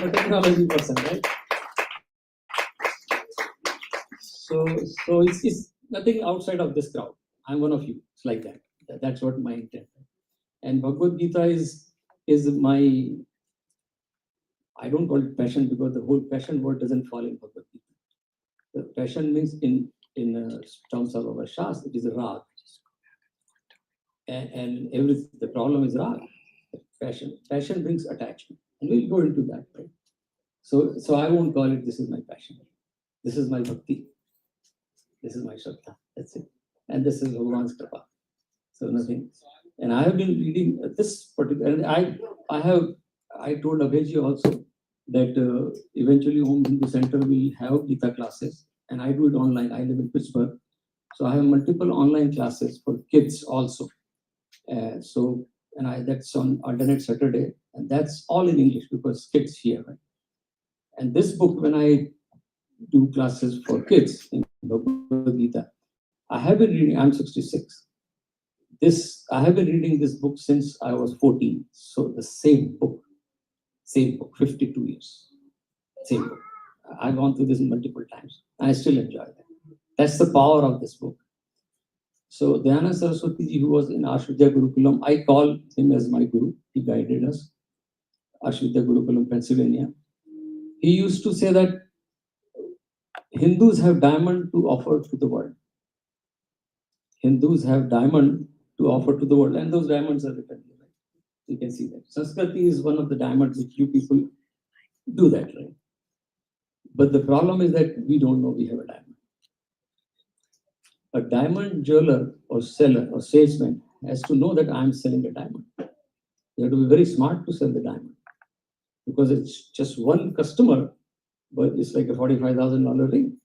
a technology person, right? So it's nothing outside of this crowd. I'm one of you. It's like that. That's what my intent. And Bhagavad Gita is my, I don't call it passion because the whole passion word doesn't fall in Bhagavad Gita. The passion means in terms of our Shastra, it is a rag. And the problem is rag. Passion brings attachment. And we'll go into that, right? So I won't call it this is my passion. This is my bhakti. This is my Shraddha. That's it. And this is Bhagavan's Kripa. So nothing. And I have been reading this particular, and I told Abhayji also that eventually Home Hindu Center will have Gita classes, and I do it online. I live in Pittsburgh. So I have multiple online classes for kids also. That's on alternate Saturday, and that's all in English because kids here, right? And this book, when I do classes for kids in Bhagavad Gita, I have been reading, I'm 66. I have been reading this book since I was 14. So the same book, 52 years, same book. I've gone through this multiple times, and I still enjoy that. That's the power of this book. So Dayananda Saraswati ji, who was in Ashvidya Gurukulam, I call him as my guru. He guided us, Ashvidya Gurukulam, Pennsylvania. He used to say that Hindus have diamond to offer to the world. Hindus have diamond to offer to the world, and those diamonds are written here. Right? You can see that. Sanskriti is one of the diamonds which you people do that, right? But the problem is that we don't know we have a diamond. A diamond jeweler or seller or salesman has to know that I'm selling a diamond. You have to be very smart to sell the diamond because it's just one customer, but it's like a $45,000 ring.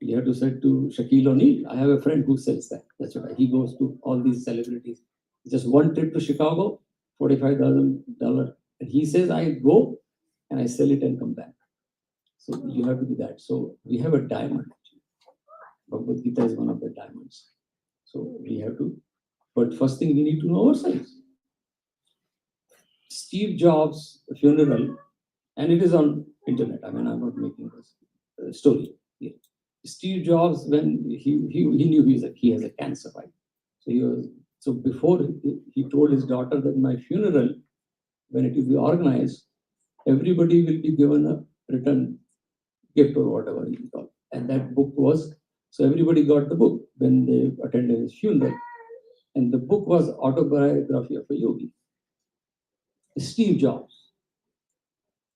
You have to say to Shaquille O'Neal, I have a friend who sells that. That's what he goes to all these celebrities. Just one trip to Chicago, $45,000. And he says, I go and I sell it and come back. So you have to do that. So we have a diamond. Bhagavad Gita is one of the diamonds. So we have to, but first thing we need to know ourselves. Steve Jobs' funeral, and it is on internet. I mean, I'm not making this story here. Steve Jobs, when he knew he has a cancer, right? So before he told his daughter that my funeral, when it will be organized, everybody will be given a written gift or whatever you call. And that book was, so everybody got the book when they attended his funeral. And the book was Autobiography of a Yogi. Steve Jobs.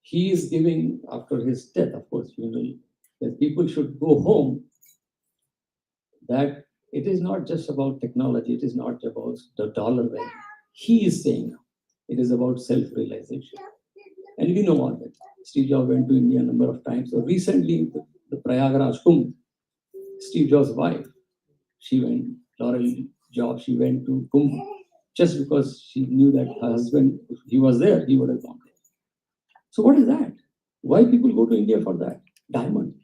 He is giving, after his death, of course, funeral, that people should go home, that it is not just about technology, it is not about the dollar value. He is saying it is about self-realization. And we know all that. Steve Jobs went to India a number of times. So recently, the Prayagraj Kumbh, Steve Jobs' wife, she went, Laurel Jobs, she went to Kumbh just because she knew that her husband, if he was there, he would have gone there. So what is that? Why people go to India for that? Diamond.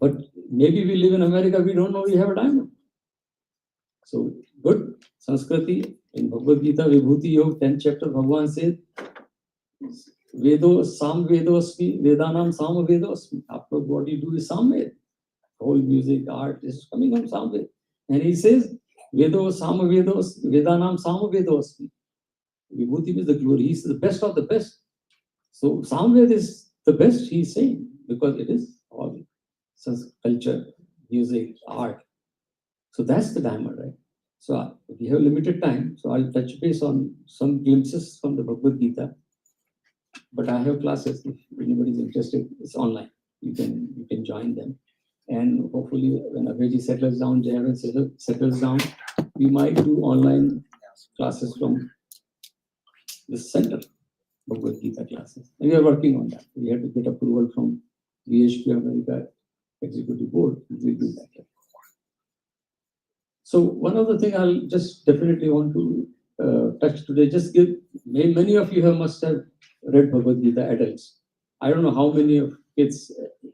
But maybe we live in America, we don't know we have a diamond. So good. Sanskriti, in Bhagavad Gita, Vibhuti Yoga, 10th chapter, Bhagavan says, Vedo, Sam Vedosmi, Vedanam Sam Vedosmi. After what you do is Samved. Whole music, art is coming from Samved. And he says, Vedo Sam Vedos, Vedanam Sam Vedosmi. Vibhuti is the glory. He is the best of the best. So Samved is the best, he is saying, because it is all culture, music, art. So that's the diamond, right? So we have limited time, so I'll touch base on some glimpses from the Bhagavad Gita. But I have classes. If anybody is interested, it's online. You can join them. And hopefully, when Abhayji settles down, Jayavan settles down, we might do online classes from this center, Bhagavad Gita classes. And we are working on that. We have to get approval from VHP America Executive Board. We'll do that. So one of the things I'll just definitely want to touch today, just give, many of you must have read Bhagavad Gita, adults. I don't know how many of kids,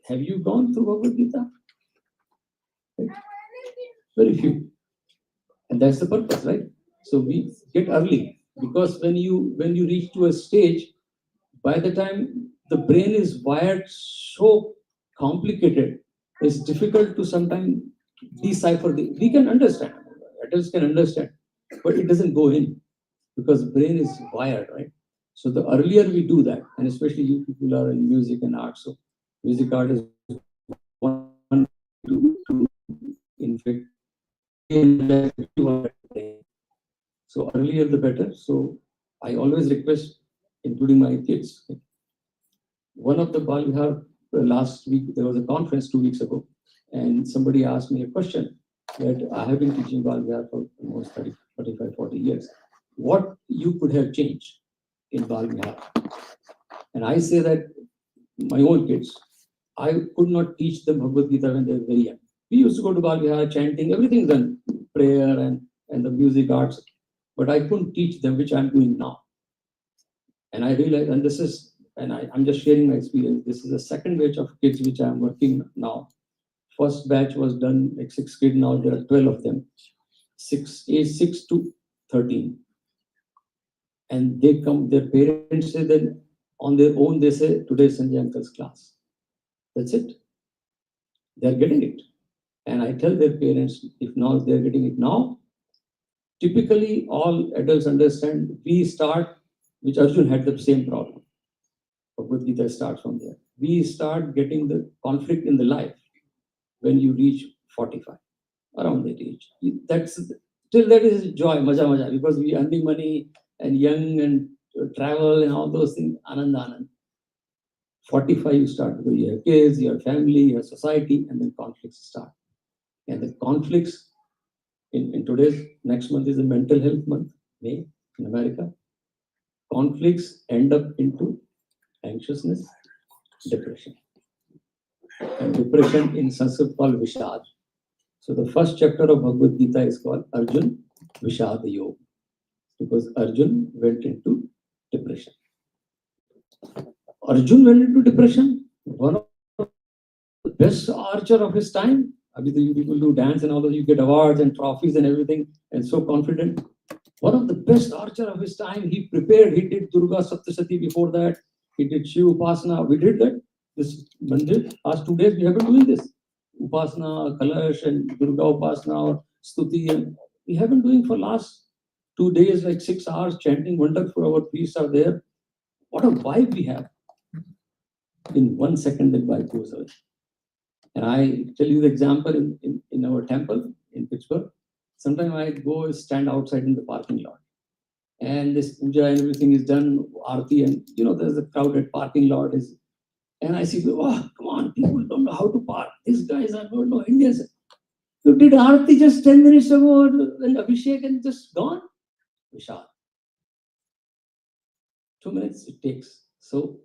have you gone through Bhagavad Gita? Right? Very few. And that's the purpose, right? So we get early, because when you reach to a stage, By the time the brain is wired so complicated, it's difficult to sometimes decipher we can understand, adults can understand, but it doesn't go in because brain is wired, right? So the earlier we do that, and especially you people are in music and art, so music art is one to infect. So earlier the better. So I always request, including my kids. One of the Bal Vihar, last week, there was a conference 2 weeks ago, and somebody asked me a question that I have been teaching Bal Vihar for almost 30, 35, 40 years. What you could have changed in Bal Vihar? And I say that my own kids, I could not teach them Bhagavad Gita when they were very young. We used to go to Bal Vihar, chanting, everything done, prayer and the music arts, but I couldn't teach them, which I'm doing now. And I realized, and this is, and I'm just sharing my experience. This is the second batch of kids which I'm working now. First batch was done like 6 kids. Now there are 12 of them, age 6 to 13. And they come, their parents say that on their own, they say, today is Sanjay uncle's class. That's it. They're getting it. And I tell their parents, if now they're getting it now, typically all adults understand, we start, which Arjun had the same problem. Bhagavad Gita starts from there. We start getting the conflict in the life when you reach 45, around that age. That's till that is joy, maja, because we earning money and young and travel and all those things, anand. 45 you start because you have kids, you have family, you have society, and then conflicts start. And the conflicts in today's next month is the mental health month, May in America. Conflicts end up into anxiousness, depression. And depression in Sanskrit called Vishad. So the first chapter of Bhagavad Gita is called Arjun Vishad Yoga, because Arjun went into depression. Arjun went into depression, one of the best archer of his time. Obviously, you people do dance and all those, you get awards and trophies and everything, and so confident. One of the best archer of his time, he prepared, he did Durga Saptasati before that, he did Shiv Upasana. We did that. This Mandir, last 2 days we have been doing this. Upasana, Kalash and Durga Upasana or Stuti, and we have been doing for last 2 days, like 6 hours chanting wonderful, our priests are there. What a vibe we have. In 1 second that vibe goes away. And I tell you the example in our temple in Pittsburgh. Sometimes I go stand outside in the parking lot. And this puja and everything is done, Aarti, and there's a crowded parking lot. And I see, oh, come on, people don't know how to park. These guys are no Indians. You did Aarti just 10 minutes ago, and Abhishek and just gone. Vishal. 2 minutes it takes. So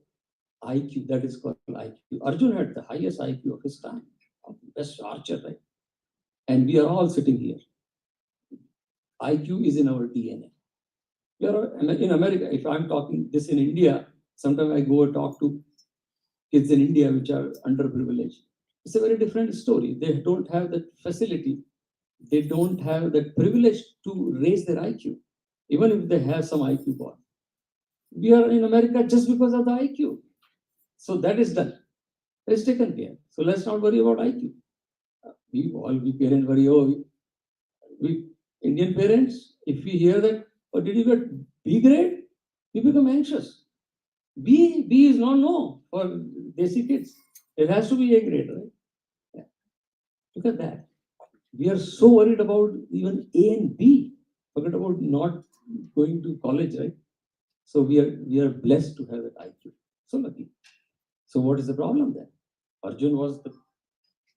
IQ, that is called IQ. Arjun had the highest IQ of his time, best archer, right? And we are all sitting here. IQ is in our DNA. We are in America. If I'm talking this in India, sometimes I go and talk to kids in India which are underprivileged. It's a very different story. They don't have that facility. They don't have that privilege to raise their IQ, even if they have some IQ born. We are in America just because of the IQ. So that is done. That is taken care. So let's not worry about IQ. We parents worry, we Indian parents, if we hear that, did you get B grade? We become anxious. B is not no for Desi kids. It has to be A grade, right? Yeah. Look at that. We are so worried about even A and B. Forget about not going to college, right? So we are blessed to have that IQ. So lucky. So what is the problem then? Arjun was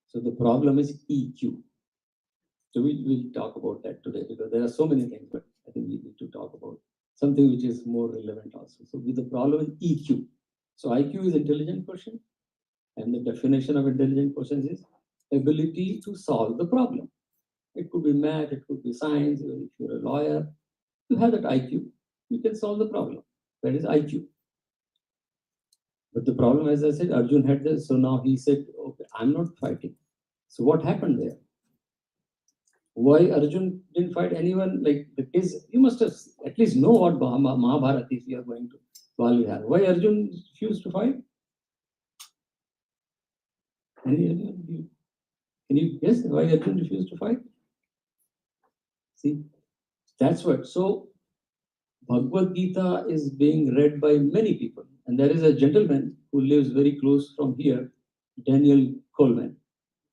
so the problem is EQ. So we'll talk about that today because there are so many things, but I think we need to talk about something which is more relevant also. So with the problem is EQ. So IQ is intelligent quotient, and the definition of intelligent quotient is ability to solve the problem. It could be math, it could be science. If you're a lawyer, you have that IQ, you can solve the problem. That is IQ. But the problem, as I said, Arjun had this. So now he said, okay, I'm not fighting. So what happened there? Why Arjun didn't fight anyone? Like the kids, you must have at least know what Mahabharata is you are going to. Wali had. Why Arjun refused to fight? Can you guess why Arjun refused to fight? See, that's what. So Bhagavad Gita is being read by many people. And there is a gentleman who lives very close from here, Daniel Coleman.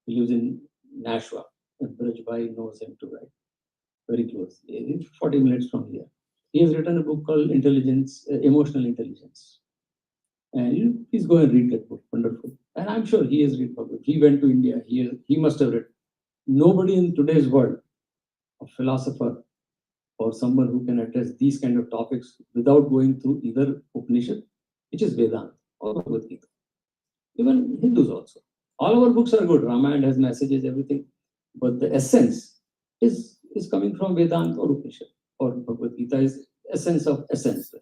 He lives in Nashua. And Brajbhai knows him too, right? Very close. It's 40 minutes from here. He has written a book called Intelligence, Emotional Intelligence. And please go and read that book. Wonderful. And I'm sure he has read Bhagavad. He went to India. He must have read. Nobody in today's world, a philosopher or someone who can address these kind of topics without going through either Upanishad, which is Vedanta, or Bhagavad Gita. Even Hindus also. All our books are good. Ramayana has messages, everything. But the essence is coming from Vedanta or Upanishad, or Bhagavad Gita is essence of essence.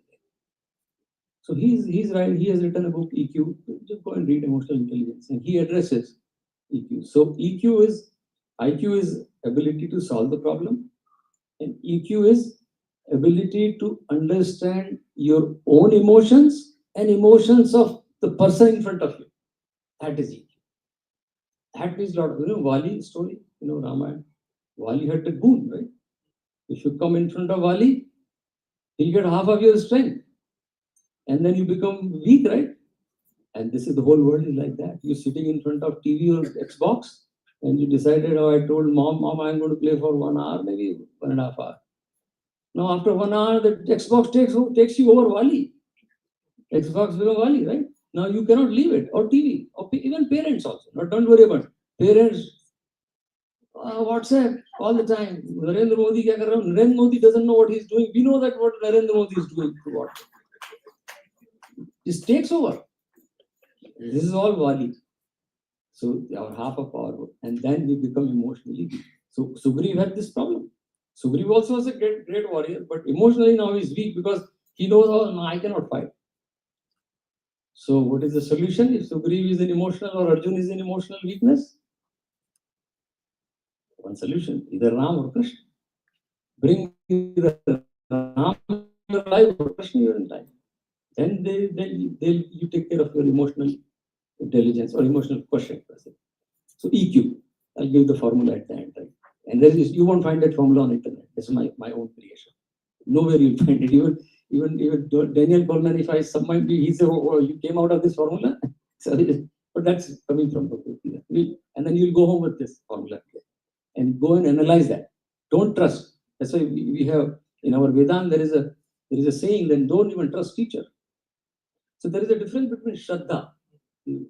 So he's right. He has written a book, EQ. Just go and read Emotional Intelligence, and he addresses EQ. So IQ is ability to solve the problem, and EQ is ability to understand your own emotions and emotions of the person in front of you. That is EQ. That means a lot. Wali story. Ramayana. Wali had the goon, right? If you come in front of Wali, he'll get half of your strength, and then you become weak, right? And this is the whole world is like that. You're sitting in front of TV or Xbox, and you decided, oh, I told mom, I'm going to play for 1 hour, maybe 1.5 hours. Now, after 1 hour, the Xbox takes you over Wali. Xbox becomes Wali, right? Now you cannot leave it, or TV, or even parents also. Now, don't worry about it. Parents, WhatsApp all the time. Narendra Modi, kya kar raha hu? Narendra Modi doesn't know what he's doing. We know that what Narendra Modi is doing to what. This takes over. This is all Wali. So our half of power, and then we become emotionally weak. So Sugriv had this problem. Sugriv also was a great warrior, but emotionally now he's weak because he knows, oh, no, I cannot fight. So what is the solution? If Sugriv is an emotional or Arjun is an emotional weakness, one solution, either Ram or Krishna. Bring either Ram in your life or Krishna in your life. Then you take care of your emotional intelligence or emotional quotient. So EQ, I'll give the formula at the end, right? And then you won't find that formula on internet. This is my own creation. Nowhere you'll find it. Even Daniel Goleman, if I submit, he said, oh, you came out of this formula. So, but that's coming from Bhagavad Gita. And then you'll go home with this formula and go and analyze that. Don't trust. That's why we have in our Vedanta there is a saying, then don't even trust teacher. So there is a difference between Shraddha, we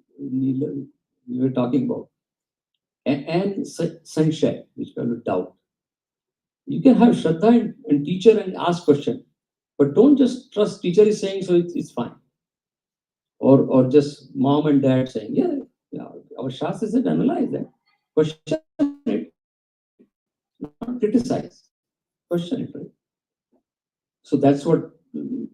were talking about, and Sanshay, which we call doubt. You can have Shraddha and teacher and ask question, but don't just trust teacher is saying so it's fine. Or just mom and dad saying, yeah, our Shastra said analyze that. Question it, not criticize. Question it, right? So that's what,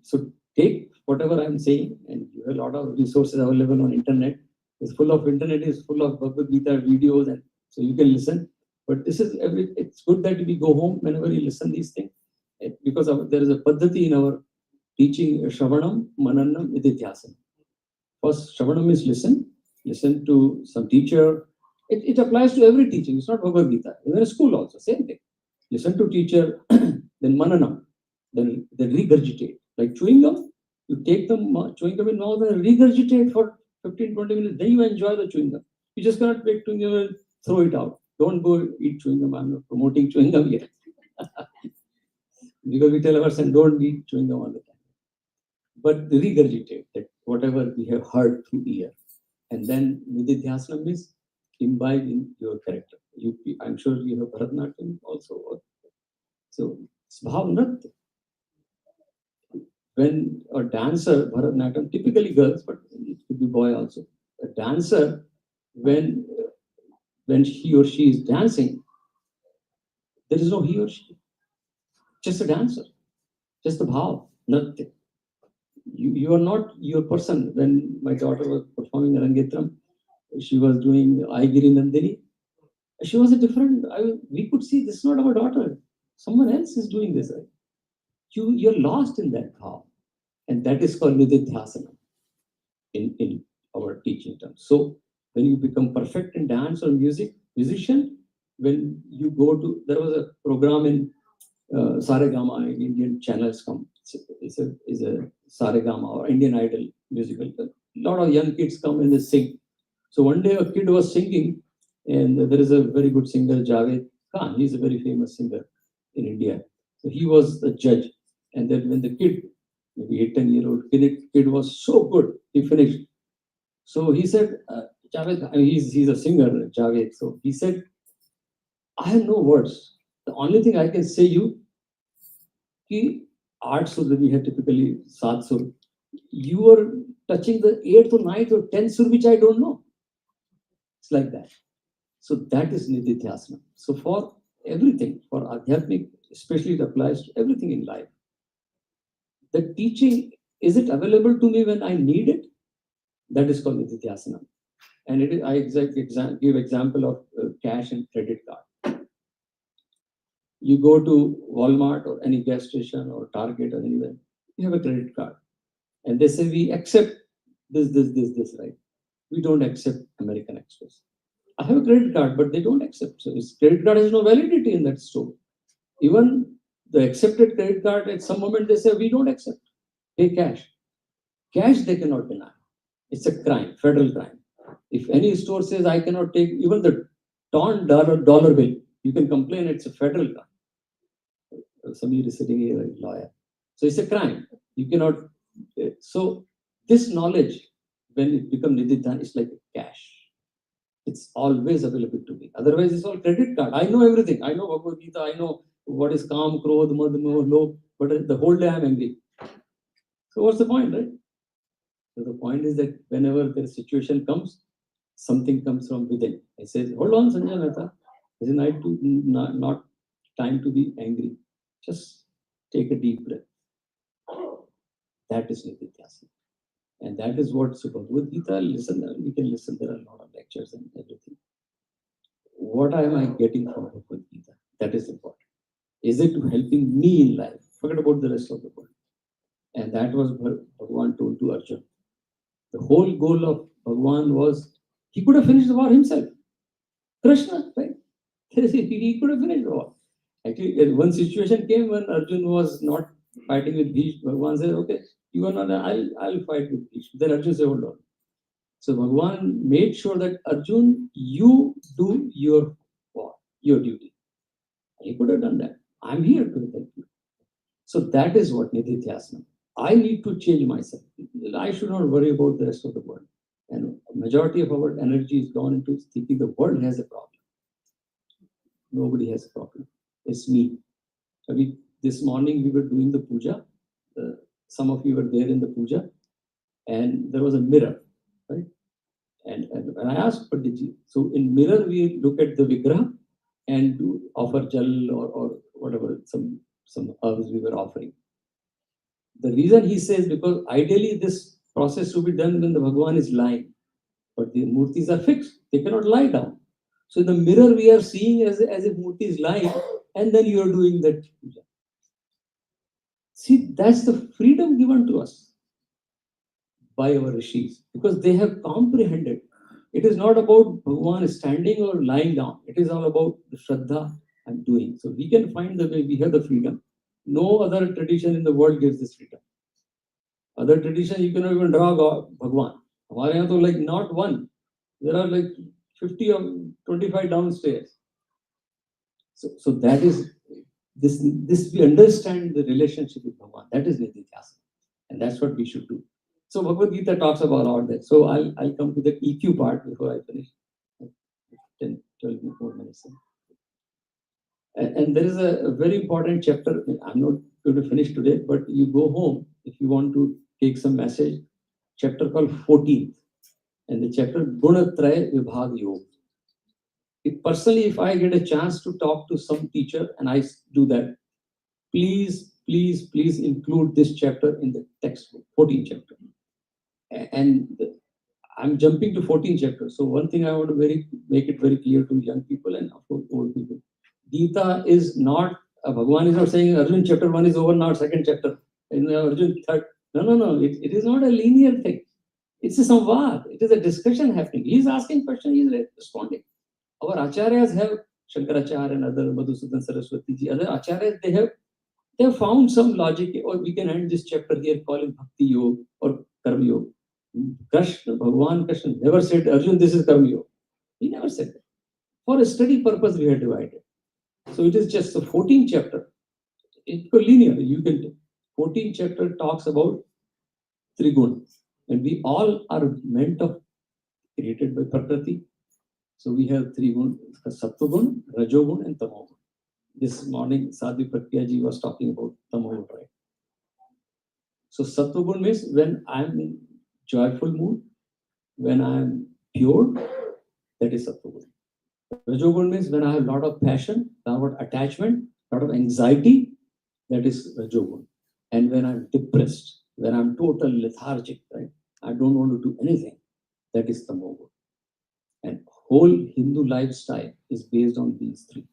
so take whatever I'm saying, and you have a lot of resources available on internet. Internet is full of Bhagavad Gita videos, and so you can listen. But it's good that we go home whenever you listen these things, because there is a paddhati in our teaching, Shravanam, Mananam, Nididhyasana. First, Shravanam is listen to some teacher. It applies to every teaching. It's not Bhagavad Gita. Even in school also, same thing. Listen to teacher, then Mananam, then regurgitate. Like chewing gum, you take the chewing gum in mouth and regurgitate for 15-20 minutes. Then you enjoy the chewing gum. You just cannot take chewing gum and throw it out. Don't go eat chewing gum. I'm not promoting chewing gum yet. Because we tell our son, don't eat chewing gum all the time. But regurgitate that whatever we have heard through ear. And then Nididhyasana means imbibe in your character. I'm sure you have Bharatanatyam also. So, Bhav Nritya. When a dancer, Bharatanatyam, typically girls, but it could be boy also. A dancer, when he or she is dancing, there is no he or she. Just a dancer. Just the Bhav, Nritya. You are not your person. When my daughter was performing Rangetram, she was doing Aigiri Nandini. She was a different, we could see this is not our daughter. Someone else is doing this. Right? You're lost in that bhav. And that is called Nididhyasana in our teaching terms. So when you become perfect in dance or music, musician, when you go to, there was a program in Saregama, in Indian channels come, is a Saregama or Indian Idol musical. A lot of young kids come and they sing. So one day a kid was singing, and there is a very good singer, Javed Khan. He's a very famous singer in India. So he was the judge. And then when the kid, maybe 8, 10-year-old kid was so good, he finished. So he said, Javed, I mean, he's a singer, Javed. So he said, I have no words. The only thing I can say you, कि 8 sur we have typically 7 sur. You are touching the 8th or 9th or 10th sur, which I don't know. It's like that. So that is Nididhyasana. So for everything, for Adhyatmik, especially it applies to everything in life. The teaching, is it available to me when I need it? That is called Nididhyasana. And it is, I give example of cash and credit card. You go to Walmart or any gas station or Target or anywhere, you have a credit card. And they say, we accept this, right? We don't accept American Express. I have a credit card, but they don't accept. So this credit card has no validity in that store. Even the accepted credit card, at some moment they say, we don't accept. Pay cash. Cash they cannot deny. It's a crime, federal crime. If any store says, I cannot take even the torn dollar bill, you can complain, it's a federal crime. Samir is sitting here, a lawyer. So it's a crime. You cannot. So this knowledge, when it becomes Nididhyasana, it's like cash. It's always available to me. Otherwise, it's all credit card. I know everything. I know Bhagavad Gita. I know what is Kam, Krodh, Mad, Moh, Lobh. But the whole day I'm angry. So what's the point, right? So the point is that whenever the situation comes, something comes from within. It says, hold on, Sanjay Mehta. This is not time to be angry. Just take a deep breath. That is Nididhyasana. And that is what Bhagavad Gita, we can listen, there are a lot of lectures and everything. What am I getting from Bhagavad Gita? That is important. Is it helping me in life? Forget about the rest of the world. And that was Bhagavan told to Arjuna. The whole goal of Bhagavan was, he could have finished the war himself. Krishna, right? He could have finished the war. Actually, one situation came when Arjuna was not fighting with Bhishma. Bhagavan said, okay, you are not, I'll fight with Bhishma. Then Arjuna said, hold on. So Bhagavan made sure that Arjuna, you do your war, your duty. He could have done that. I'm here to help you. So that is what Nididhyasana. I need to change myself. I should not worry about the rest of the world. And majority of our energy is gone into thinking the world has a problem. Nobody has a problem. It's me. This morning we were doing the puja. Some of you were there in the puja, and there was a mirror, right? And I asked Panditji, so in mirror we look at the vigraha and do offer jal or whatever, some herbs we were offering. The reason he says, because ideally this process should be done when the Bhagavan is lying, but the murtis are fixed, they cannot lie down. So in the mirror we are seeing as if murti is lying, and then you are doing that puja. See, that's the freedom given to us by our rishis, because they have comprehended. It is not about Bhagavan standing or lying down. It is all about the Shraddha I'm doing. So we can find the way, we have the freedom. No other tradition in the world gives this freedom. Other tradition, you cannot even draw Bhagavan. Hamare yahan to like not one. There are like 50 or 25 downstairs. So that is, this we understand the relationship with Bhagavan. That is Nididhyasana. And that's what we should do. So Bhagavad Gita talks about all that. So I'll come to the EQ part before I finish. 10, 12 more minutes. And there is a very important chapter. I'm not going to finish today, but you go home if you want to take some message. Chapter called 14th. And the chapter Gunatraya Vibhag Yoga. Personally, if I get a chance to talk to some teacher and I do that, please include this chapter in the textbook, 14th chapter. And I'm jumping to 14th chapter. So one thing I want to make it very clear to young people and of course old people. Gita is not, Bhagavan is not saying Arjun chapter 1 is over now, second chapter. In Arjun No. It is not a linear thing. It's a samvad. It is a discussion happening. He is asking question, he is responding. Our acharyas have Shankaracharya and other Madhusudan Saraswati ji, other acharyas, they have found some logic, or we can end this chapter here, call it Bhakti Yoga or Karma Yoga. Krishna, Bhagavan Krishna never said, Arjun, this is Karma Yoga. He never said that. For a study purpose, we have divided. So it is just a 14th chapter. It's linear. You can 14th chapter talks about Trigun. And we all are meant of created by Prakriti. So we have three gun, Sattvagun, Rajogun, and Tamogun. This morning, Sadhu Pratya ji was talking about Tamogun, right? So Sattvagun means when I'm in joyful mood, when I'm pure, that is Sattvagun. Rajogun means when I have a lot of passion, a lot of attachment, a lot of anxiety, that is Rajogun. And when I'm depressed, when I'm total lethargic, right? I don't want to do anything, that is Tamogun. And whole Hindu lifestyle is based on these three.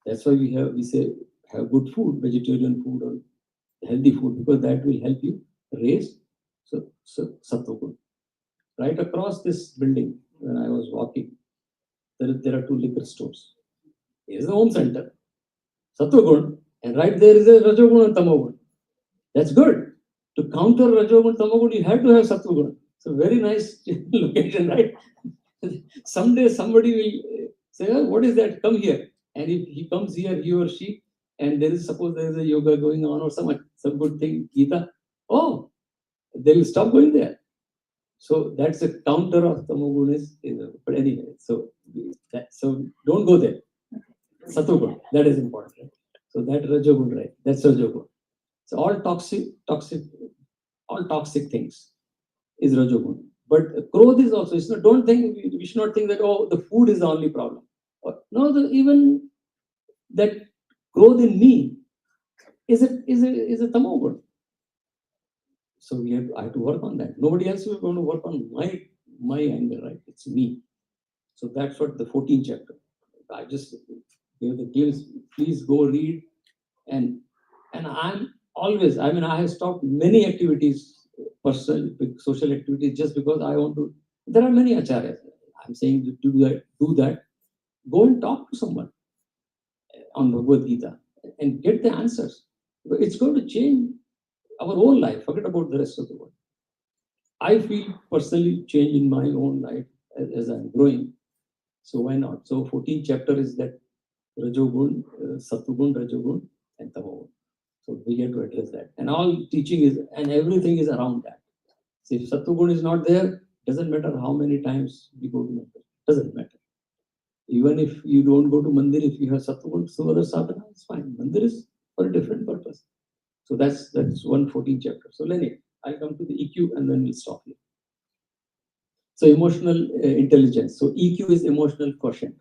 That's why we say have good food, vegetarian food or healthy food, because that will help you raise Sattvagun. Right across this building, when I was walking, there are two liquor stores. Here's the home center, Sattvagun, and right there is a Rajogun and Tamogun. That's good. To counter Rajogun, Tamogun, you have to have Sattvagun. So very nice location, right? Someday somebody will say, oh, what is that? Come here. And if he comes here, he or she, and suppose there is a yoga going on or some good thing, Gita, oh, they will stop going there. So that's a counter of Tamogun but anyway, so don't go there. Sattvagun, that is important. Right? So that Rajogun, right? That's Rajogun. So all toxic things is Rajogun. But growth is also, don't think, we should not think that, oh, the food is the only problem. No, even that growth in me is a Tamogun. So I have to work on that. Nobody else is going to work on my anger, right? It's me. So that's what the 14th chapter. I just gave the glimpse. Please go read. And I'm always, I have stopped many activities, personal, social activities, just because I want to. There are many acharyas. I'm saying to do that. Go and talk to someone on Bhagavad Gita and get the answers. It's going to change our own life. Forget about the rest of the world. I feel personally change in my own life as I'm growing. So why not? So 14th chapter is that Rajogun, Sattvagun, Rajogun, and Tamogun. So we have to address that. And all teaching is, and everything is around that. So if Sattvagun is not there, doesn't matter how many times we go to mandir. Doesn't matter. Even if you don't go to mandir, if you have Sattvagun, so other sadhana, it's fine. Mandir is for a different purpose. So that's 114 chapter. So Lenny, I'll come to the EQ and then we'll stop here. So emotional intelligence. So EQ is emotional quotient,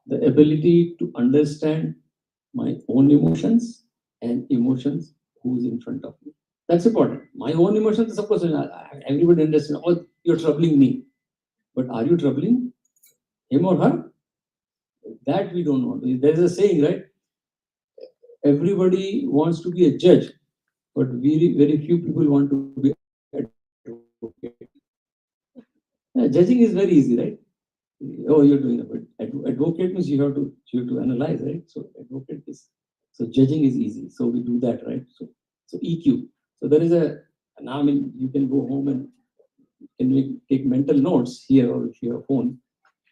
the ability to understand my own emotions and emotions who's in front of me. That's important. My own emotions, of course, everybody understands, oh, you're troubling me. But are you troubling him or her? That we don't know. There's a saying, right? Everybody wants to be a judge, but very few people want to be advocate. Judging is very easy, right? Oh, you're doing it, but advocate means you have to analyze, right? So advocate is, so judging is easy. So we do that, right? So EQ. So there is now you can go home and take mental notes here, or if you have a phone,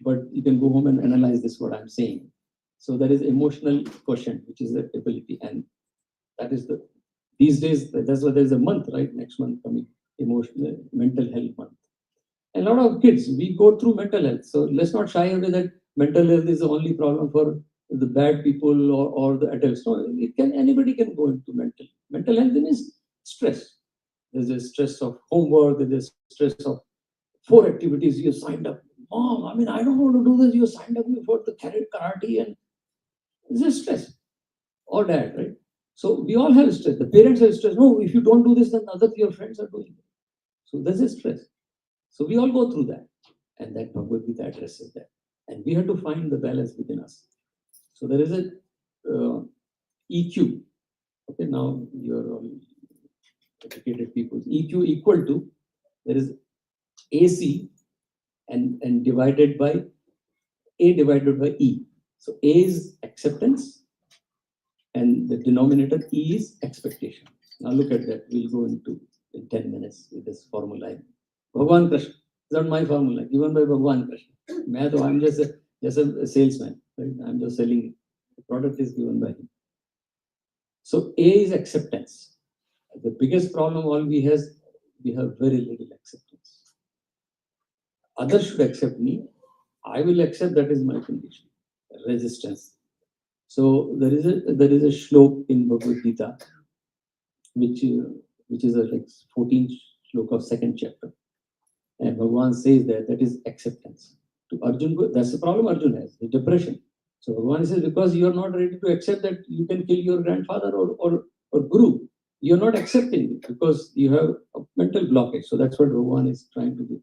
but you can go home and analyze this, what I'm saying. So there is emotional quotient, which is the ability, and that is these days, that's why there's a month, right? Next month coming, emotional mental health month. A lot of kids, we go through mental health. So let's not shy away that mental health is the only problem for the bad people or the adults. No, anybody can go into mental health means stress. There's a stress of homework, there's a stress of 4 activities you signed up. Mom, I don't want to do this. You signed up me for the karate, and this is stress. Or dad, right? So we all have stress. The parents have stress. No, if you don't do this, then other your friends are doing it. So this is stress. So we all go through that, and that Bhagavad Gita addresses that. And we have to find the balance within us. So there is a EQ. Okay, now you're all educated people. EQ equal to, there is AC and divided by A divided by E. So A is acceptance and the denominator E is expectation. Now look at that. We'll go into in 10 minutes with this formula. Bhagwan Krishna. It's not my formula, given by Bhagwan Krishna. I'm just a salesman. Right? I'm just selling it. The product is given by him. So A is acceptance. The biggest problem all we have very little acceptance. Others should accept me. I will accept, that is my condition. Resistance. So there is a shlok in Bhagavad Gita, which is a like 14th shlok of second chapter, and Bhagavan says that is acceptance. To Arjun, that's the problem Arjun has, the depression. So Bhagavan says, because you are not ready to accept that you can kill your grandfather or guru, you are not accepting it because you have a mental blockage. So that's what Bhagavan is trying to do.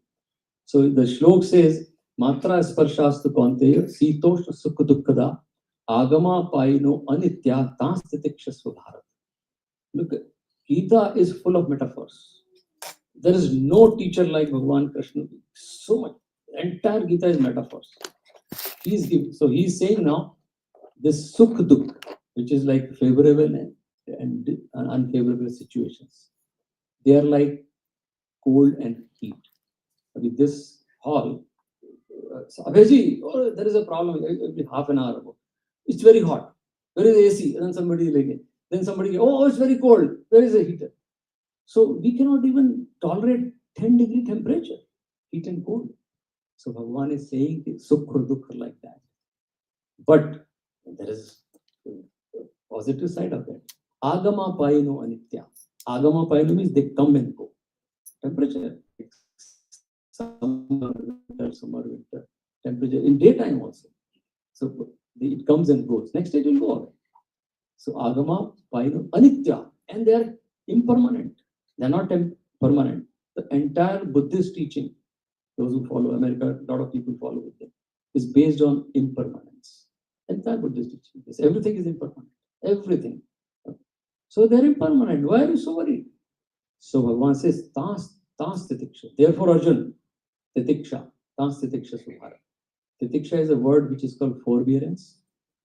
So the shlok says, Matra sparshasthu kaunteya sitoshna sukha dukkada agama paino anitya tanstitiksha bharat. Look, Gita is full of metaphors. There is no teacher like Bhagavan Krishna. So much. The entire Gita is metaphors. So he's saying now, this sukh dukh, which is like favorable and unfavorable situations, they are like cold and heat. With this hall, Abhijit, oh, there is a problem. Half an hour ago, it's very hot. Where is AC? And then somebody like it. Then somebody, oh, it's very cold. Where is the heater? So we cannot even tolerate 10-degree temperature, heat and cold. So Bhagavan is saying sukha dukha like that. But there is a positive side of that. Agama paino anitya. Agama paino means they come and go. Temperature, summer, winter, temperature in daytime also. So it comes and goes. Next day it will go away. So agama paino anitya, and they are impermanent. They are not permanent. The entire Buddhist teaching, those who follow America, a lot of people follow with them, is based on impermanence. Entire Buddhist teaching, everything is impermanent. Everything. So they're impermanent. Why are you so worried? So Bhagavan says, tas titiksha. Therefore, Arjun, titiksha, tas titiksha subhara. Titiksha is a word which is called forbearance,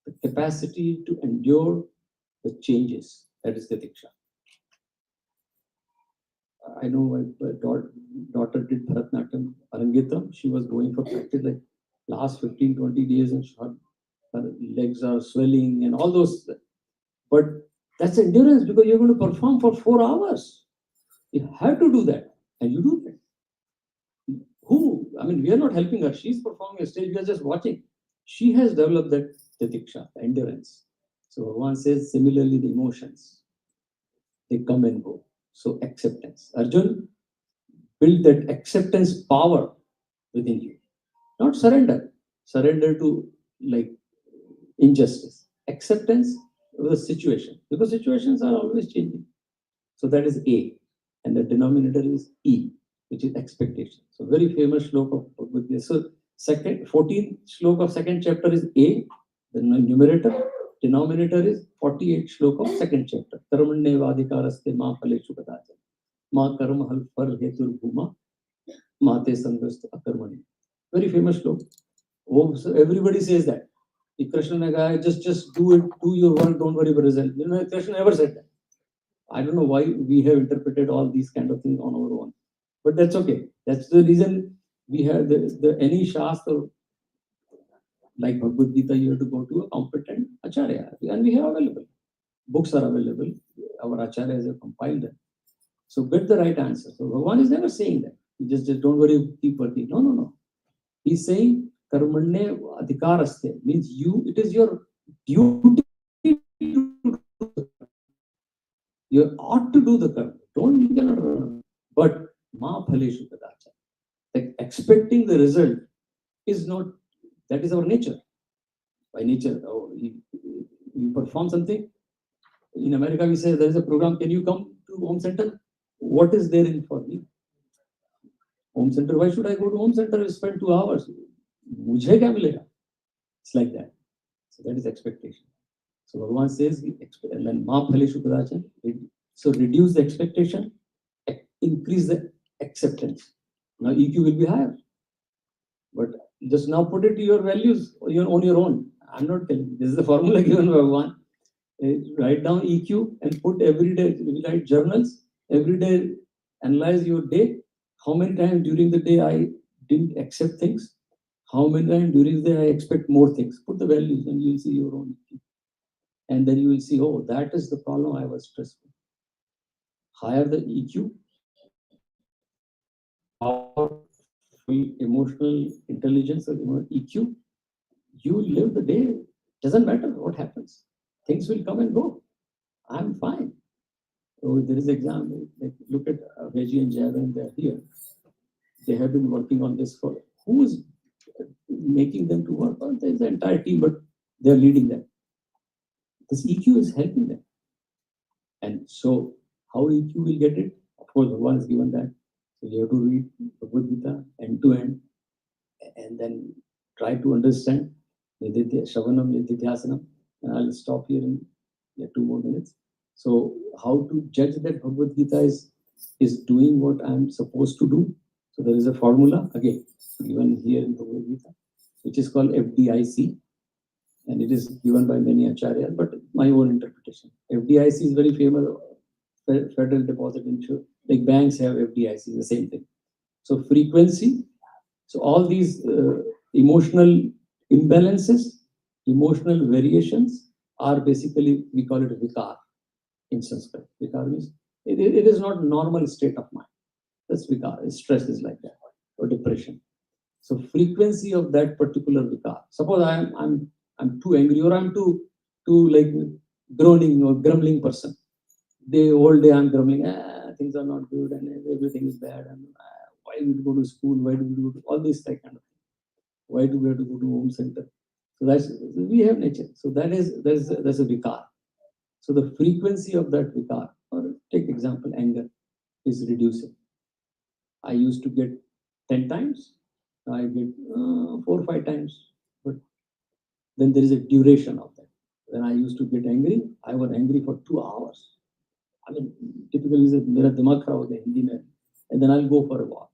the capacity to endure the changes. That is titiksha. I know my daughter did Bharatanatyam, Arangetram. She was going for practice like last 15, 20 days, and her legs are swelling and all those. But that's endurance, because you're going to perform for 4 hours. You have to do that, and you do that. Who? I mean, we are not helping her. She's performing a stage. We are just watching. She has developed that titiksha, endurance. So one says, similarly, the emotions, they come and go. So acceptance. Arjun, build that acceptance power within you. Not surrender. Surrender to like injustice. Acceptance of the situation. Because situations are always changing. So that is A. And the denominator is E, which is expectation. So very famous shlok of Bhagavad Gita. So 14th shlok of second chapter is A, the numerator. Denominator is 48th shlok of second chapter. Karmanye vadikaraste ma phaleshu kadacha. Ma karma hal far hetur bhuma. Ma te sangasta akarmani. Very famous shlok. Oh, so everybody says that. If Krishna ne kaha, just do it, do your work, don't worry about result. You know, Krishna never said that. I don't know why we have interpreted all these kind of things on our own. But that's okay. That's the reason we have the any shastra like Bhagavad Gita, you have to go to a competent acharya, and we have available. Books are available. Our acharyas have compiled them. So get the right answer. So Bhagavan is never saying that. Just don't worry, keep working. No. He's saying karmanye adhikaraste, means it is your duty to, you ought to do the karma. You cannot run. But ma phaleshu kadacha. Like expecting the result is not, that is our nature. By nature, you perform something. In America, we say there is a program, can you come to home center? What is there in for me? Home center, why should I go to home center and spend 2 hours? Mujhe kya milega? It's like that. So that is expectation. So Bhagavan says, and then ma phaleshu kadacha. So reduce the expectation increase the acceptance. Now EQ will be higher. But just now put it to your values on your own. I'm not telling you. This is the formula given by one. Write down EQ and put every day, write journals, every day analyze your day. How many times during the day I didn't accept things? How many times during the day I expect more things? Put the values and you'll see your own EQ. And then you will see, oh, that is the problem I was stressful. Higher the EQ, powerful emotional intelligence or EQ, you live the day. Doesn't matter what happens. Things will come and go. I'm fine. So there is example. Like look at Reggie and Javin. They're here. They have been working on this for who's making them to work on. There's the entire team, but they're leading them. This EQ is helping them. And so how EQ will get it? Of course, Bhagavan has given that. So you have to read Bhagavad Gita end to end, and then try to understand Shravanam, Nididhyasanam. And I'll stop here in 2 more minutes. So how to judge that Bhagavad Gita is doing what I'm supposed to do. So there is a formula, again, given here in Bhagavad Gita, which is called FDIC. And it is given by many acharyas, but my own interpretation. FDIC is very famous, Federal Deposit Insurance. Like banks have FDIC, the same thing. So frequency, so all these emotional imbalances, emotional variations are basically, we call it vikar in Sanskrit. Vikar means it is not normal state of mind. That's vikar. Stress is like that, or depression. So frequency of that particular vikar. Suppose I'm too angry, or I'm too like groaning or grumbling person. The whole day I'm grumbling, things are not good and everything is bad. And why do we go to school? Why do we do all this kind of thing? Why do we have to go to home center? So we have nature. So that's a vikar. So the frequency of that vikar, or take example, anger, is reducing. I used to get 10 times. Now I get 4 or 5 times. But then there is a duration of that. When I used to get angry, I was angry for 2 hours. I mean, typically, मेरा दिमाग खराब हो गया हिंदी में, and then I'll go for a walk.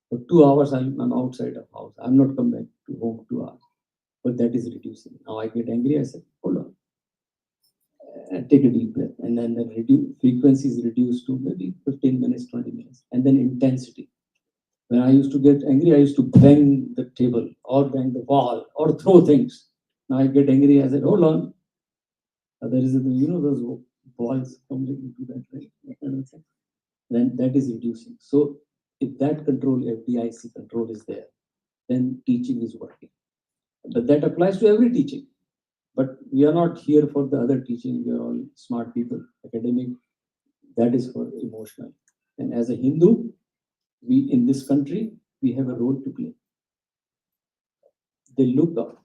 For 2 hours, I'm outside of house. I'm not come back to home 2 hours. But that is reducing. Now I get angry. I said, hold on, take a deep breath, and then the frequency is reduced to maybe 15 minutes, 20 minutes, and then intensity. When I used to get angry, I used to bang the table or bang the wall or throw things. Now I get angry. I said, hold on. There is those balls coming into that, right? Then that is reducing. So if that control, FDIC control is there, then teaching is working. But that applies to every teaching. But we are not here for the other teaching. We are all smart people, academic. That is for emotional. And as a Hindu, we in this country, we have a role to play. They look up.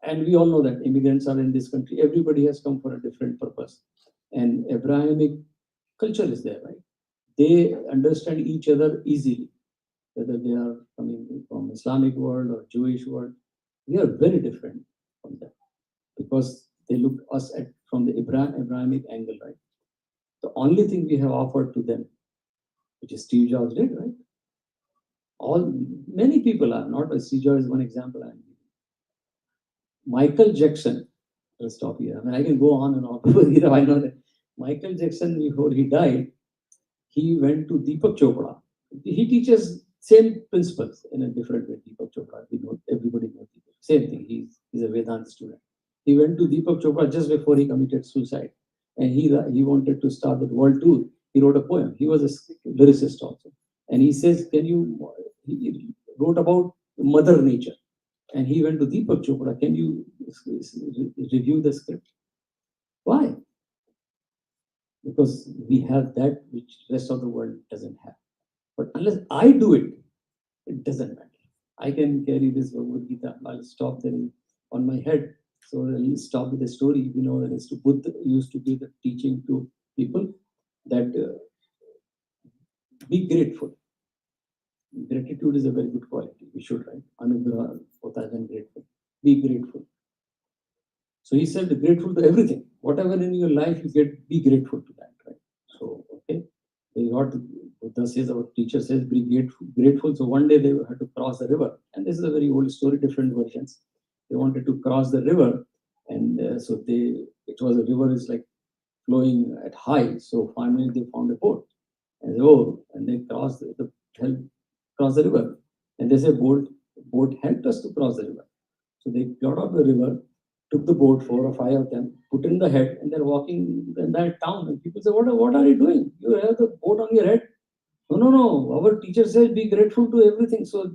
And we all know that immigrants are in this country. Everybody has come for a different purpose. And Abrahamic culture is there, right? They understand each other easily, whether they are coming from Islamic world or Jewish world. We are very different from them because they look us at from the Abrahamic angle, right? The only thing we have offered to them, which is Steve Jobs did, right? Many people are not. Steve Jobs is one example. Michael Jackson. I'll stop here. I mean, I can go on and on. I know that Michael Jackson, before he died, he went to Deepak Chopra. He teaches same principles in a different way. Deepak Chopra, everybody knows Deepak. Same thing. He's a Vedanta student. He went to Deepak Chopra just before he committed suicide, and he wanted to start the world tour. He wrote a poem. He was a lyricist also, and he says, he wrote about Mother Nature, and he went to Deepak Chopra. Can you review the script? Why? Because we have that which rest of the world doesn't have. But unless I do it, it doesn't matter. I can carry this Bhagavad Gita. I'll stop there on my head. So I'll stop with the story. We know that Buddha used to give the teaching to people that be grateful. Gratitude is a very good quality. We should, right? Anugraha hota than grateful. Be grateful. So he said, grateful to everything. Whatever in your life you get, be grateful to that, right? So, okay. They got, Buddha says, our teacher says, be grateful. So one day they had to cross the river. And this is a very old story, different versions. They wanted to cross the river. And it was a river is like flowing at high. So finally they found a boat. And they crossed cross the river. And they say, boat helped us to cross the river. So they got off the river, took the boat, 4 or 5 of them, put in the head, and they're walking in that town. And people say, what are you doing? You have the boat on your head. No. Our teacher says be grateful to everything. So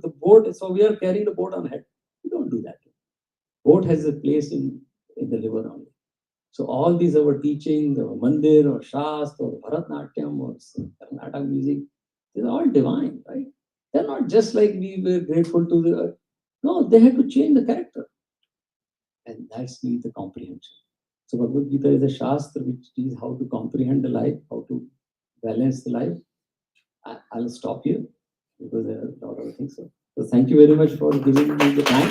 we are carrying the boat on head. We don't do that. Boat has a place in the river only. So all these our teachings, our mandir or shastra or Bharatnatyam or Karnataka music, these are all divine, right? They're not just like we were grateful to the. No, they had to change the character. And that's the comprehension. So Bhagavad Gita is a shastra which is how to comprehend the life, how to balance the life. I'll stop here because there are a lot of things. So thank you very much for giving me the time.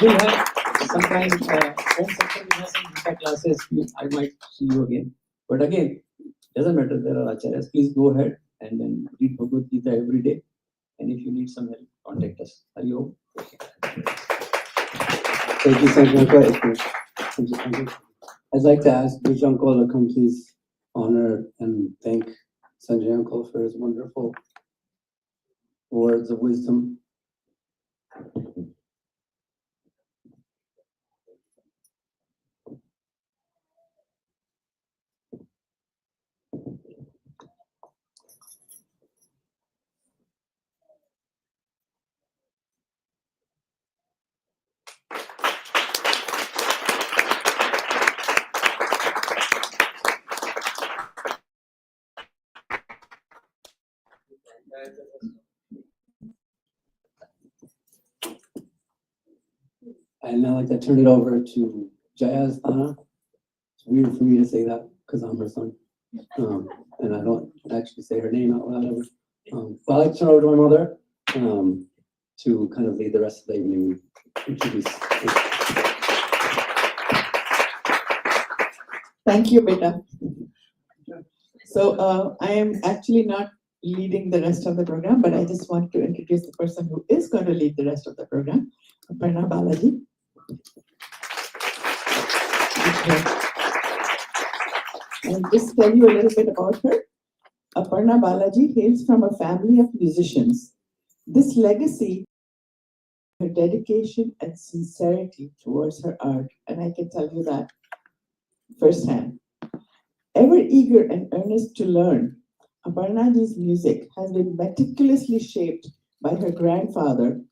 We'll have sometimes home center, we have some Gita classes. I might see you again. But again, doesn't matter. There are acharyas. Please go ahead and then read Bhagavad Gita every day. And if you need some help, contact us. Hari Om. Thank you, Sanjay. I'd like to ask Bridge Uncle to come please honor and thank Sanjay Uncle for his wonderful words of wisdom. I'd now like to turn it over to Jayaz Thana. It's weird for me to say that because I'm her son. And I don't actually say her name out loud ever. But I'd like to turn over to my mother to kind of lead the rest of the evening. Introduce. Thank you, Beta. So I am actually not leading the rest of the program, but I just want to introduce the person who is going to lead the rest of the program, Aparna Balaji. And just tell you a little bit about her. Aparna Balaji hails from a family of musicians. This legacy, her dedication and sincerity towards her art, and I can tell you that firsthand. Ever eager and earnest to learn, Aparnaji's music has been meticulously shaped by her grandfather,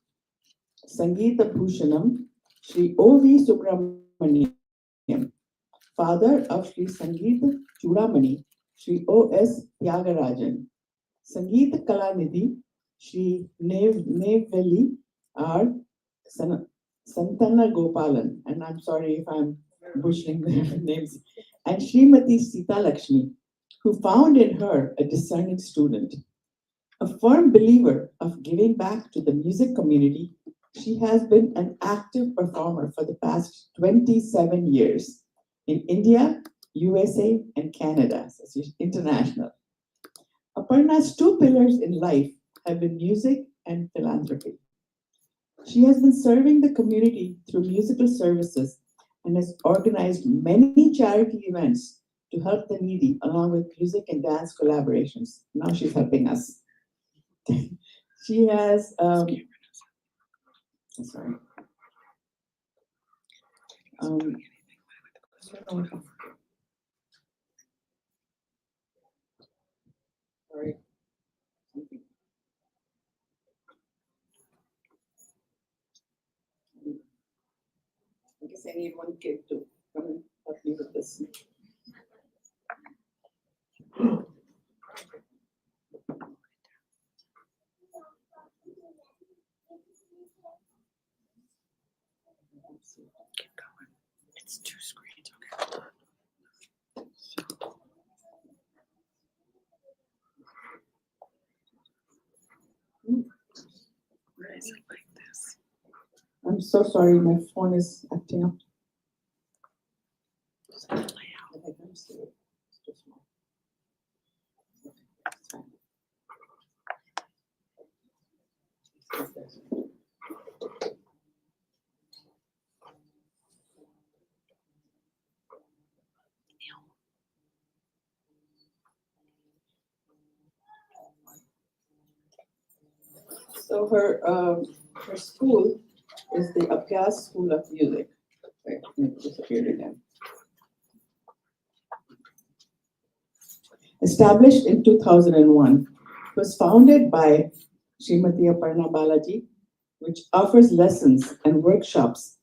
Sangeeta Bhushanam, Sri O.V. Subramaniam, father of Sri Sangeeta Chudamani, Sri O.S. Tyagarajan, Sangeeta Kalanidhi, Sri Nevelli R. Santana Gopalan, and I'm sorry if I'm butchering their names, and Srimati Sita Lakshmi, who found in her a discerning student. A firm believer of giving back to the music community, she has been an active performer for the past 27 years in India, USA, and Canada, so she's international. Aparna's 2 pillars in life have been music and philanthropy. She has been serving the community through musical services and has organized many charity events to help the needy, along with music and dance collaborations. Now she's helping us. She has, sorry. Sorry. I guess I need one kid to come and help me with this. Keep going. It's 2 screens, okay. Where is it like this? I'm so sorry, my phone is acting up. Just the layout. I think I'm still- it's too small. So her school is the Abhyas School of Music. Right, it disappeared again. Established in 2001, it was founded by Srimati Aparna Balaji, which offers lessons and workshops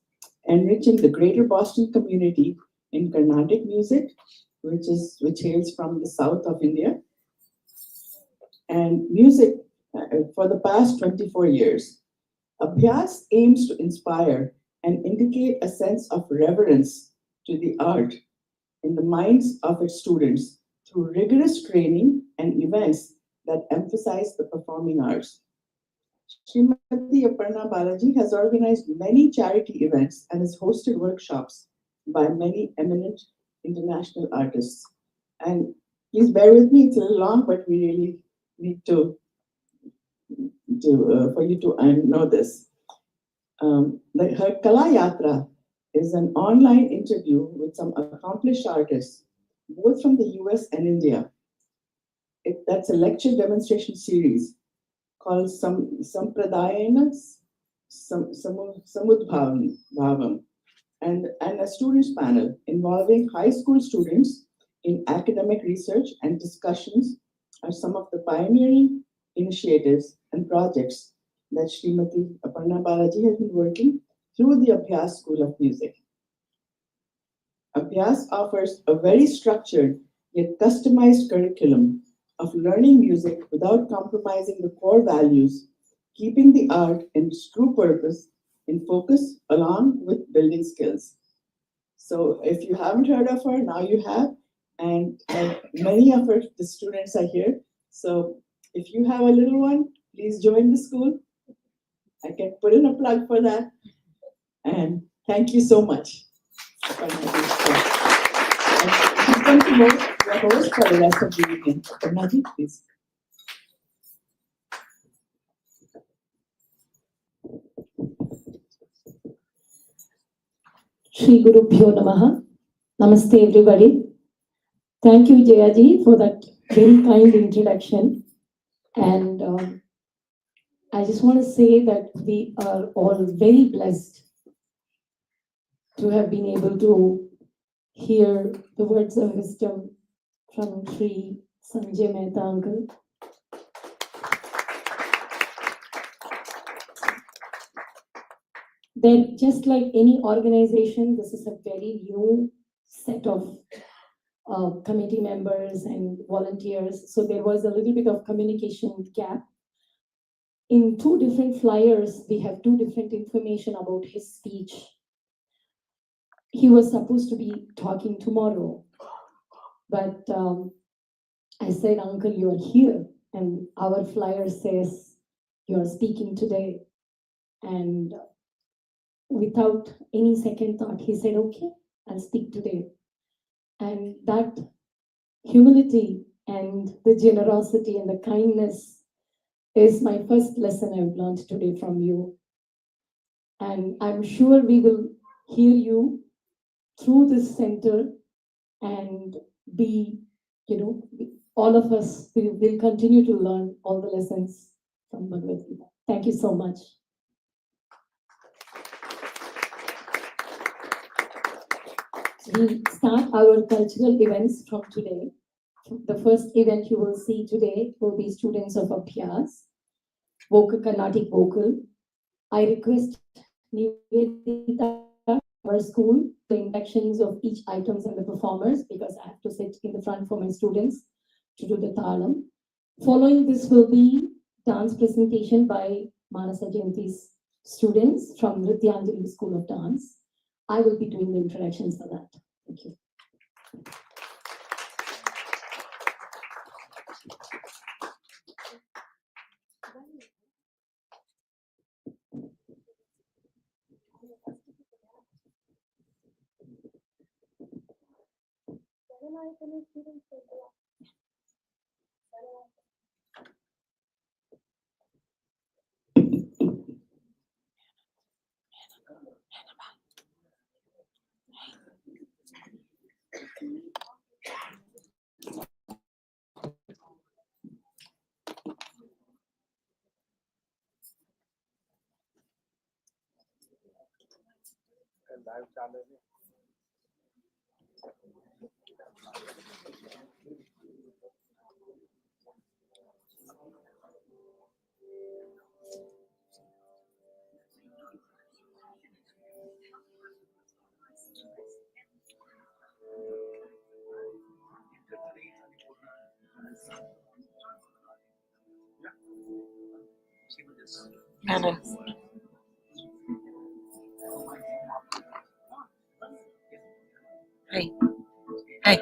enriching the greater Boston community in Carnatic music, which hails from the south of India, and music for the past 24 years. Abhyas aims to inspire and indicate a sense of reverence to the art in the minds of its students through rigorous training and events that emphasize the performing arts. Srimati Aparna Balaji has organized many charity events and has hosted workshops by many eminent international artists. And please bear with me, it's a little long, but we really need to for you to know this. Her Kala Yatra is an online interview with some accomplished artists, both from the US and India. That's a lecture demonstration series called Sampradayanas Samudbhavam, and a students panel involving high school students in academic research and discussions are some of the pioneering initiatives and projects that Srimati Aparna Balaji has been working through the Abhyas School of Music. Abhyas offers a very structured yet customized curriculum of learning music without compromising the core values, keeping the art and its true purpose in focus along with building skills. So if you haven't heard of her, now you have, and many of the students are here. So if you have a little one, please join the school. I can put in a plug for that. And thank you so much. And she's going to host the host for the rest of the evening. Aparnaji, please. Shri Guru Bhyo Namaha. Namaste everybody. Thank you Jayaji for that very kind introduction. And I just want to say that we are all very blessed to have been able to hear the words of wisdom from Shri Sanjay Mehta uncle. Then, just like any organization, this is a very new set of committee members and volunteers. So there was a little bit of communication gap. In two different flyers, we have two different information about his speech. He was supposed to be talking tomorrow, but I said, Uncle, you are here, and our flyer says you are speaking today. And without any second thought, he said, okay, I'll speak today. And that humility and the generosity and the kindness is my first lesson I've learned today from you. And I'm sure we will hear you through this center and be, all of us will continue to learn all the lessons from Bhagavad Gita. Thank you so much. We start our cultural events from today. The first event you will see today will be students of Abhyas, vocal, Carnatic vocal. I request Nivedita, our school, the inductions of each items and the performers, because I have to sit in the front for my students to do the talam. Following this will be dance presentation by Manasa Jayanti's students from Nrityanjali School of Dance. I will be doing the introductions for that. Thank you. Manon. Hey. Hey.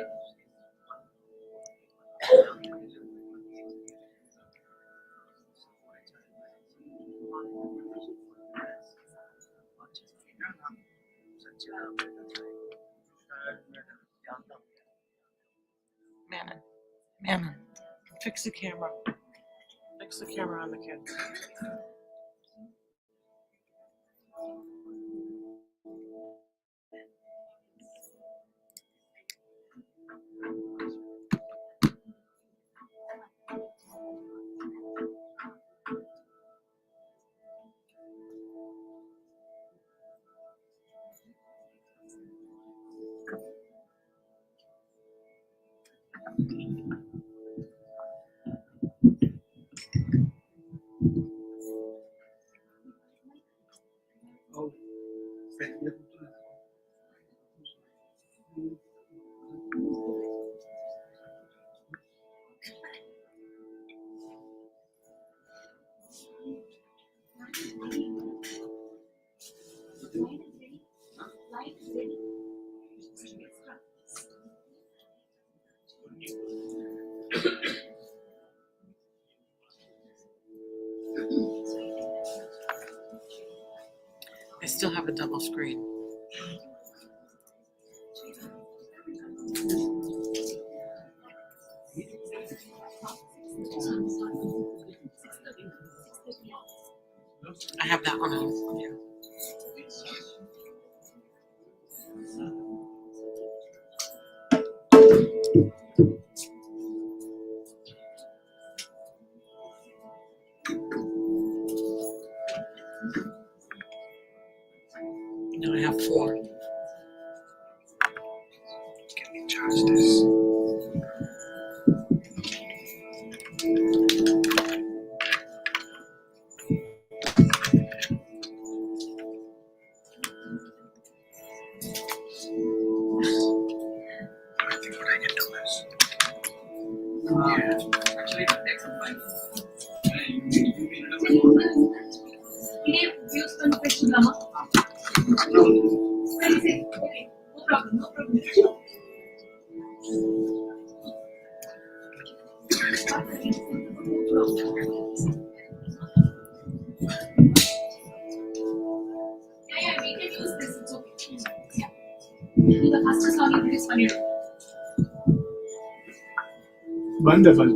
Manon. Manon. Fix the camera. Fix the camera on the kids. I still have a double screen. I have that one on. Yeah. Now I have 4. Can we charge this? I think what I can do is. Actually, the next one. Use confession, Rama. Okay, no problem, no problem. Yeah, we can use this, it's okay. Yeah. Do the fastest login, please, for you. Wonderful.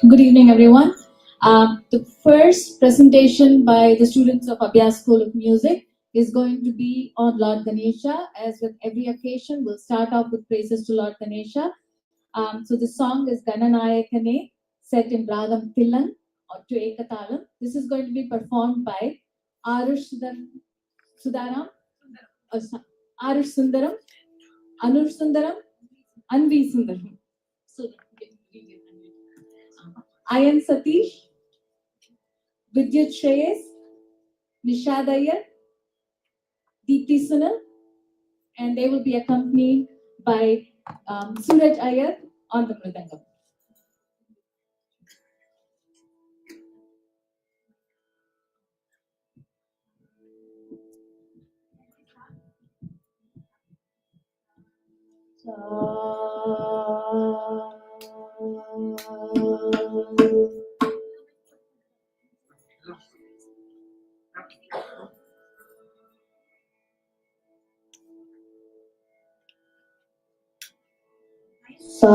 Good evening, everyone. The first presentation by the students of Abhyas School of Music is going to be on Lord Ganesha. As with every occasion, we'll start off with praises to Lord Ganesha. So the song is Gananayakane, set in Ragam Tilan or to Ekatalam. This is going to be performed by Arush Sundaram, Arush Sundaram, Anur Sundaram, Anvi Sundaram. So, Ayan Satish, Vidyut Shreyas, Nishad Iyer, Deepthi Sunal, and they will be accompanied by Suraj Iyer on the mridangam. Sa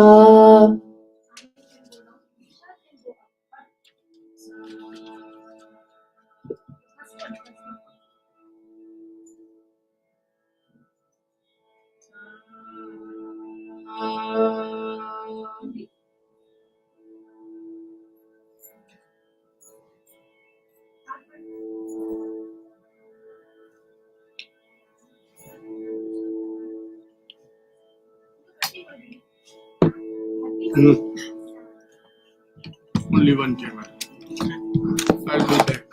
Only one camera. I'll do that.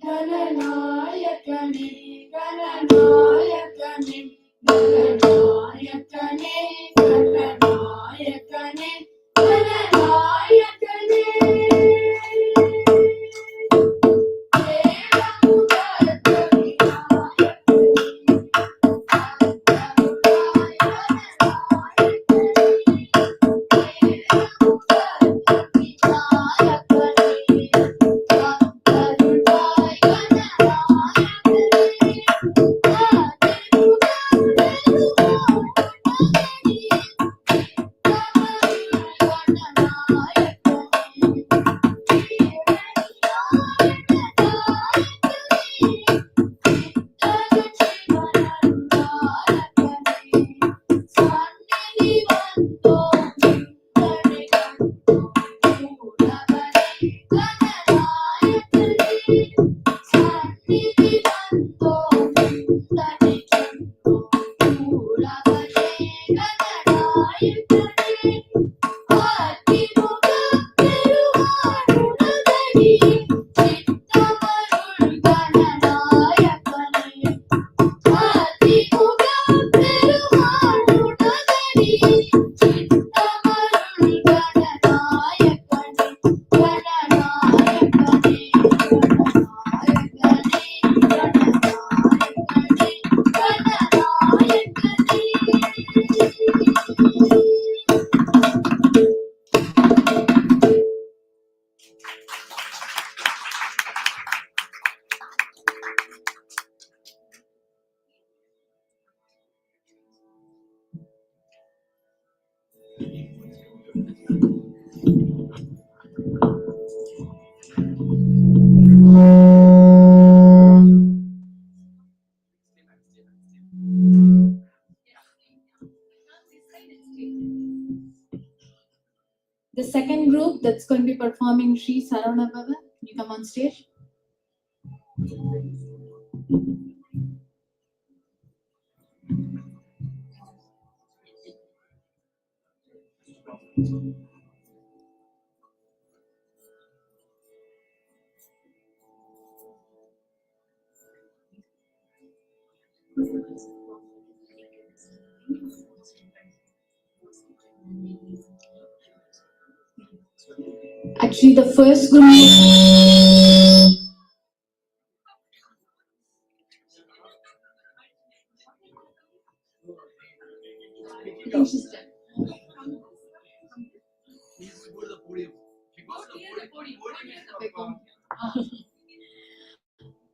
Gananayakane, Gananayakane, Gananayakane, Gananayakane, Gananayakane. The second group that's going to be performing Sri Saravana Bhava, can you come on stage? Actually, the first group.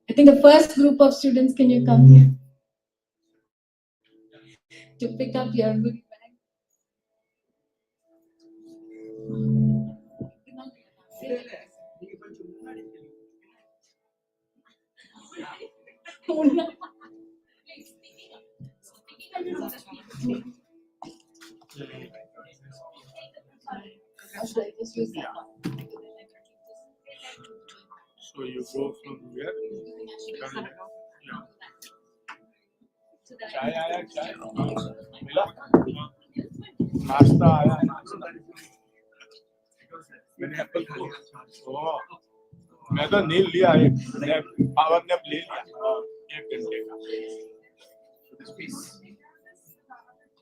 I think the first group of students, can you come here to pick up your goodie bag? So you go from here. Yeah. चाय आया चाय मिला नाश्ता आया नाश्ता मैंने Apple खा लिया ओह मैं तो नील लिया पावर नैप ले लिया 1 घंटे का.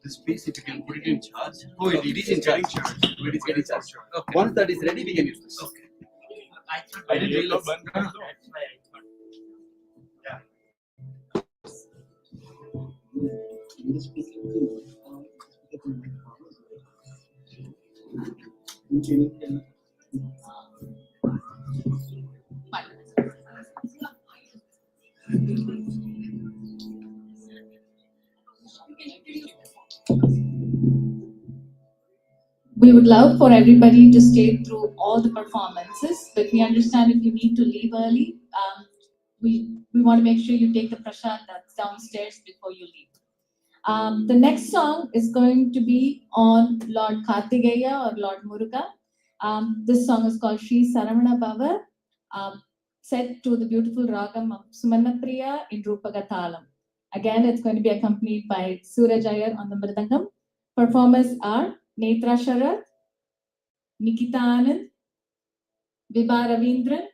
This piece, if you can put it in charge. Oh, it is in charge. It is getting charged. Okay. Once that is ready, we can use this. Okay. I didn't ये तो realize. बंद कर दो. We would love for everybody to stay through all the performances, but we understand if you need to leave early, we want to make sure you take the prasad that's downstairs before you leave. The next song is going to be on Lord Kartigeya or Lord Muruga. This song is called Shri Saravana Bhava, set to the beautiful ragam of Sumannapriya in Rupagatalam. Again, it's going to be accompanied by Suraj Iyer on the mridangam. Performers are Netra Sharath, Nikita Anand, Vibha Ravindran,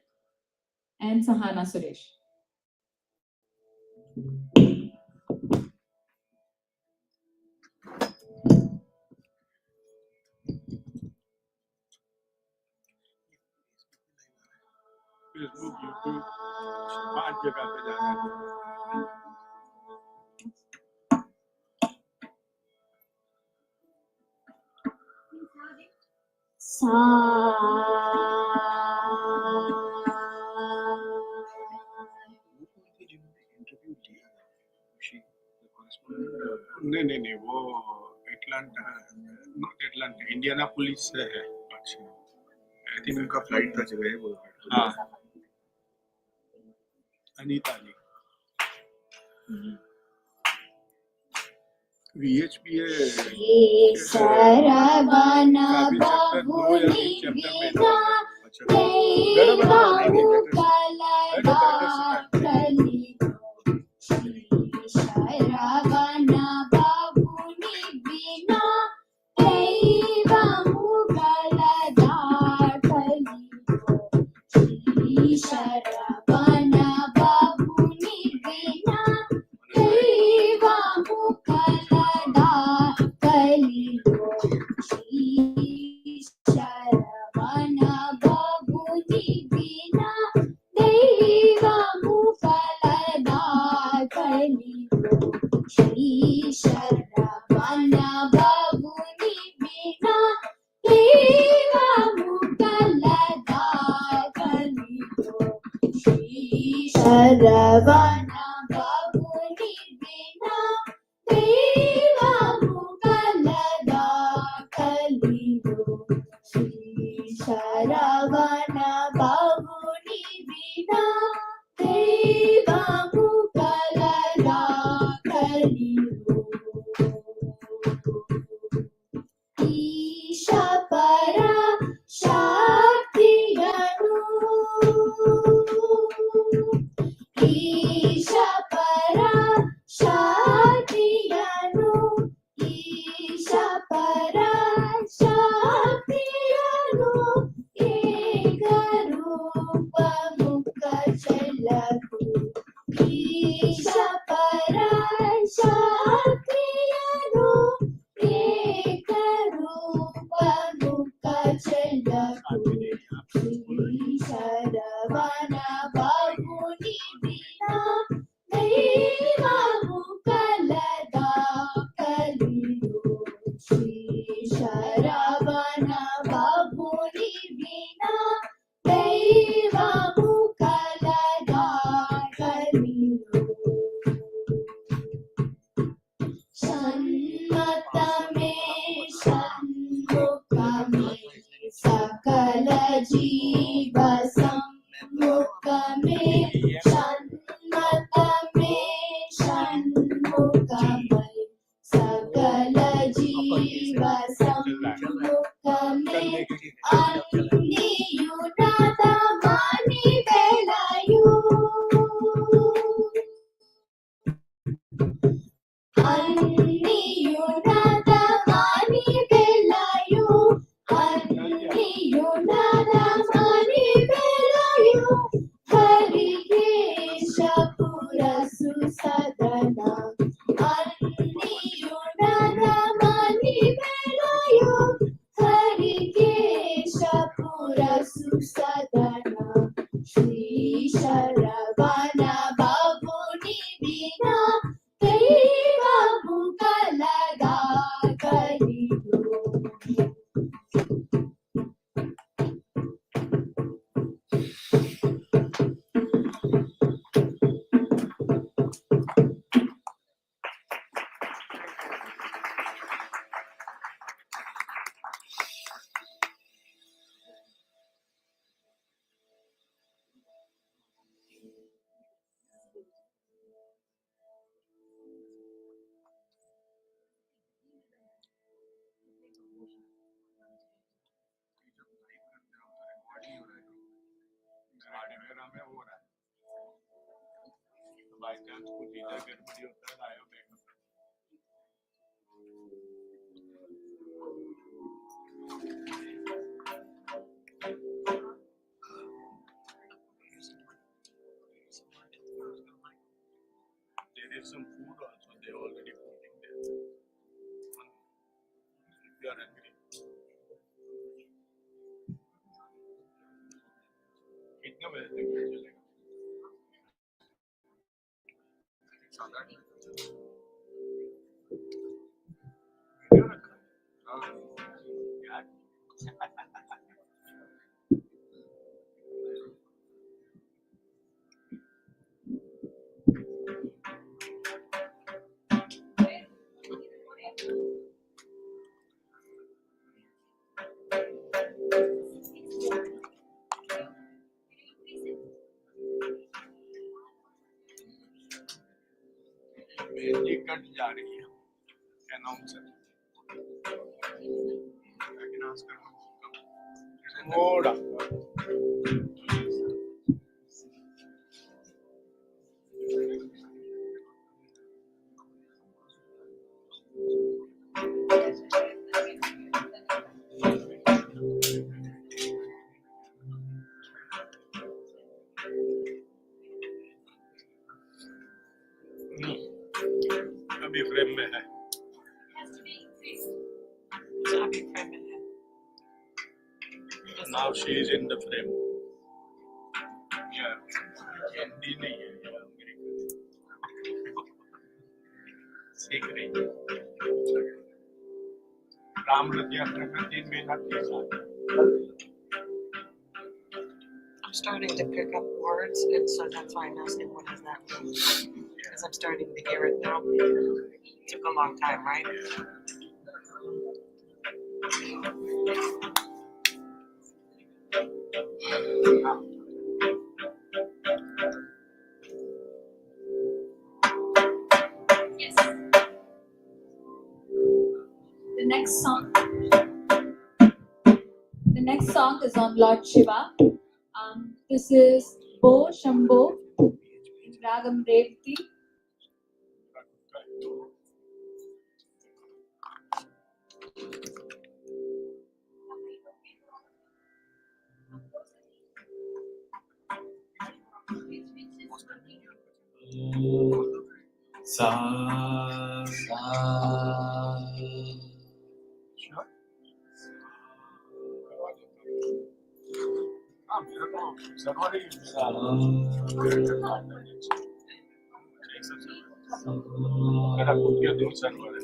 and Sahana Suresh. Facebook YouTube 5 जगह पे जाना है. नहीं वो Atlanta not Atlanta Indiana police से है. अच्छा I think उनका फ्लाइट था जगह है वो. हाँ अनीता जी VHP है शरवण बाबुनि बिना देवा मुकलदा कली शरवण बाबुनि बिना देवा मुकलदा कली शरवण बाबुनि बिना देवा मुकलदा कली शरवण बाबुनि बिना देवा मुकलदा कली श्री शरवण बाबुनि बिना देवा मुकलदा कली श्री शरवण बाबुनि बिना देवा मुकलदा कली श्री शरवण बाबुनि बिना देवा मुकलदा कली ईशा परा शक्तियनु ईशा परा शक्तियनु ईशा परा शक्तियनु एक रूप मुख चलकु ईशा परा शक्तियनु एक रूप मुख चलकु श्री शरवण बाबुनि बिना देवा मुकलदा कली श्री शरवण बाबुनि बिना देवा मुकलदा कली सन्मत में सन्मुख में सकल जीव सम्मुख में सन्मत में सन्मुख में सकल जीव सम्मुख में अन्नियुनाद मानि बेलायु अन्नियुनाद मानि बेलायु अन्नियुनाद मानि बेलायु स्कूटी का गड़बड़ी होता है आया bag there is some food also they already putting there if you are hungry कितने बजे तक चलेगा वीडियो रखा है हाँ यार मेरी कट जा रही है अनाउंसर थोड़ा अभी फ्रेम में है Sabi feminine. now she is in the frame yeah Hindi नहीं है ये अमेरिकन सीख रही है राम रथ यात्रा का 3 महीना 3 साल I'm starting to pick up words, and so that's why I'm asking what does that mean? Because I'm starting to hear it now. It took a long time, right? Yes. The next song is on Lord Shiva. This is Bo Shambho, Ragam Revati. Sa हाँ मेरा तो server ही मेरा खुद के 2 server है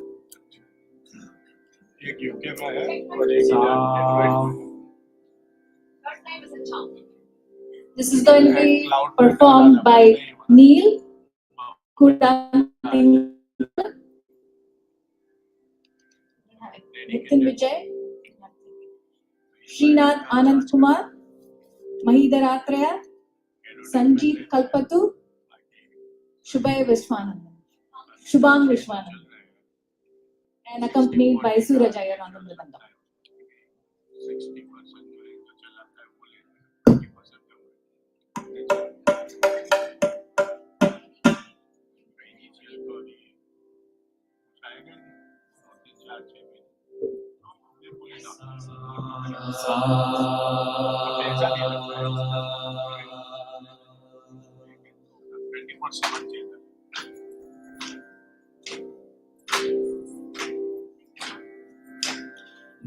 एक UK में है और एक This is going to be performed by Neil Nitin Vijay, Srinath Anand Kumar, Mahidhar Atraya, Sanjeev Kalpatu, Shubham Vishwanand, and accompanied by Suraj Iyer on the mridangam. 60% जो चलाता है वो लेते हैं 24/7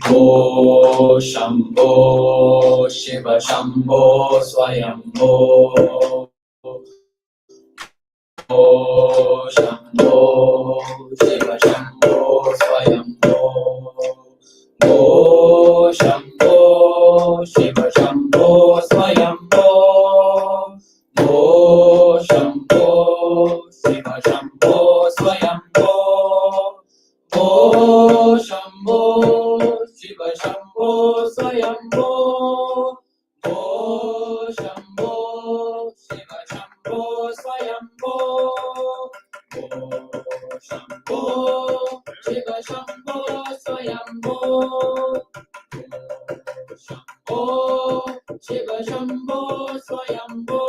Bo Shambho Shiva Shambho Swayambho Bo Shambho Shiva Shambho Swayambho Bo Shambho Shiva Shambho Swayambho Bo Shambho Shiva Shambho Swayambho Bo Shambho Shiva Shambho Swayambho Bo Shambho Shiva Shambho Swayambho Bo Shambho Shiva Shambho Swayambho Bo Shambho Shiva Shambho Swayambho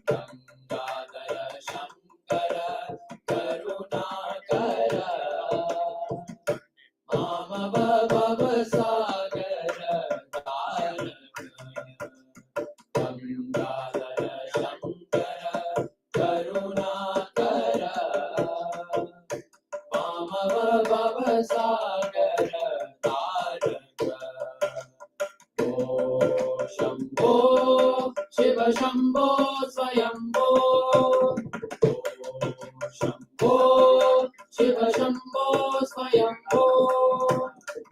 Gangadaya Shambho Bhavasagara Taraka. Oh Shambho Shiva Shambho Swayambho. Oh Shambho Shiva Shambho Swayambho.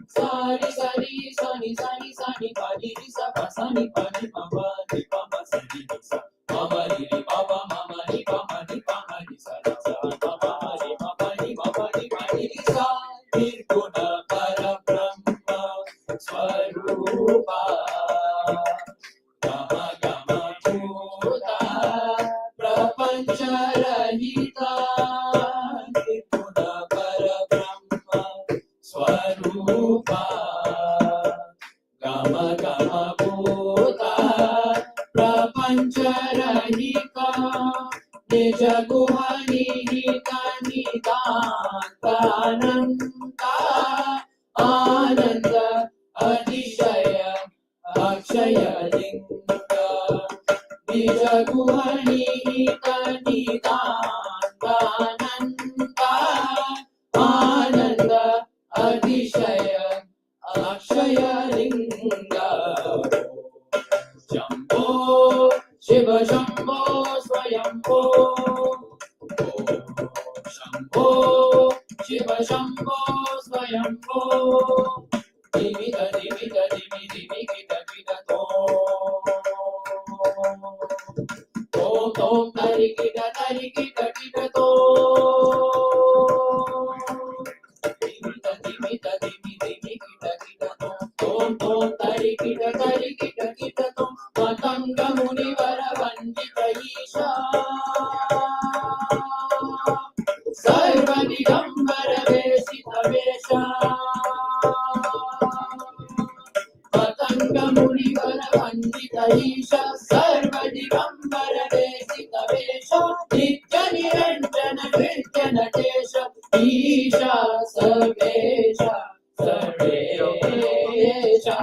Sari sari sani sani sani pani sa pa sani pani mama ni mama sani sa mama ni papa mama ni papa ni papa ni sa sa mama ni pani sa nirguna para brahma swarupa gama gama bhuta prapancha rahita nirguna para brahma Swarupa Gama Gama Bhuta Prapancha Rahita Nija Guhani Hita Nidanta Ananta Ananda Adishaya Akshaya Linga Nija Guhani Hita Nidanta Ananta Ananda Adishaya Akshaya Linga. Shambho Shiva Shambho Swayambho. Shambho Shiva Shambho Swayambho. Dimita dimita dimi dimi kita kita tom. Tom tom tari kita kita tom. Dimita dimita dimi dimi kita tom. Tom tom tari kita tom. Matanga muni vara vandita isha. Sarva digambara vesita vesha. Matanga muni vara vandita isha. Sarva digambara vesita vesha. Nitya niranjana nitya natesha. Isha sarvesha sarvesha.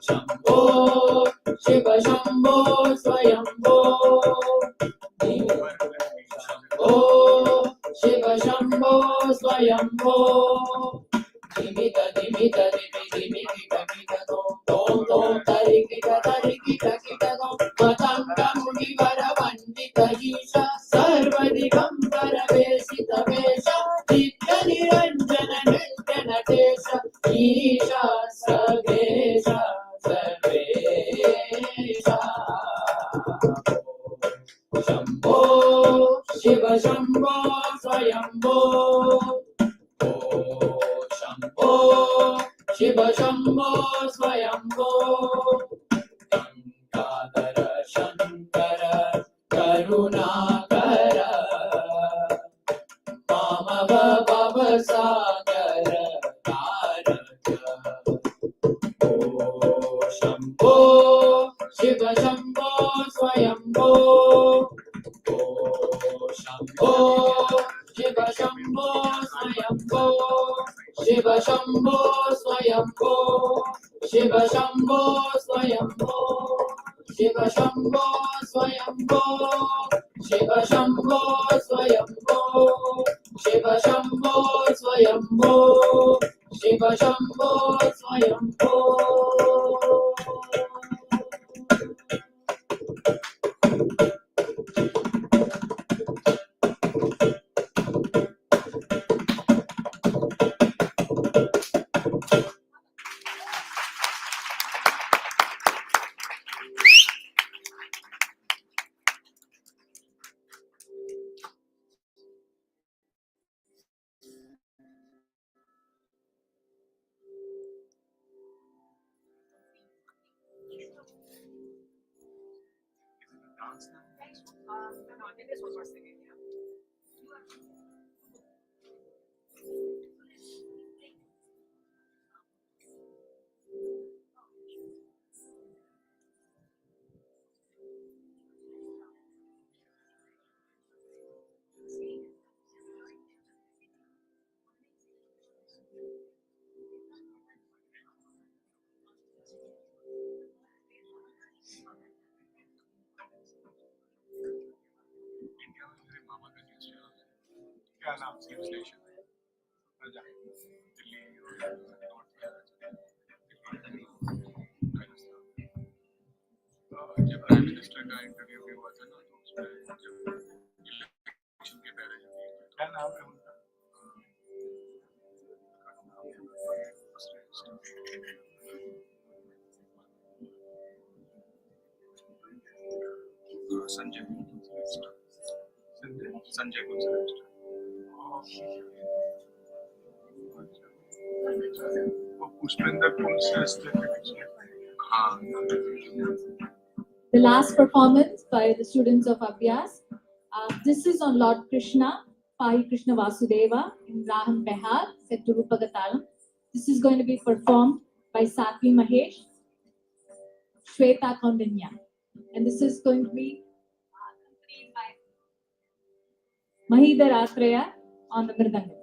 Shambho Shiva Shambho Swayambho. Shambho Shiva Shambho Swayambho. Dimita dimita dimi dimi kita kita tom tom tom tari kita tom. Matanga muni vara vandita isha. Sarva digambara vesita vesha. Nitya niranjana nitya natesha. Isha sarvesha sarvesha. Shambho Shiva Shambho Swayambho. Oh Shambho Shiva Shambho Swayambho. Gankadara Shankara Karunakara Mamava Bhavasagara Taraka. Oh Shambho Shiva Shambho Swayambho. Oh Shambho Shiva Shambho Swayambho. Shiva Shambho Swayambho. Shiva Shambho Swayambho. Shiva Shambho Swayambho. Shiva Shambho Swayambho. Shiva Shambho Swayambho. Shiva Shambho Swayambho. क्या नाम थी उस station में? जब prime minister का interview भी हुआ था ना तो उसमें जब इलेक्शन के पहले क्या नाम है उनका संजय संजय कुलश्रेष्ठ वो पुष्पेंद्र कुलश्रेष्ठ के पीछे हाँ The last performance by the students of Abhyas. This is on Lord Krishna, Pai Krishna Vasudeva in Raham Behar, set to Rupagatalam. This is going to be performed by Satvi Mahesh, Shweta Kaundinya. And this is going to be accompanied by Mahidhar Atreya on the Mridangam.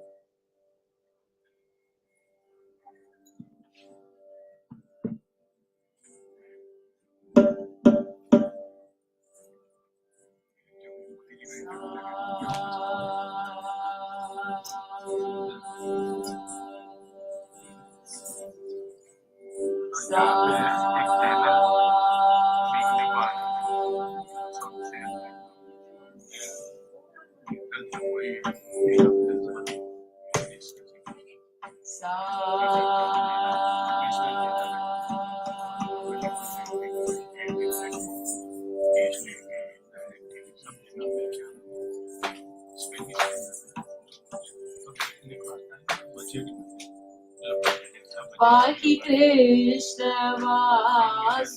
Vaki Krishna Vasudeva,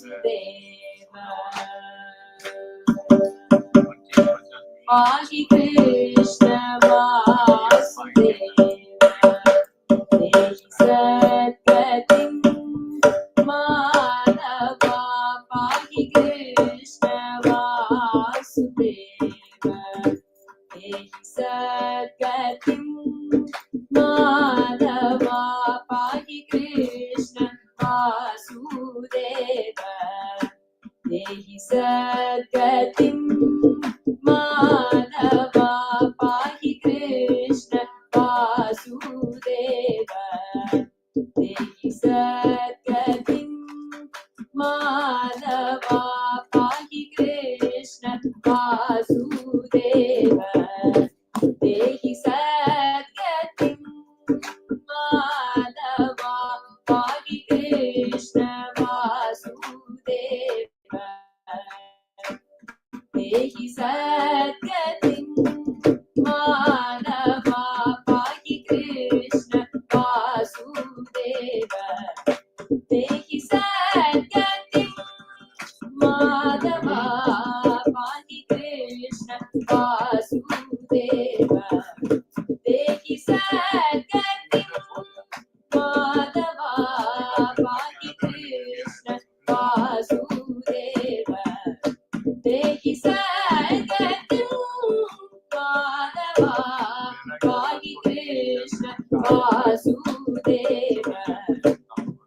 Vaki Krishna Vasudeva, Satyatim Madhava, Vaki Krishna Vasudeva, Satyatim Madhava, Pahi Krishna Vasudeva, Dehi Sadgatim Madhava, Pahi Krishna Vasudeva, Dehi Sadgatim Madhava, Pahi Krishna Vasudeva, Dehi Sadgatim Madhava, Pahi Krishna Vasudeva, Dehi Sadgatim Madhava, Pahi Krishna Vasudeva, Dehi Sadgatim Madhava, Pahi Krishna Vasudeva, Dehi Sadgatim Madhava, Pahi Krishna Vasudeva, Dehi Sadgatim Madhava, Pahi Krishna Vasudeva,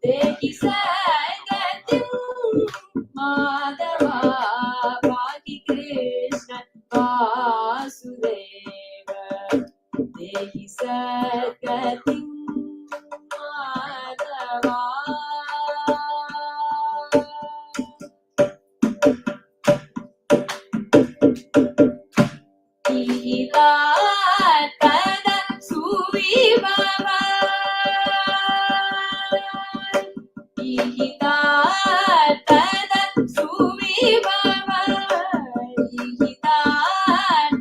Dehi Sadgatim Madhava, Pahi Krishna Vasudeva, Dehi Sadgatim Madhava. Pada Suvibhava, Pada Suvibhava,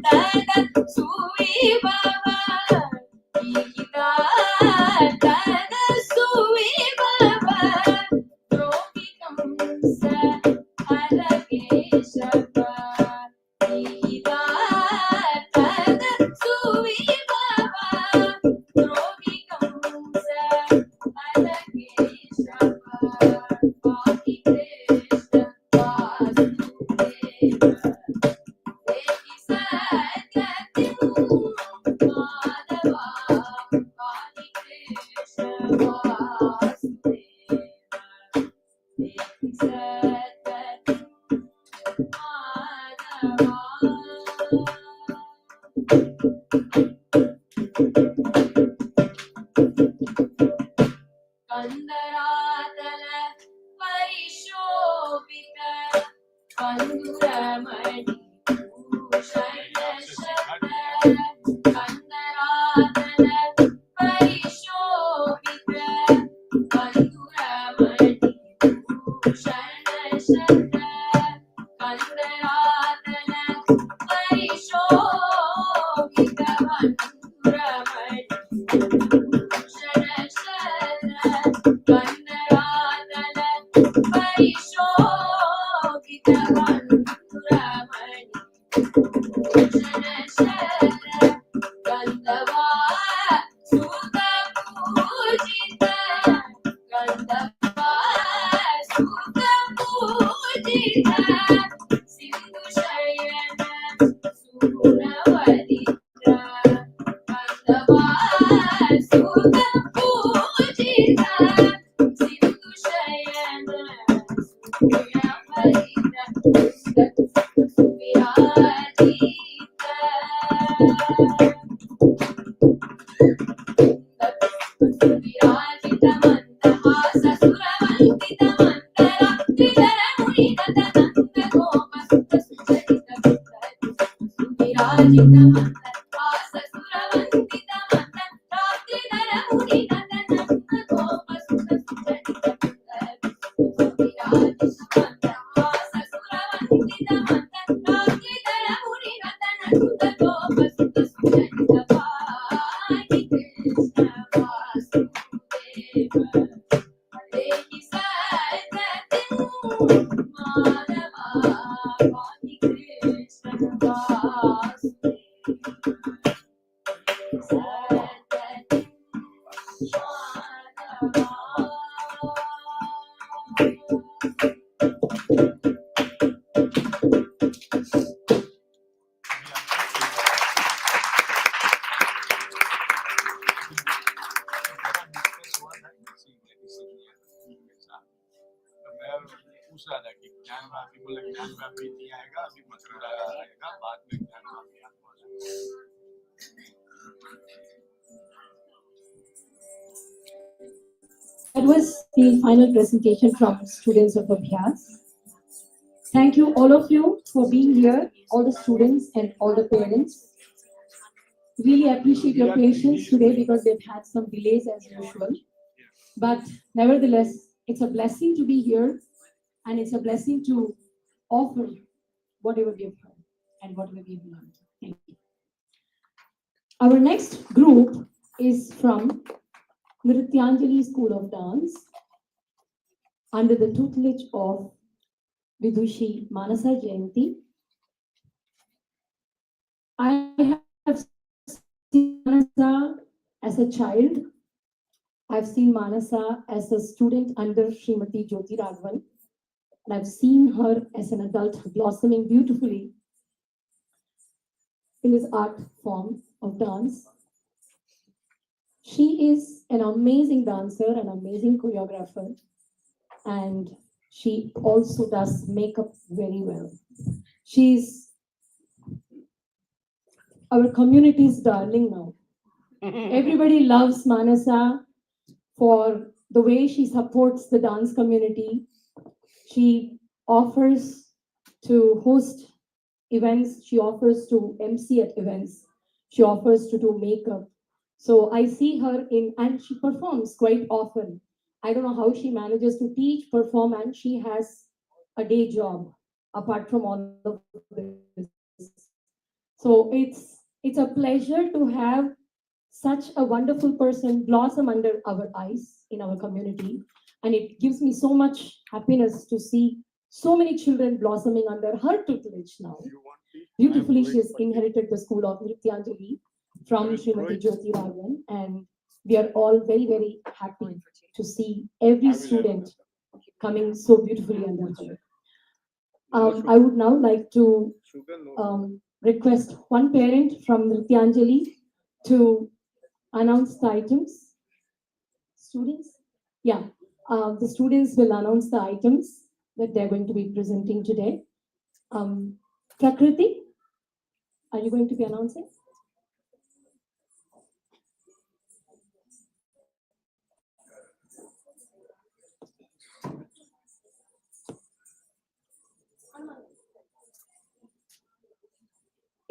Pada Suvibhava, Pada Suvibhava, Tropikam Sa Alakeshava, Pada Suvibhava, Tropikam Sa Alakeshava, Pahi Krishna Vasudeva, Dehi Sadgatim Madhava, Pahi Krishna Vasudeva, Dehi Sadgatim Madhava. पूछ रहा था कि ज्ञान व्यापी बोला ज्ञान व्यापी नहीं आएगा अभी मथुरा आएगा बाद में ज्ञान व्यापी आने वाला है। That was the final presentation from students of Abhyas. Thank you all of you for being here, all the students and all the parents. Really appreciate your patience today because we've had some delays as usual. But nevertheless, it's a blessing to be here and it's a blessing to offer whatever we've heard and whatever we've learned. Thank you. Our next group is from Nrityanjali School of Dance under the tutelage of Vidushi Manasa Jayanti. I have seen Manasa as a child. I've seen Manasa as a student under Srimati Jyoti Raghavan. And I've seen her as an adult blossoming beautifully in this art form of dance. She is an amazing dancer, an amazing choreographer, and she also does makeup very well. She's our community's darling now. Everybody loves Manasa for the way she supports the dance community. She offers to host events, she offers to MC at events, she offers to do makeup. So I see her in, and she performs quite often. I don't know how she manages to teach, perform, and she has a day job apart from all of this. So it's a pleasure to have such a wonderful person blossom under our eyes in our community. And it gives me so much happiness to see so many children blossoming under her tutelage now. Beautifully, she has inherited the school of Nrityanjali from Srimati Jyoti Raghavan, and we are all very, very happy to see every student coming so beautifully under her. I would now like to request one parent from Nrityanjali to announce the items. Students? Yeah, the students will announce the items that they're going to be presenting today. Prakriti, are you going to be announcing?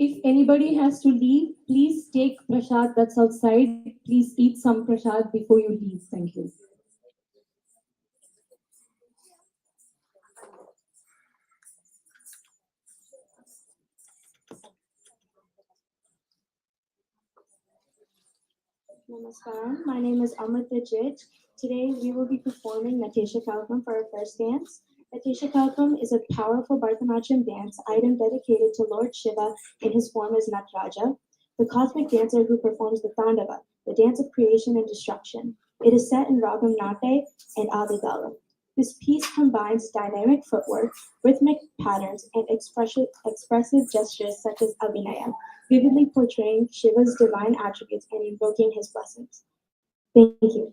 If anybody has to leave, please take prasad that's outside. Please eat some prasad before you leave. Thank you. Namaskaram. My name is Amrita Jit. Today we will be performing Natesha Kalkam for our first dance. Natesha Kalkam is a powerful Bharatanatyam dance item dedicated to Lord Shiva in his form as Nataraja, the cosmic dancer who performs the Tandava, the dance of creation and destruction. It is set in Ragam Nate and Adidala. This piece combines dynamic footwork, rhythmic patterns, and expressive gestures such as Abhinaya, vividly portraying Shiva's divine attributes and invoking his blessings. Thank you.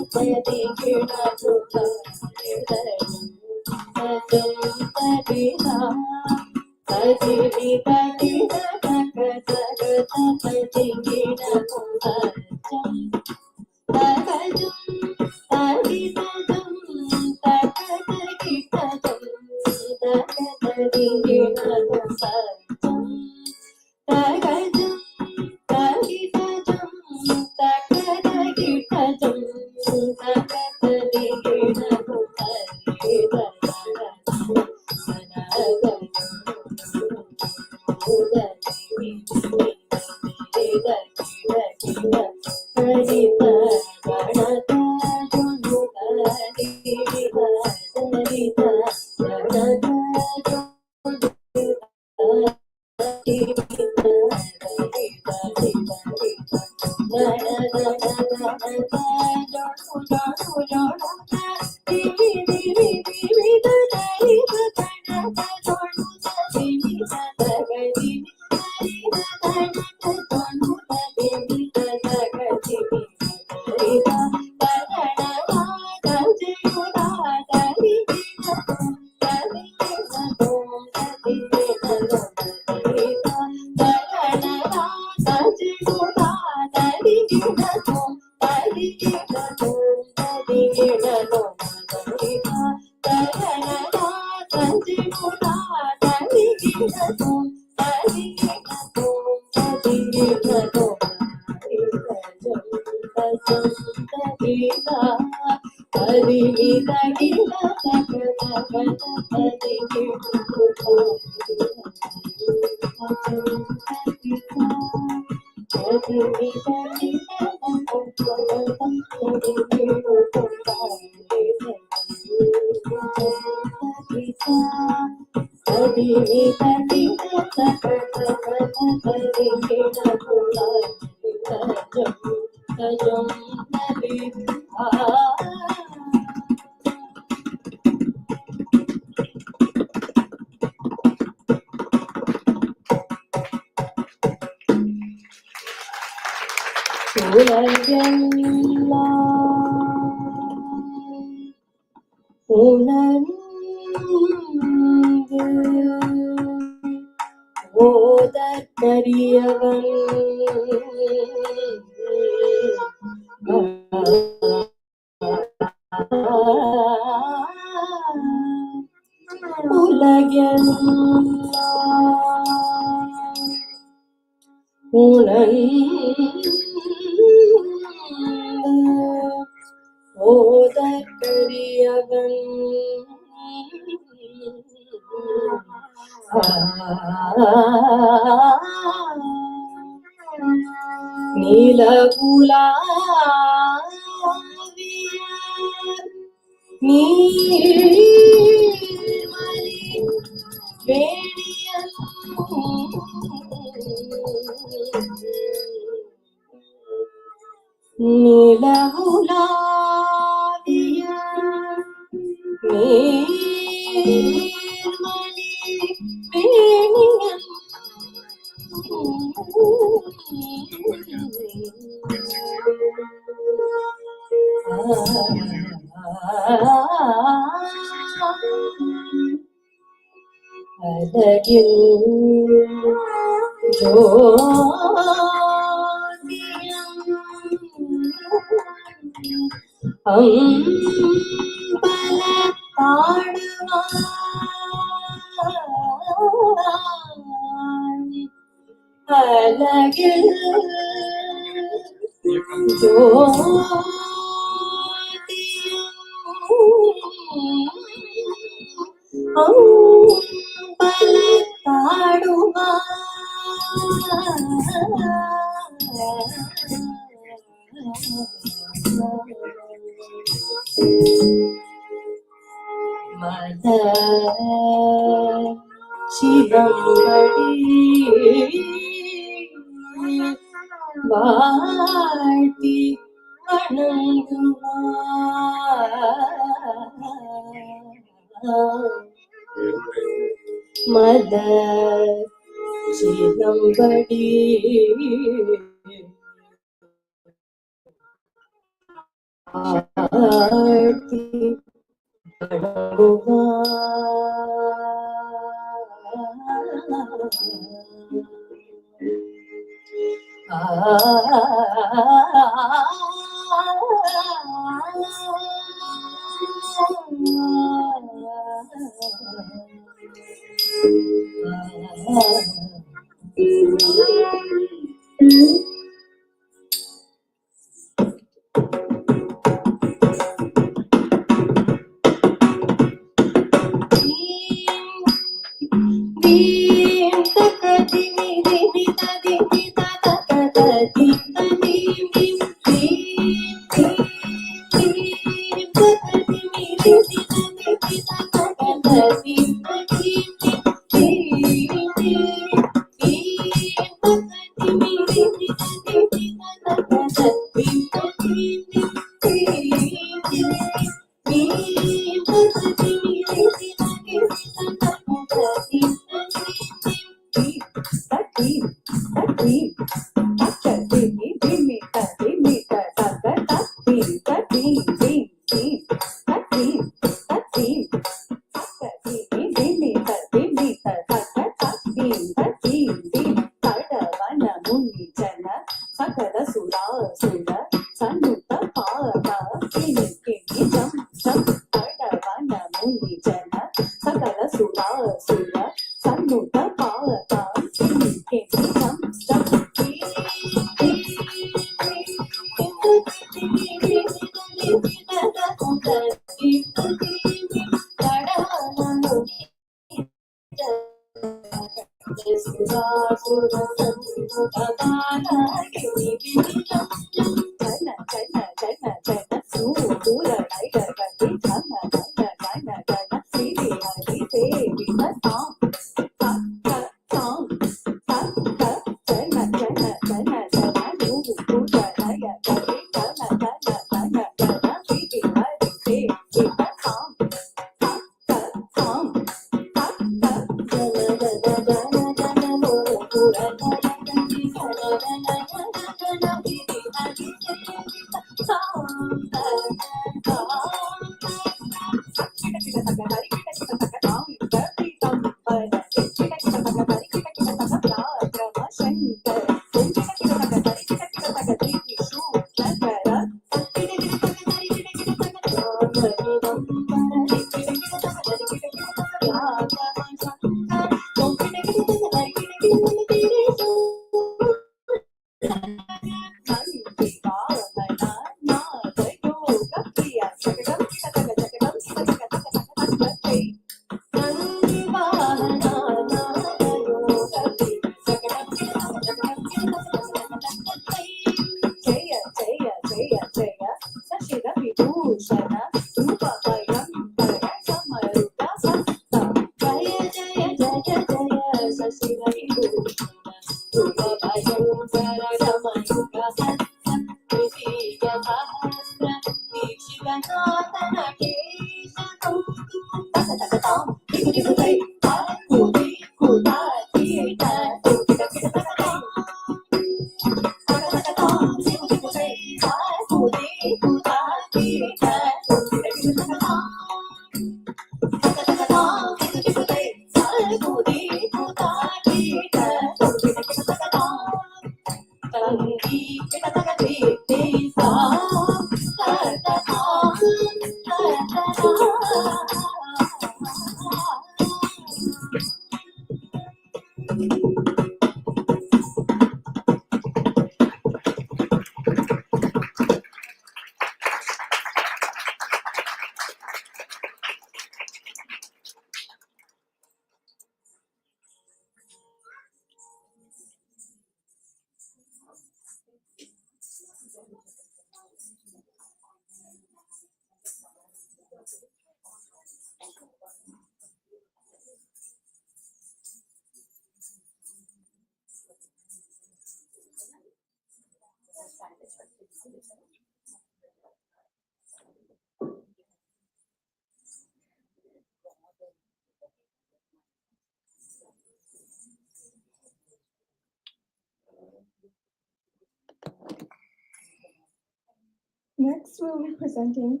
Next, we'll be presenting.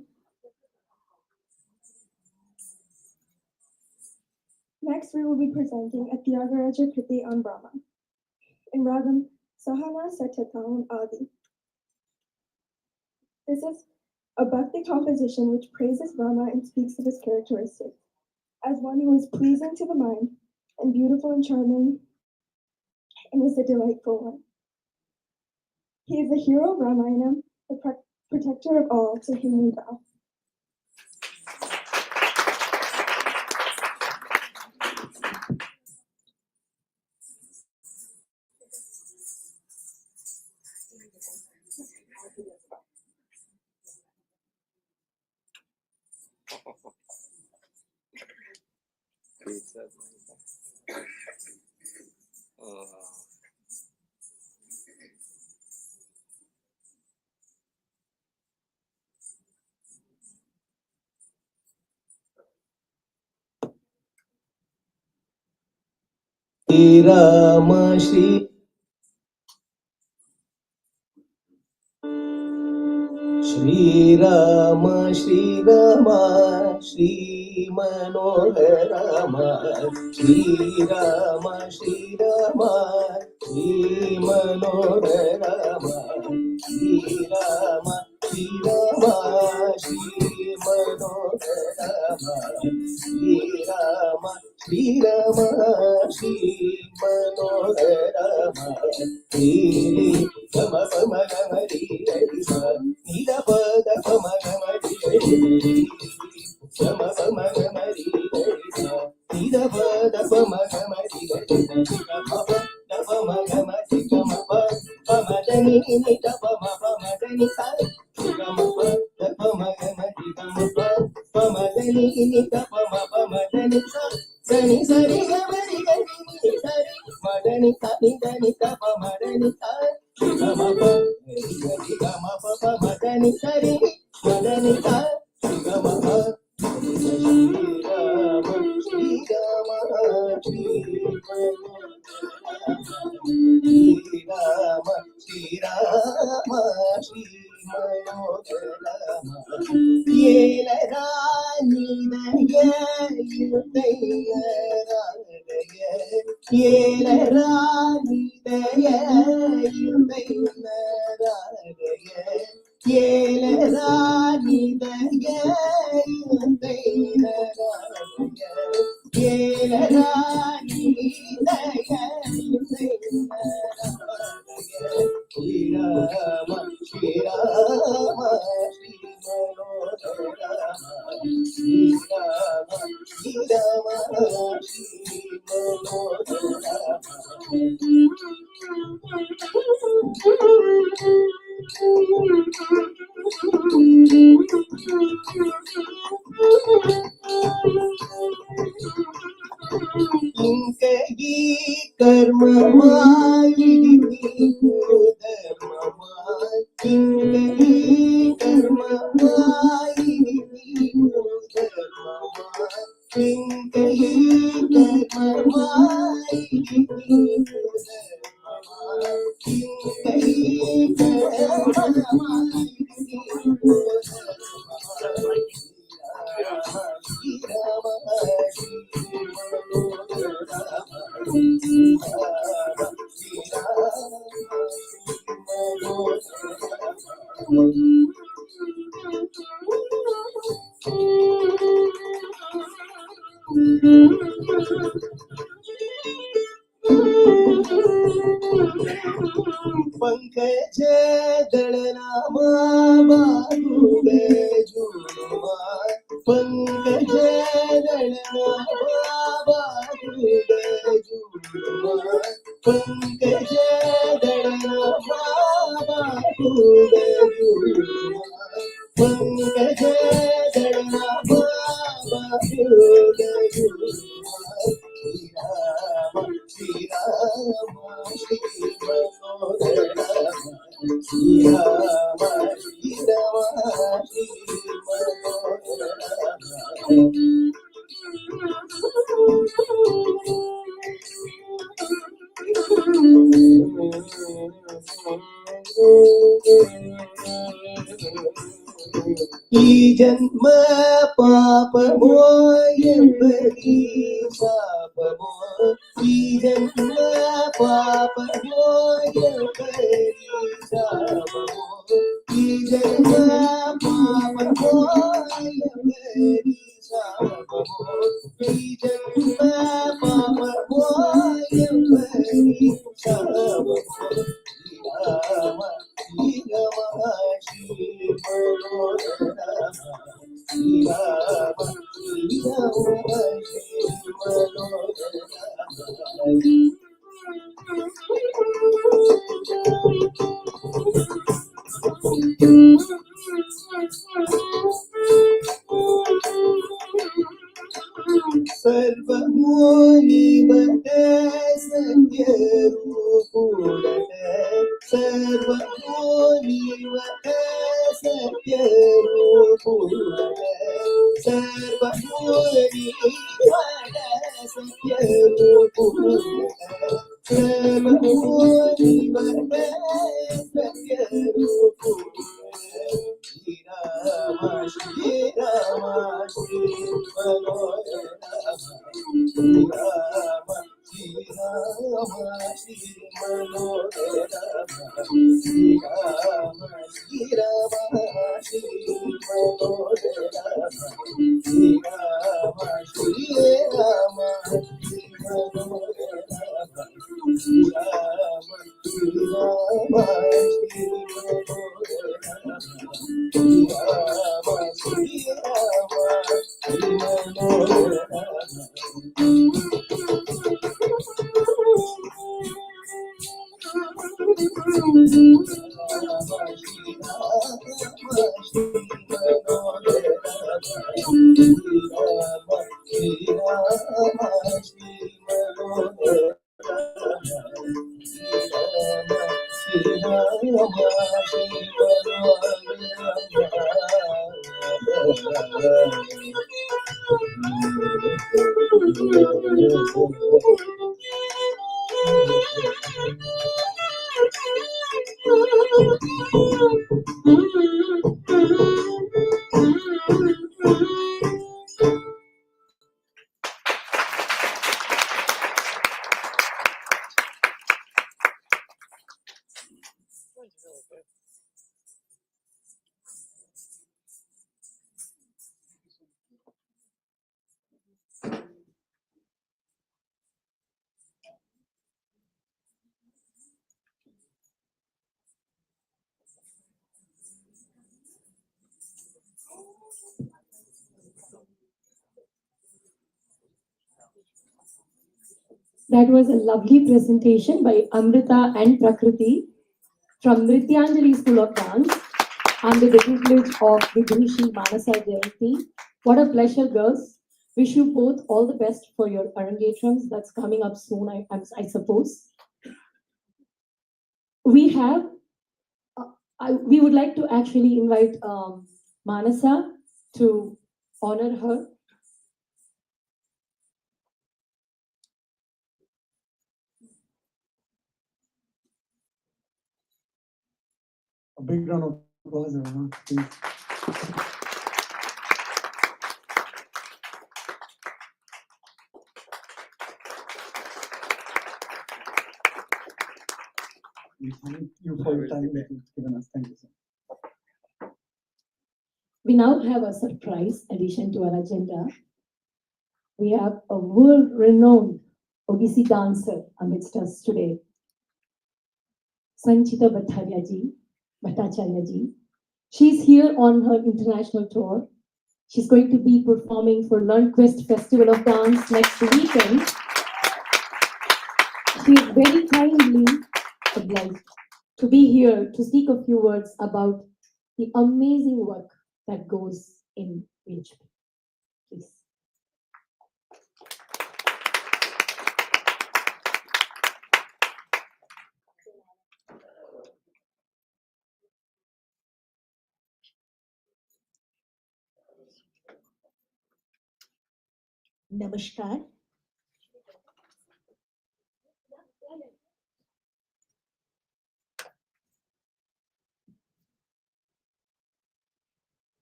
Next, we will be presenting a Tyagaraja Kriti on Brahma. In Ragam Sahana Satyatam Adi. This is a bhakti composition which praises Brahma and speaks of his characteristics as one who is pleasing to the mind and beautiful and charming and is a delightful one. He is the hero of Ramayana, the protector of all to whom we bow. Shri Rama Shri Rama Shri Rama Shri Manohar Rama Shri Rama Shri Rama Shri Manohar Rama Shri Rama Shri Rama Shri Manohar Rama Shri Rama Shri Rama Shri Manohar Rama Shri Gama Gama Gama Nida Pada Gama Gama Gama Gama Gama Nida Pada Gama Gama Gama Gama Gama Gama Gama Dani Nida Gama Gama Dani Gama Gama Gama Gama Dani Nida Gama Gama Dani Dani Sari Gama Dani Sari Madani Kani Dani Gama Madani Gama Gama Gama Madani Sari Madani Gama Shri Rama Shri Rama Shri Rama Shri Manohar Rama Yela Rani Daya Yudaya Radaya Yela Rani Daya Yudaya Radaya Yela Rani Daya Yudaya Radaya Yela Rani Daya Yudaya Radaya Shri Rama Shri Rama Shri Manohar Rama Shri Rama Shri Rama Shri Manohar Inkagi karmamai dharmamai Inkagi karmamai Pankaj दलनामा बाबूबे जुनुमा Pankaj दलनामा बाबूबे जुनुमा Pankaj दलनामा बाबूबे जुनुमा Pankaj दलनामा बाबूबे जुनुमा Shri Ram Shri Manohar Shri Ram Shri ಈ ಜನ್ಮ ಪಾಪ ಮೋಯಂಬರಿ ಶಾಪಮೋ ಈ ಜನ್ಮ ಪಾಪ ಮೋಯಂಬರಿ ಶಾಪಮೋ ಈ ಜನ್ಮ ಪಾಪ ಮೋಯಂಬರಿ ಶಾಪಮೋ ಈ ಜನ್ಮ ಪಾಪ ಮೋಯಂಬರಿ ಶಾಪಮೋ ರಾಮ ಶ್ರೀ ರಾಮ ಶ್ರೀ मनोहर Shri Ram Shri सर्वमूलिवत सत्यरूपुडत सर्वमूलिवत सत्यरूपुडत सर्वमूलिवत सत्यरूपुडत सर्वमूलिवत सत्यरूपुडत Shri Ram Shri Manohar Shri Ram Shri Manohar Shri Ram Shri Manohar Shri Ram Shri Manohar Shri Ram Shri That was a lovely presentation by Amrita and Prakriti from Nrityanjali School of Dance under the tutelage of Vidhushi Manasa Jayanti. What a pleasure, girls. Wish you both all the best for your Arangetrams that's coming up soon, I suppose. We would like to actually invite Manasa to honor her. A big round of applause, everyone, please. We thank you for your time that you've given us. Thank you, sir. We now have a surprise addition to our agenda. We have a world-renowned Odissi dancer amidst us today, Sanchita Bhattacharya ji. She's here on her international tour. She's going to be performing for LearnQuest Festival of Dance next weekend. She is very kindly obliged to be here to speak a few words about the amazing work that goes in VHP. Please. Namaskar.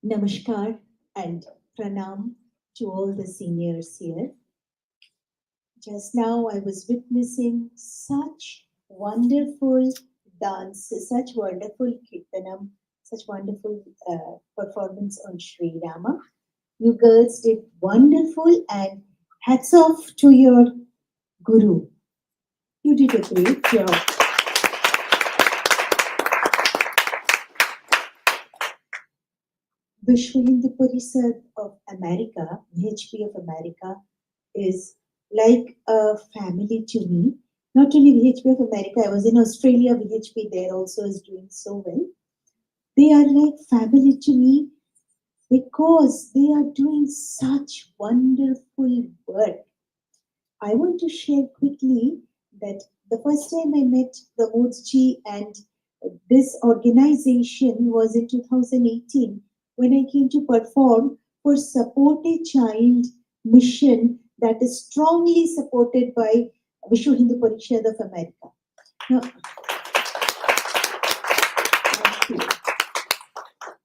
Namaskar and pranam to all the seniors here. Just now I was witnessing such wonderful dance, such wonderful kirtanam, such wonderful performance on Sri Rama. You girls did wonderful and hats off to your guru. You did a great job. Vishwa Hindu Parishad of America, VHP of America, is like a family to me. Not only VHP of America, I was in Australia, VHP there also is doing so well. They are like family to me because they are doing such wonderful work. I want to share quickly that the first time I met Pramod ji and this organization was in 2018 when I came to perform for Support a Child mission that is strongly supported by Vishwa Hindu Parishad of America. Now,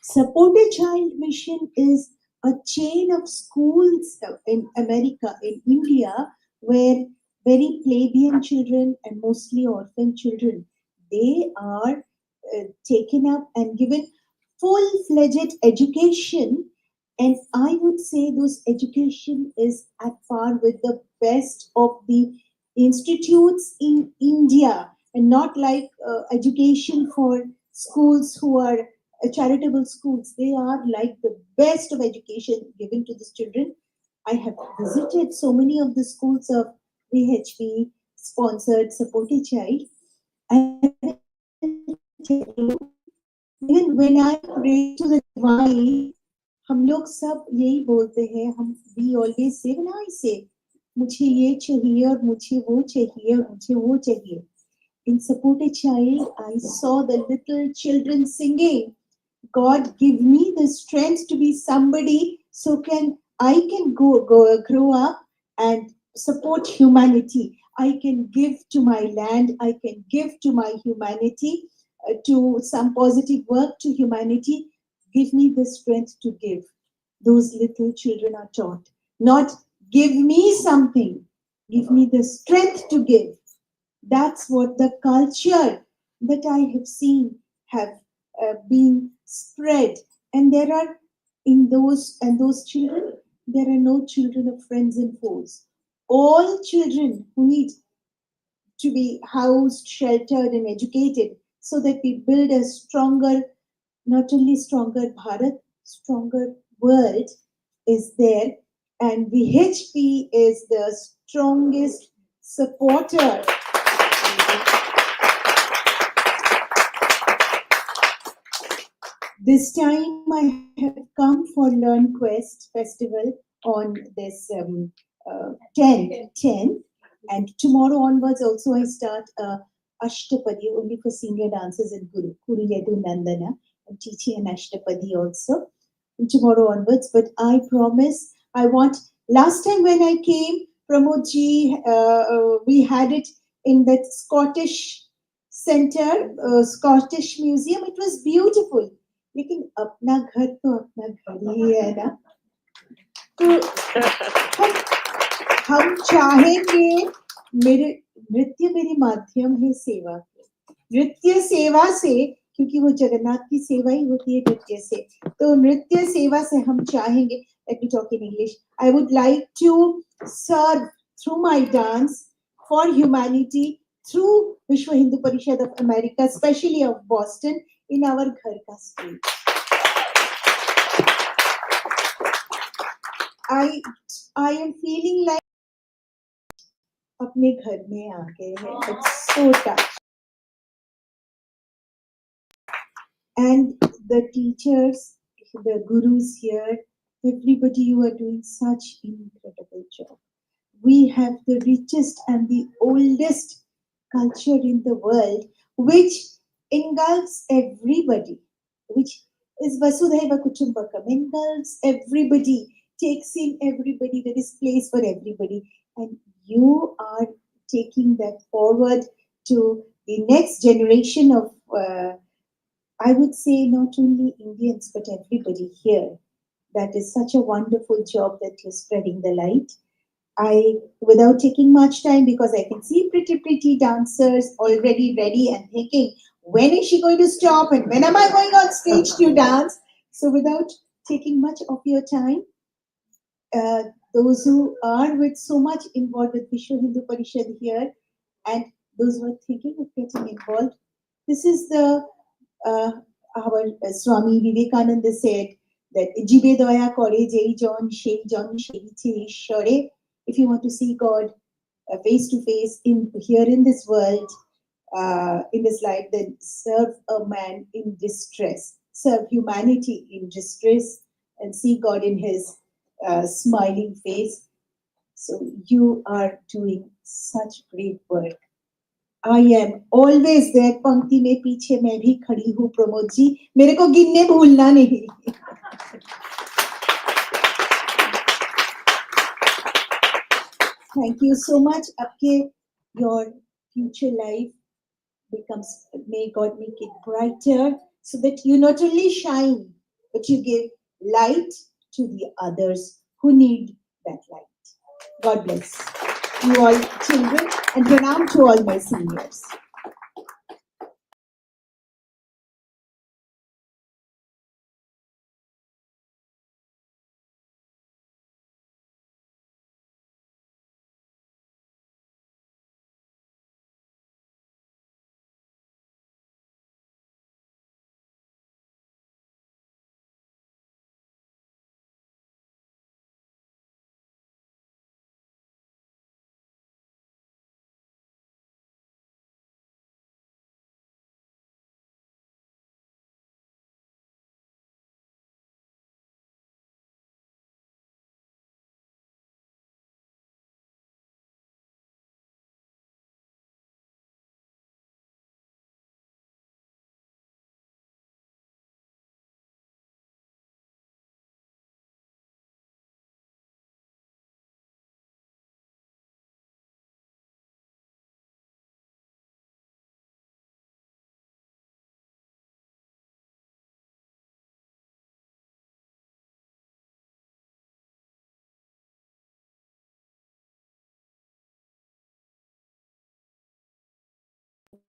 Support a Child mission is a chain of schools in America, in India, where very plebeian children and mostly orphan children, they are taken up and given full-fledged education. And I would say those education is at par with the best of the institutes in India, and not like education for schools who are charitable schools. They are like the best of education given to these children. I have visited so many of the schools of VHP sponsored Support a Child. And even when I pray to the divine, हम लोग सब यही बोलते हैं, हम we always say, when I say, मुझे ये चाहिए और मुझे वो चाहिए और मुझे वो चाहिए. In Support a Child, I saw the little children singing, God give me the strength to be somebody so I can grow up and support humanity. I can give to my land, I can give to my humanity, to some positive work to humanity. Give me the strength to give. Those little children are taught. Not give me something, give me the strength to give. That's what the culture that I have seen have been spread. And there are in those children, there are no children of friends and foes. All children who need to be housed, sheltered, and educated so that we build a stronger, not only stronger Bharat, stronger world is there. And VHP is the strongest supporter. This time I have come for LearnQuest Festival on this 10, and tomorrow onwards also I start Ashtapadi only for senior dancers in Kuru Yadu Nandana. I'm teaching an Ashtapadi also tomorrow onwards. But I promise, last time when I came, Pramod ji, we had it in that Scottish Center, Scottish Museum. It was beautiful. लेकिन अपना घर तो अपना घर ही है ना, तो हम चाहेंगे, मेरे नृत्य मेरी माध्यम है सेवा की। नृत्य सेवा से, क्योंकि वो जगन्नाथ की सेवा ही होती है नृत्य से, तो नृत्य सेवा से हम चाहेंगे, let me talk in English, I would like to serve through my dance for humanity through Vishwa Hindu Parishad of America, especially of Boston, in our ghar ka stage. I am feeling like अपने घर में आ गए हैं. It's so touched. And the teachers, the gurus here, everybody, you are doing such incredible job. We have the richest and the oldest culture in the world, which engulfs everybody, which is Vasudhaiva Kutumbakam, engulfs everybody, takes in everybody, there is place for everybody. And you are taking that forward to the next generation of, I would say, not only Indians, but everybody here. That is such a wonderful job that you're spreading the light. Without taking much time, because I can see pretty dancers already ready and thinking, when is she going to stop and when am I going on stage to dance? So without taking much of your time, those who are with so much involved with Vishwa Hindu Parishad here, and those who are thinking of getting involved, this is the our Swami Vivekananda said that Jibe Daya Kore Jei Jon Shei Ishore. If you want to see God face to face here in this world, in this life, then serve a man in distress, serve humanity in distress, and see God in His smiling face. So you are doing such great work. I am always there. पंक्ति में पीछे मैं भी खड़ी हूँ प्रमोद जी, मेरे को गिनने भूलना नहीं. Thank you so much. आपके your future life becomes, may God make it brighter, so that you not only shine, but you give light to the others who need that light. God bless you all children, and pranam to all my seniors.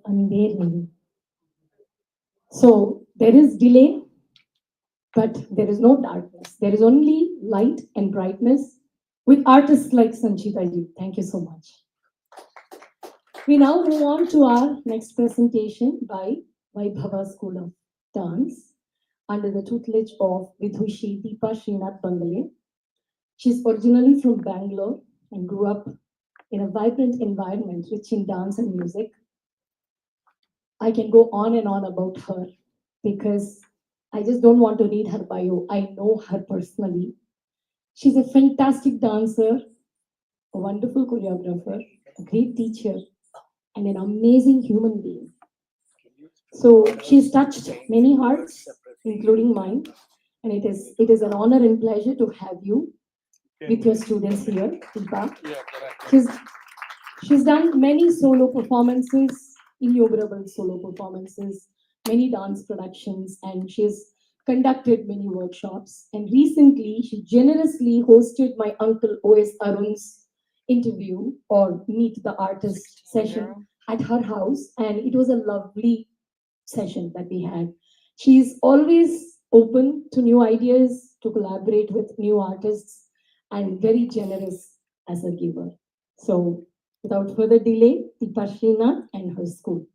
अंधेर नहीं. So there is delay, but there is no darkness. There is only light and brightness with artists like Sanchita ji. Thank you so much. We now move on to our next presentation by Vaibhava School of Dance under the tutelage of Vidhushi Deepa Srinath Bangale. She's originally from Bangalore and grew up in a vibrant environment rich in dance and music. I can go on and on about her because I just don't want to read her bio. I know her personally. She's a fantastic dancer, a wonderful choreographer, a great teacher, and an amazing human being. So she's touched many hearts, including mine, and it is an honor and pleasure to have you with your students here, Deepa. She's done many solo performances, innumerable solo performances, many dance productions, and she's conducted many workshops, and recently she generously hosted my uncle O.S. Arun's interview or meet the artist session at her house, and it was a lovely session that we had. She's always open to new ideas, to collaborate with new artists, and very generous as a giver. So, without further delay, Deepa Srinath and her school.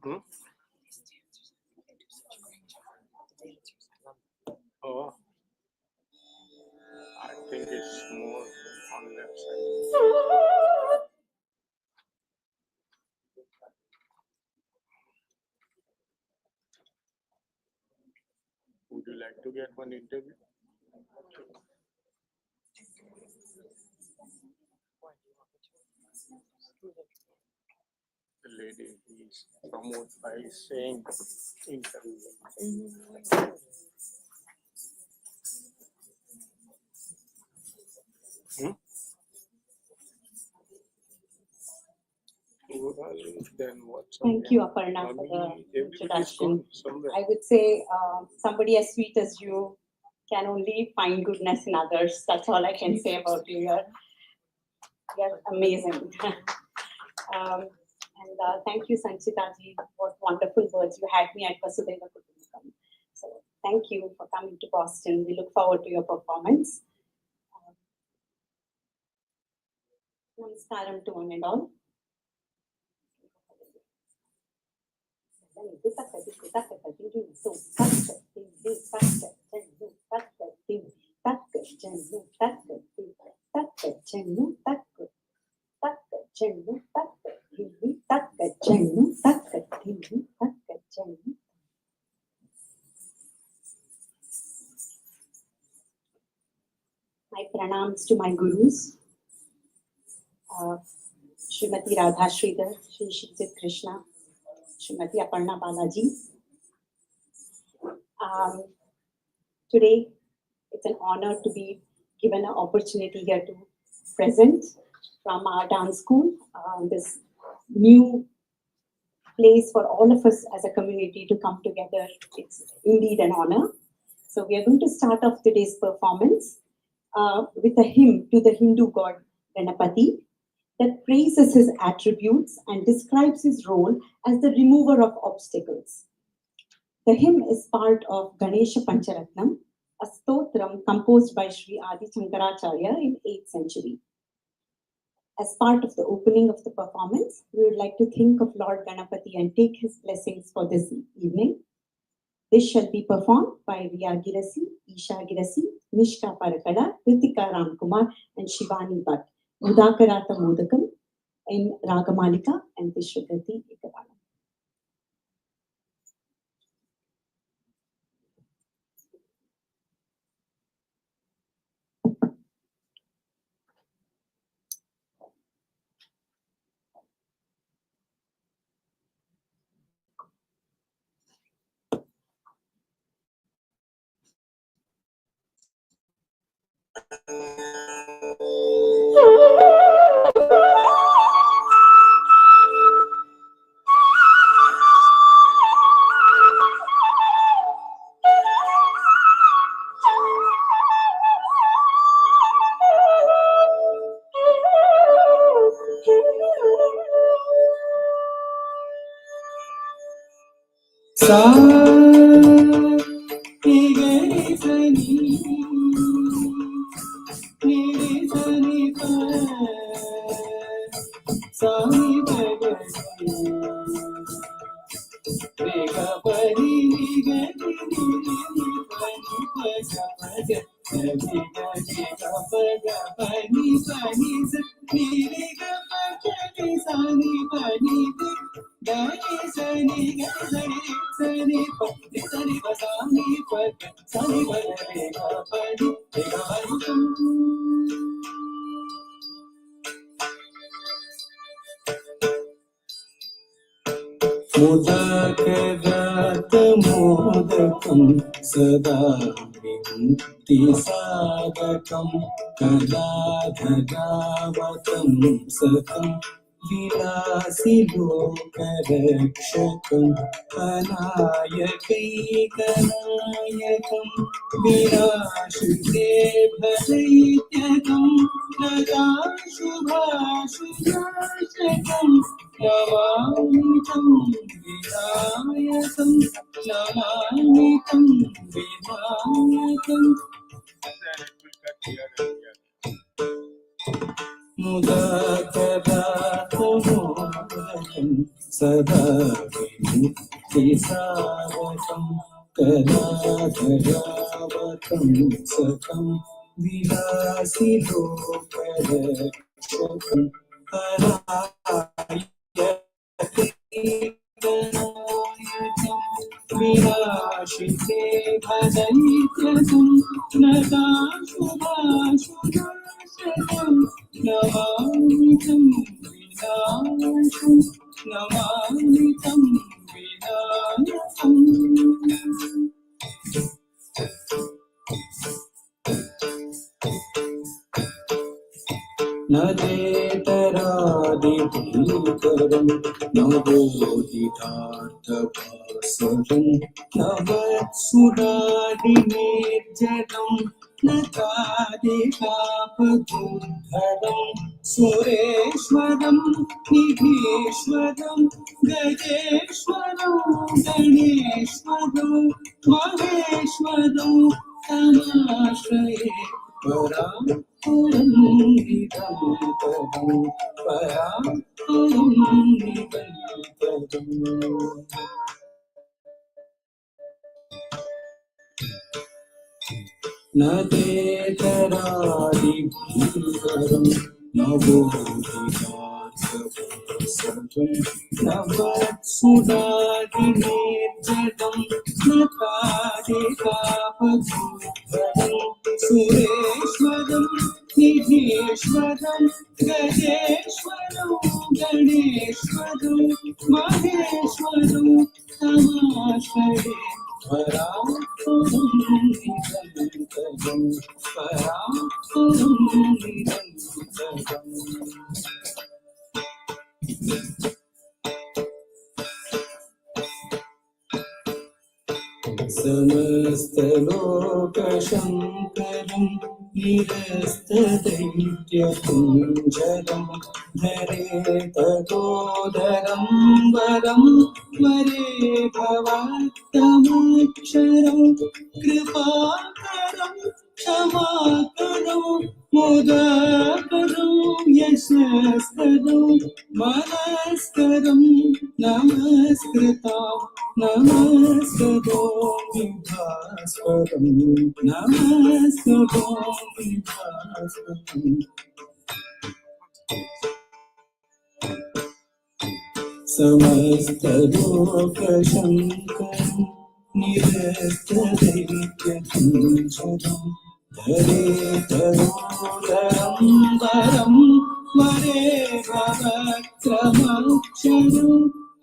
Hmm? Oh, I think it's more on left side. Would you like to get one interview? The lady is promoted by saying interview. Hmm? Well, then what's Thank you, Aparna, for the introduction. Somewhere. I would say somebody as sweet as you can only find goodness in others. That's all I can say about you. You're amazing. Thank you, Sanchita ji. What wonderful words. You had me at Vasudeva Kutumbakam. So thank you for coming to Boston. We look forward to your performance. Namaskaram to one and all. My pranams to my gurus, Srimati Radha Sridhar, Shri Shikshit Krishna, Srimati Aparna Balaji. Today, it's an honor to be given an opportunity here to present from our dance school, this new place for all of us as a community to come together. It's indeed an honor. So we are going to start off today's performance with a hymn to the Hindu god Ganapati that praises his attributes and describes his role as the remover of obstacles. The hymn is part of Ganesha Pancharatnam, a stotram composed by Sri Adi Shankaracharya in 8th century. As part of the opening of the performance, we would like to think of Lord Ganapati and take his blessings for this evening. This shall be performed by Riya Girasi, Isha Girasi, Mishka Parakada, Ritika Ramkumar, and Shivani Bhatt. Udakarata Modakam in Ragamalika and Vishwagati Ekavana. सा रे गे सनी रे सनी प सा रे ग रे ग प रि ग मोदकदात मोदकं सदा विमुक्तिसाधकं कदाधरावतं सतं विलासि लोकरक्षकम् अनायकैकनायकं विराशिते भदैत्यकं नदाशुभाशुनाशकं नमामि तं विनायकं नमामि तं विनायकम् मुदाकरातमोदकं सदा विमुक्तिसाधकं कदाधरावतं सकं विलासि लोकरक्षकम् अनायकैकनायकं विराशिते भदैत्यकं नदाशुभाशुनाशकं नमामि तं विनायकं नमामि तं विनायकम् न चेतरादिभीकरं न बोधितार्थभास्वरं न वत्सुरादिनिर्जनं न कादिकापदुर्धरं सुरेश्वरं निधीश्वरं गजेश्वरं गणेश्वरं महेश्वरं तमाश्रये परां परं निगन्तव्यं परां परं निगन्तव्यम् न चेतरादिभीकरं न बोधितार्थभास्वरं न वत्सुरादिनिर्जनं न कादिकापदुर्धरं सुरेश्वरं निधीश्वरं गजेश्वरं गणेश्वरं महेश्वरं तमाश्रये परां परं निगन्तव्यं परां परं निगन्तव्यम् समस्तलोकशङ्करं निरस्तदैत्यकुञ्जरं धरे ततोदरं वरं वरे भवत्तमक्षरं कृपाकरं क्षमाकरं मुदाकरं यशस्करं मनस्करं नमस्कृतां नमस्करोमि भास्करं नमस्करोमि भास्करम् समस्तलोकशङ्करं निरस्तदैत्यकुञ्जरं धरे तरोदरं वरं वरे भवत्रमक्षरं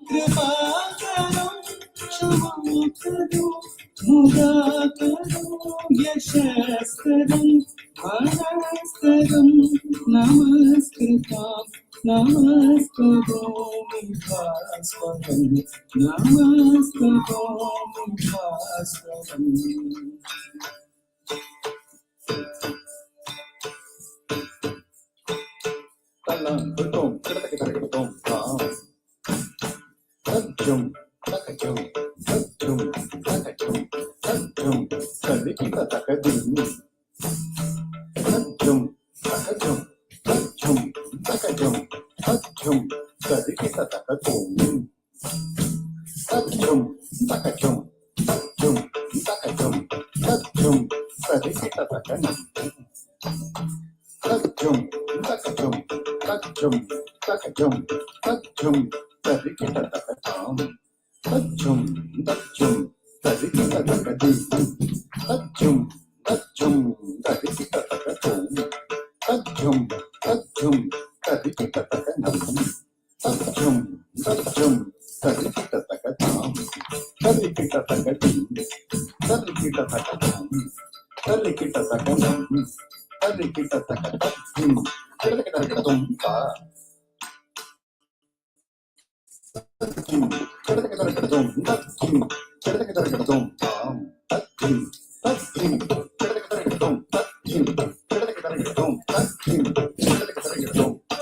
कृपाकरं क्षमाकरं मुदाकरं यशस्करं Manastam Namaskritam Namaskaromi Bhaswaram Namaskaromi Bhaswaram. Talam Tom Tom Tam Tajum Takajum Tajum Takajum Tajum Kadikita Takadim Tajum Takajum Tajum Takajum Tajum Kadikita Takadim Tajum Takajum Tajum Takajum Tajum Kadikita Takadim Tajum Takajum Tajum Takajum Tajum Kadikita Takatam Tajum Tajum Kadikita Takadim Tajum Tajum Kadikita Takatum Tajum Tajum Kadikita Takanam Tajum Tajum Kadikita Takatam Kadikita Takadim Kadikita Takatam Kadikita Takanam Kadikita Takatim Kadikita Takatum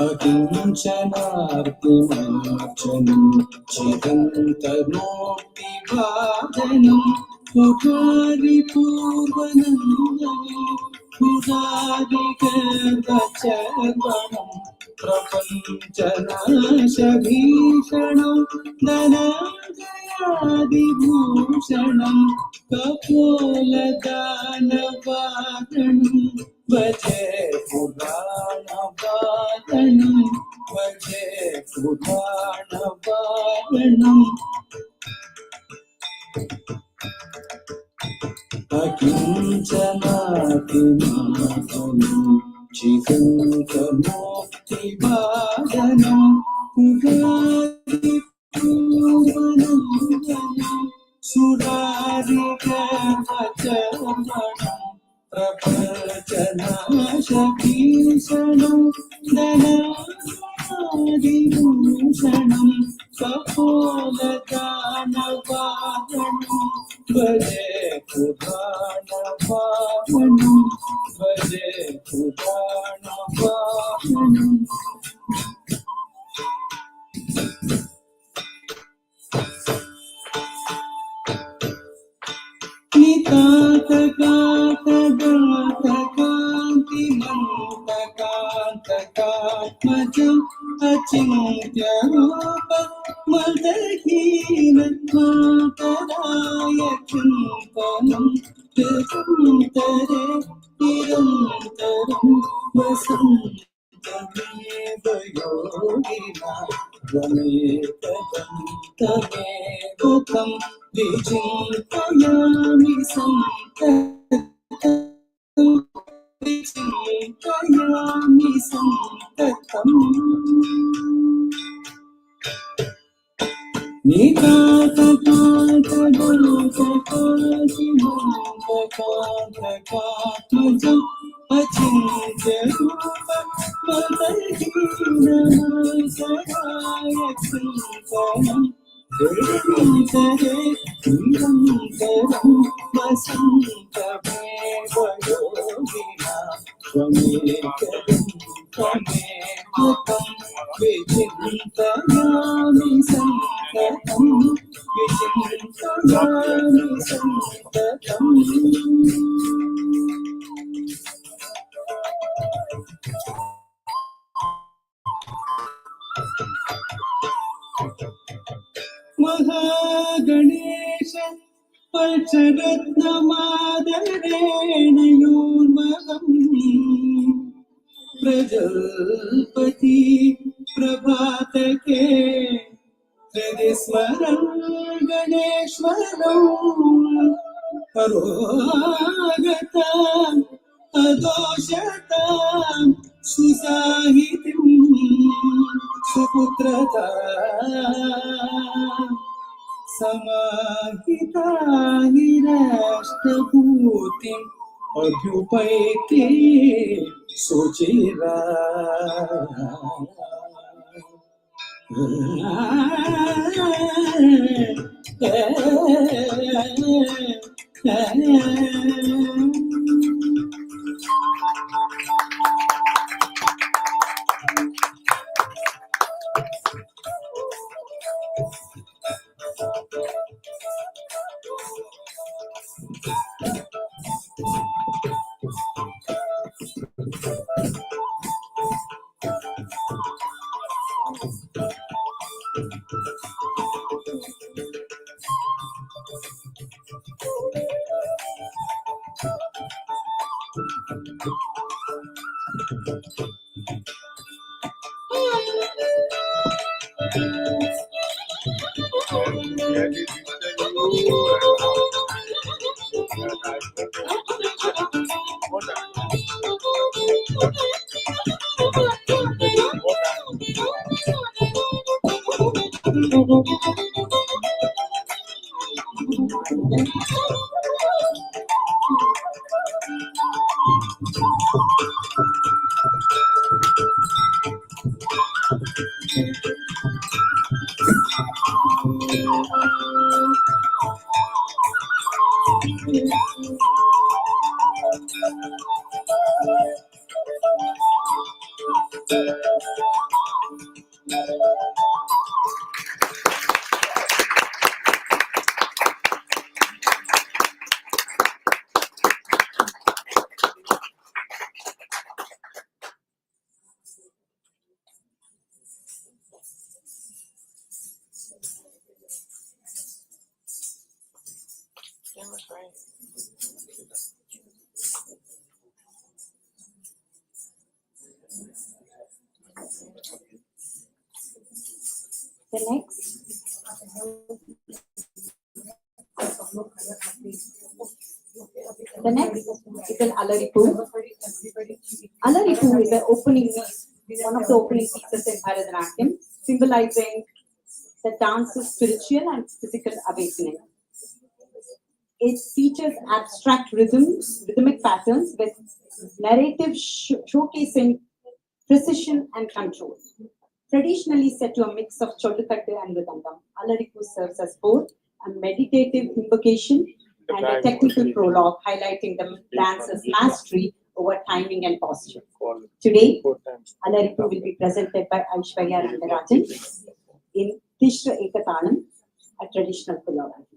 Akinchanaartinarchanam Chidantamoktivadanam Purari Purvanandanam Purari Garbacharvanam Prapanchanaashabhishanam Dhananjayadibhushanam Kapoladhanavadanam Vaje Purana-vadanam Vaje Purana-vadanam Akinchanatinathanam Chidantamoktivadanam Purari Purvanandanam Surari Garbacharvanam Prapanchanaashabhishanam Dhananjayadibhushanam Kapoladhanavadanam Vaje Purana-vadanam Vaje Purana-vadanam Nitata Kata Data Kanti Manta Kanta Katmajam Achintya Rupa Madhina Mataraya Chintanam Tare Tirantaram Vasantame Yogina Rametam Tamevatam Vijintayami Santatam Vijintayami Santatam Nikata Kata Dota Kati Manta Kata Katmajam Achintya Rupa Madhina Mataraya Chintanam Tare Nirantaram Vasantame Yogina Ramekaram Tamevatam Vijintayami Santatam Vijintayami Santatam Mahaganesha Pancharatnamadanenayurmagam Prajalpati Prabhatake Hridismaram Ganeshwaram Paragatam Adoshatam Susahitim Suputratam Samahita Hirashtabhutim अभ्युपैति सुचिरा That was great. The next. The next is an Alaripu. Alaripu is the opening, one of the opening pieces in Bharatanatyam, symbolizing the dance's spiritual and physical awakening. It features abstract rhythmic patterns with narrative showcasing precision and control. Traditionally set to a mix of Cholukattu and Mridangam, Alaripu serves as both a meditative invocation and a technical prologue highlighting the dancer's mastery over timing and posture. Today, Alaripu will be presented by Aishwarya Rangarajan in Tishra Ekatalam, a traditional choreography.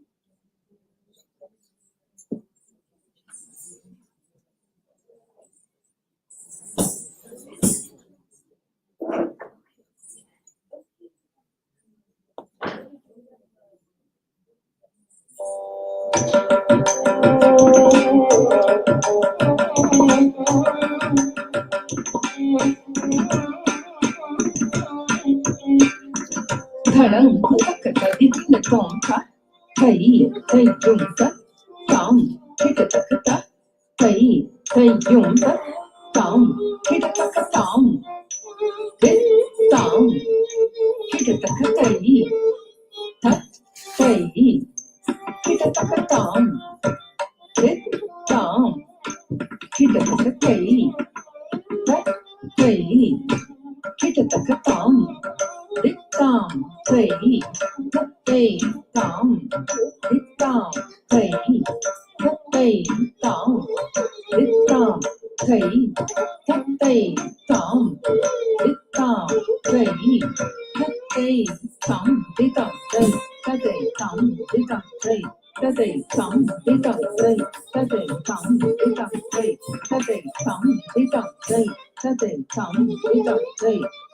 Thadam, takata, idina tonka, tai, yunta, tam, hitatakata, tai, yunta, tam, hitatakatam, tam, hitatakatai, tat, tai, hitatakatam, tam, hitatakatai, tat, tai, hitatakatam, tam, tai, tai, tam, tam, tai, tai, tam, tam, tai, tai, tam, tam, tai, tai, tam, tam, tai, tai, tam, tam, tai, tai, tam, tam, tai, tai, tam, tam, tai, tai, tam, tam, tai, tai, tam, tam, tai,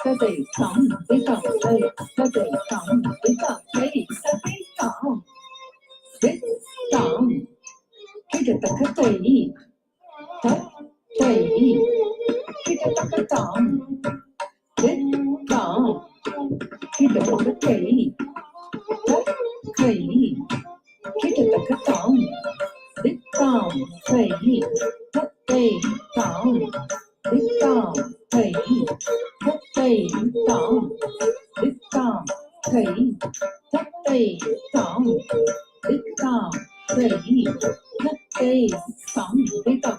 tai, tam, tam, tai, tai, tam, tam, tai, tam, tam, hitatakatai, tai, hitatakatam, tam, hitatakatai, tai, hitatakatam, tam, tai, tai, tam, tam, tai, tai, tam, tam, tai, tai, tam, tam, tai, tai, tam, tam,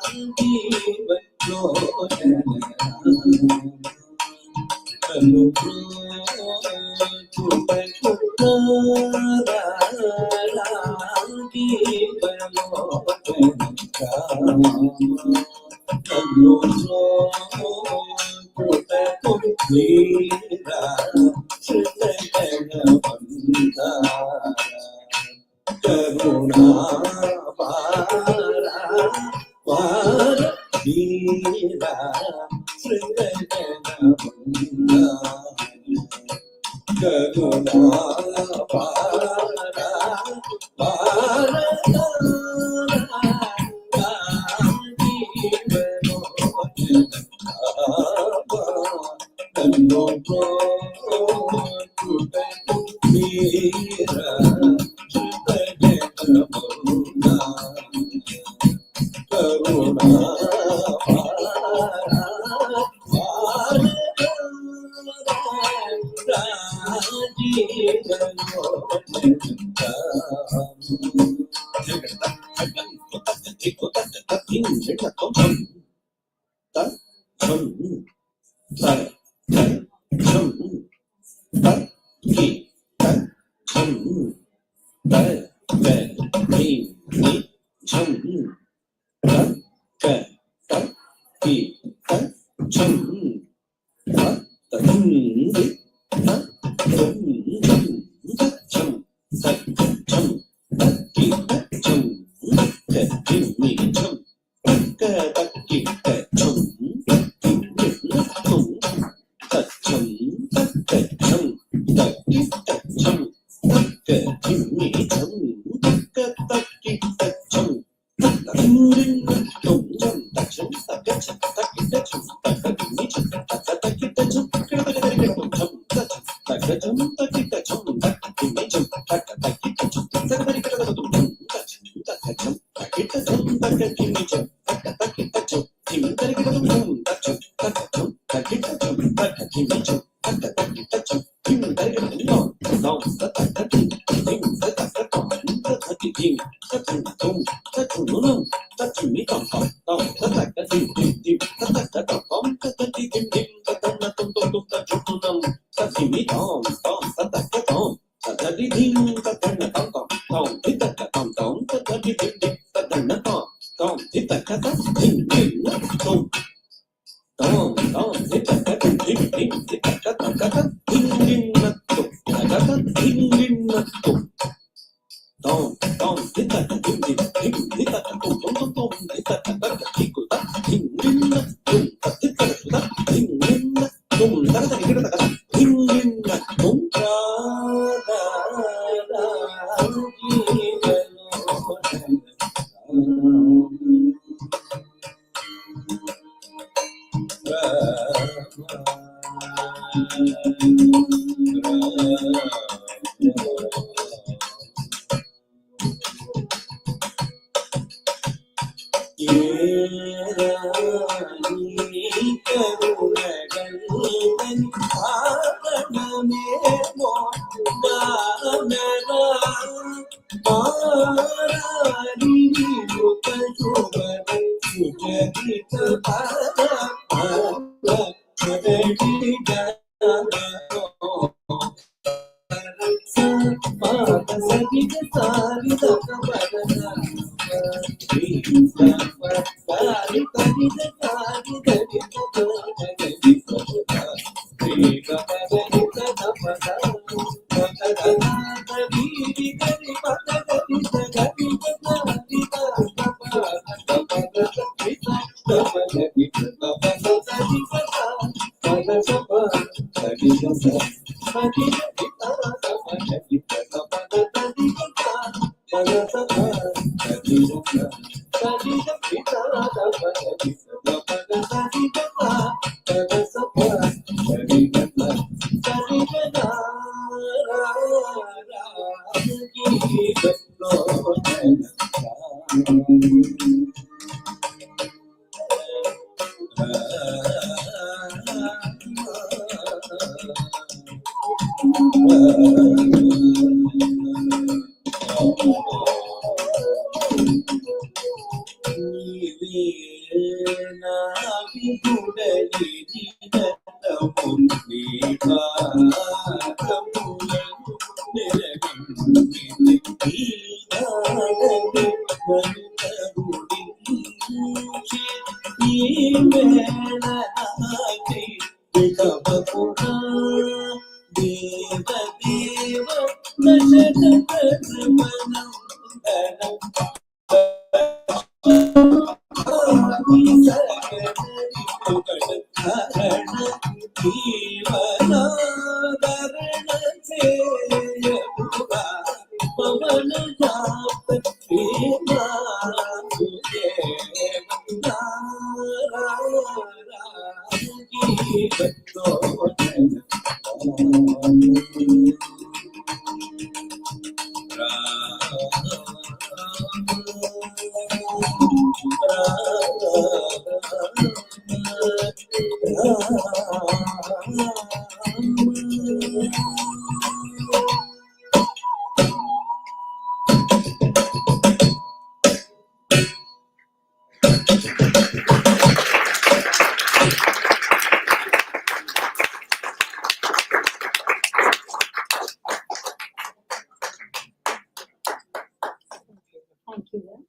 Thank you.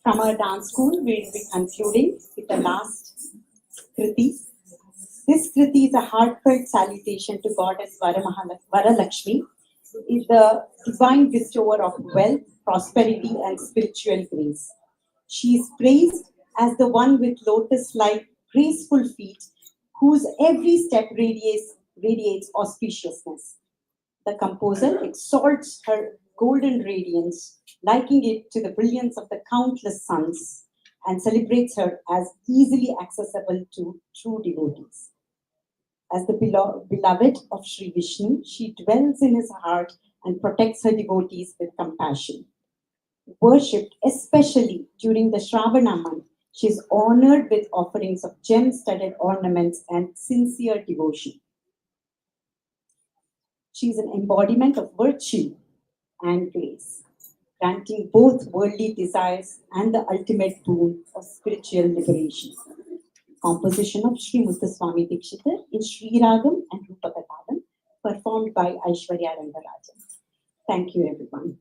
From our dance school, we will be concluding with the last Kriti. This Kriti is a heartfelt salutation to Goddess Varalakshmi, is the divine bestower of wealth, prosperity, and spiritual grace. She is praised as the one with lotus-like graceful feet, whose every step radiates auspiciousness. The composer exalts her golden radiance, likening it to the brilliance of the countless suns, and celebrates her as easily accessible to true devotees. As the beloved of Sri Vishnu, she dwells in his heart and protects her devotees with compassion. Worshipped especially during the Shravana month, she is honored with offerings of gem-studded ornaments and sincere devotion. She is an embodiment of virtue and grace, granting both worldly desires and the ultimate boon of spiritual liberation. Composition of Sri Muthuswami Dikshitar in Sri Ragam and Rupakatalam, performed by Aishwarya Rangarajan. Thank you, everyone.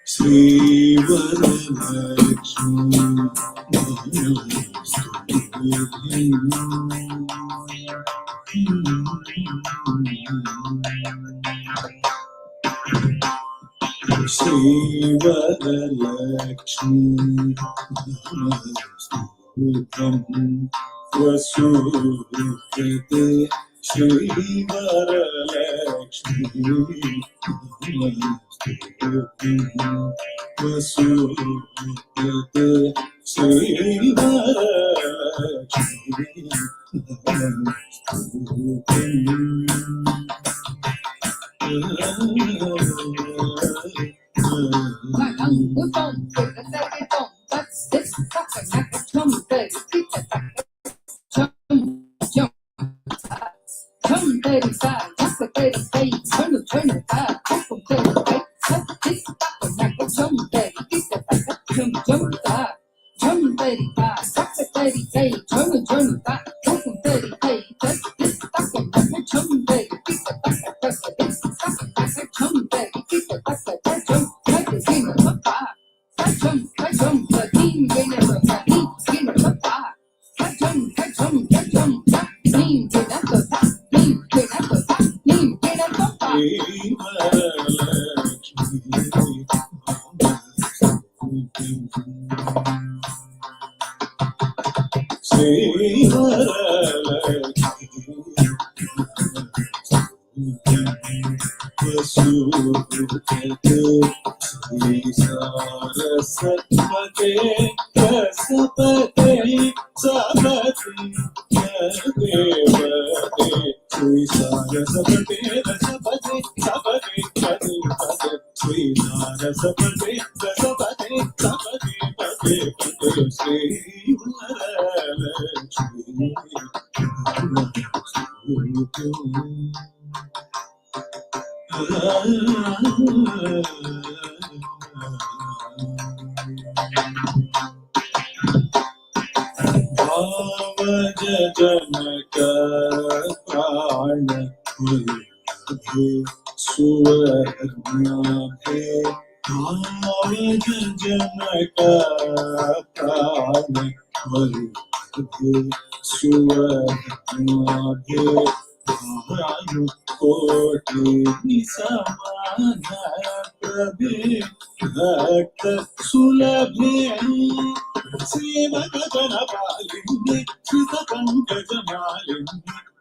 Sri Varalakshmi Sri Varalakshmi Vasudhate Sri Varalakshmi Vasudhate Sri Sri Varalakshmi Shri Saraswate Rasapate Sabati Devate Shri Saraswate Rasapate Sabati Pati Pati Shri Saraswate Rasapate Sabati Pati Pati Shri Varalakshmi Bhavaja Janaka Prana Madhu Suvarnabhe Bhavaja Janaka Prana Madhu Suvarnabhe Bhanu Koti Nisamana Prabhe Bhakta Sulabhe Sevakajanapalini, Sritapankajamalini,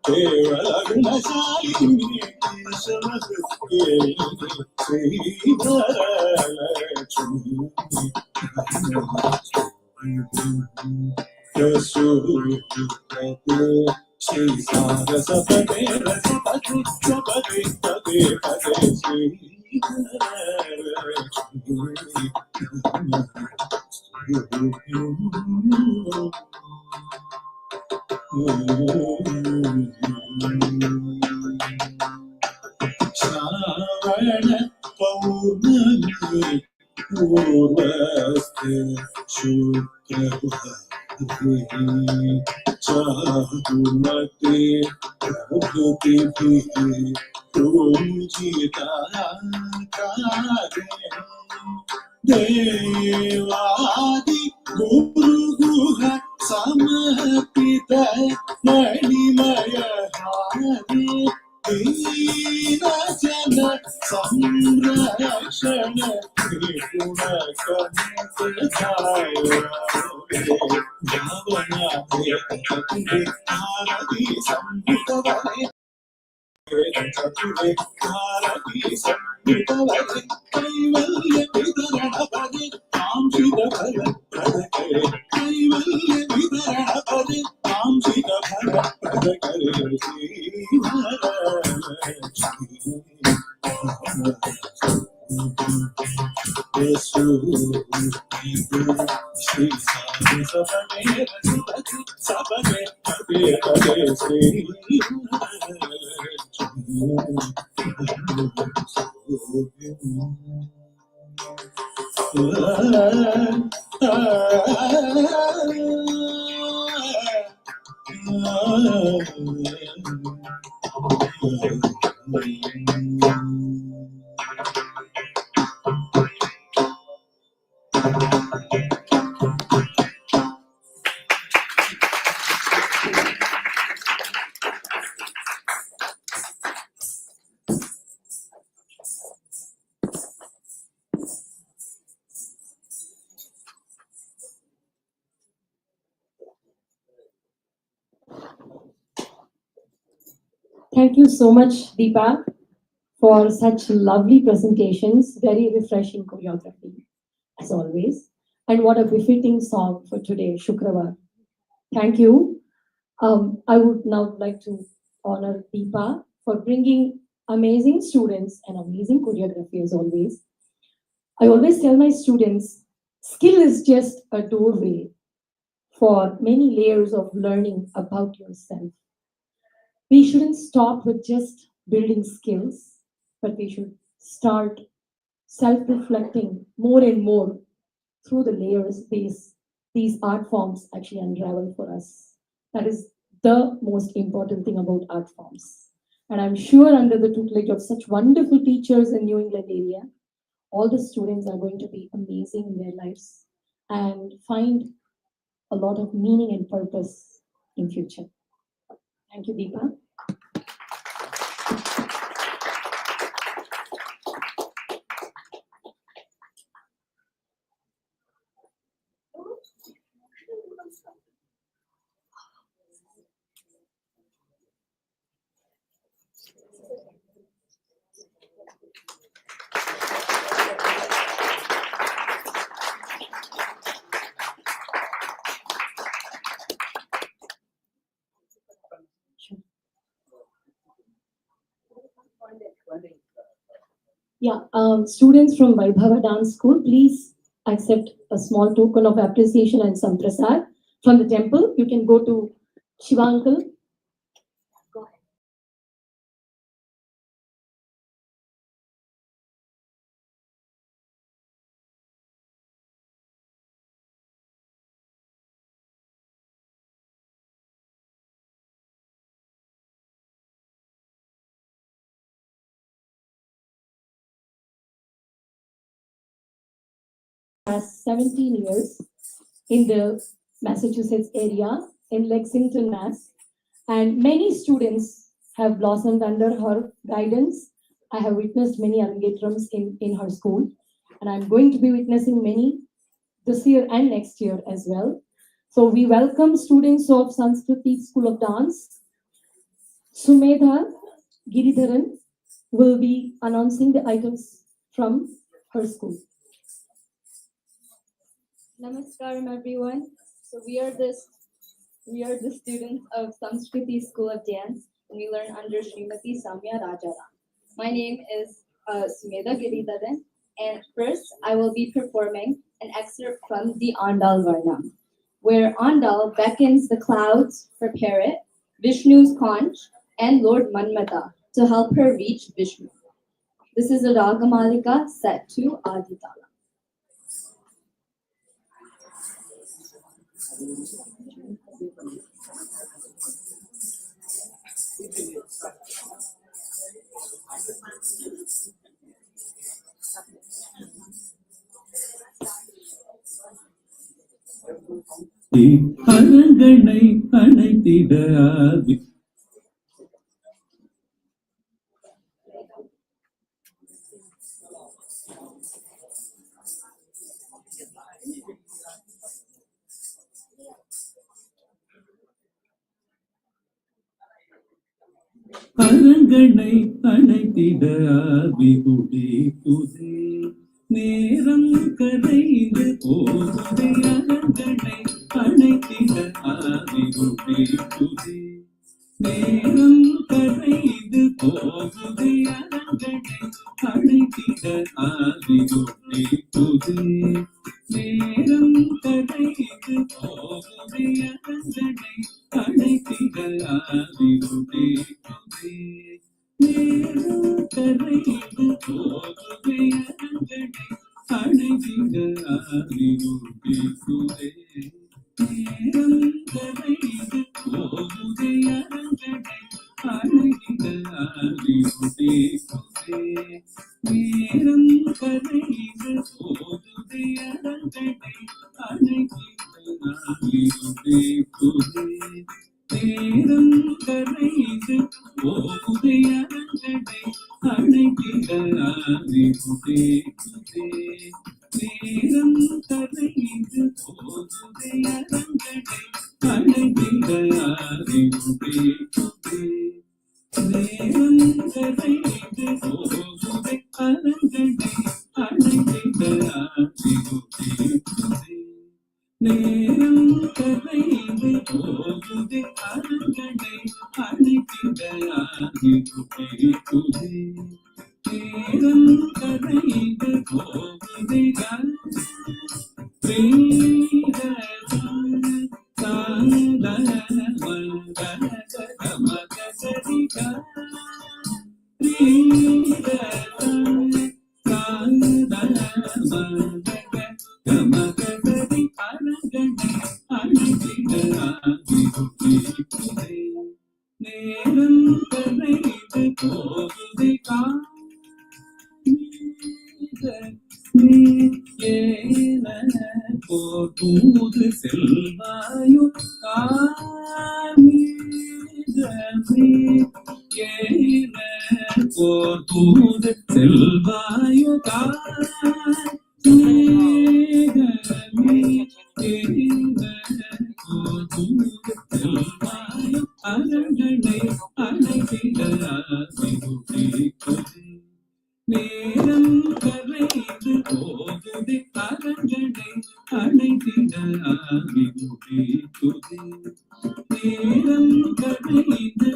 Kevalagnasalini, Kesavasukelini, Sri Varalakshmi. Yasudhate, Shri Sarasapate, Rasapate, Sapate, Pate, Pate, Sri Varalakshmi. Shravana Paurnami Purvaste Shukravati Chahumate Prabhutihi Pujita Kare Devadi Guru Guha Samapita Manimaya Hari Dina Jana Samrakshana Nipuna Kanakaya Javana Dekati Bharati Samhitavane Chature Bharati Samhitavane Kaivalya Vidarana Pade Amshita Bhala Pradakare Kaivalya Vidarana Pade Amshita Bhala Pradakare Shri Varalakshmi Shri Sarasapate Rasapate Sapate Pate Pate Shri Thank you so much, Deepa, for such lovely presentations, very refreshing choreography, as always. And what a befitting song for today, Shukravar. Thank you. I would now like to honor Deepa for bringing amazing students and amazing choreography as always. I always tell my students, skill is just a doorway for many layers of learning about yourself. We shouldn't stop with just building skills, but we should start self-reflecting more and more through the layers these art forms actually unravel for us. That is the most important thing about art forms. And I'm sure under the tutelage of such wonderful teachers in New England area, all the students are going to be amazing in their lives and find a lot of meaning and purpose in future. Thank you, Deepa. Yeah, students from Vaibhava Dance School, please accept a small token of appreciation and some prasad from the temple. You can go to Shivankal. Has 17 years in the Massachusetts area in Lexington, Mass. And many students have blossomed under her guidance. I have witnessed many Arangetrams in her school, and I'm going to be witnessing many this year and next year as well. So we welcome students of Sanskriti School of Dance. Sumedha Giridharan will be announcing the items from her school. Namaskaram everyone. So we are the students of Sanskriti School of Dance, and we learn under Srimati Samya Rajaram. My name is Sumedha Giridharan, and first I will be performing an excerpt from the Andal Varnam, where Andal beckons the clouds for Parrot, Vishnu's conch, and Lord Manmata to help her reach Vishnu. This is a Ragamalika set to Aditala. அரங்கனை அணைத்திட ஆதி அரங்கனை அணைத்திட ஆதிகுடி துதே நேரம் கரைந்து போகுதே அரங்கனை அணைத்திட ஆதிகுடி துதே நேரம் கரைந்து போகுதே அரங்கனை அணைத்திட ஆதிகுடி துதே நேரம் கரைந்து போகுதே அரங்கனை அணைத்திட ஆதிகுடி துதே நேரம் கரைந்து போகுதே அரங்கனை அணைத்திட ஆதிகுடி துதே நேரம் கரைந்து போகுதே அரங்கனை அணைத்திட ஆதிகுடி துதே நேரம் கரைந்து போகுதே அரங்கனை அணைத்திட ஆதிகுடி துதே நேரம் கரைந்து போகுதே அரங்கனை அணைத்திட ஆதிகுடி துதே நேரம் கரைந்து போகுதே அரங்கனை அணைத்திட ஆதிகுடி துதே நேரம் கரைந்து போகுதே அரங்கனை அணைத்திட ஆதிகுடி துதே நேரம் கரைந்து போகுதே அரங்கனை அணைத்திட ஆதிகுடி துதே நேரம் கரைந்து போகுதே நேரம் கரைந்து போகுதே போது செல்வாயோ போது செல்வாயோ செல்வாயோ அரங்கனை அணைத்திட ஆதிகுடி துதே நேரம் கரைந்து போகுதே அரங்கனை அணைத்திட ஆதிகுடி துதே நேரம் கரைந்து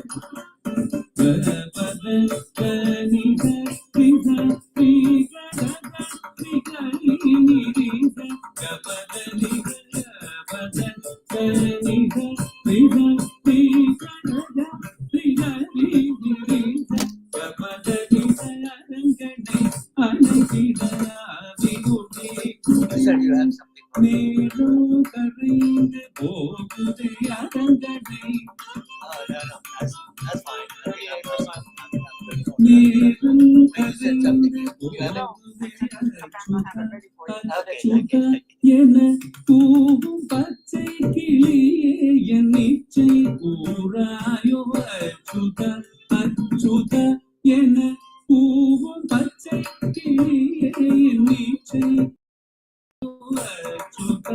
அச்சுத என பூவும் பச்சை கிளியே என் இச்சை கூறாயோ அச்சுத அச்சுத என பூவும் பச்சை கிளியே என் இச்சை அச்சுத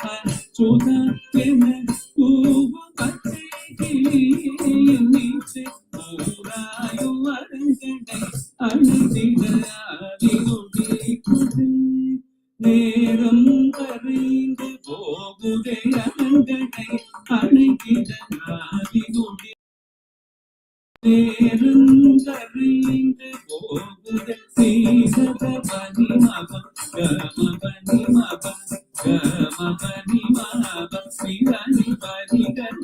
அச்சுத என பூவும் பச்சை கிளியே என் இச்சை கூறாயோ அருங்கடை அழுதிட ஆதிருடிக்குது நேரம் கரைந்து போகுதே அருங்கடை அணைகிட ஆதிருடி நேரம் கரைந்து போகுதே சீசத பனிமப கம பனிமப கம பனிமப சிரணி பனிகர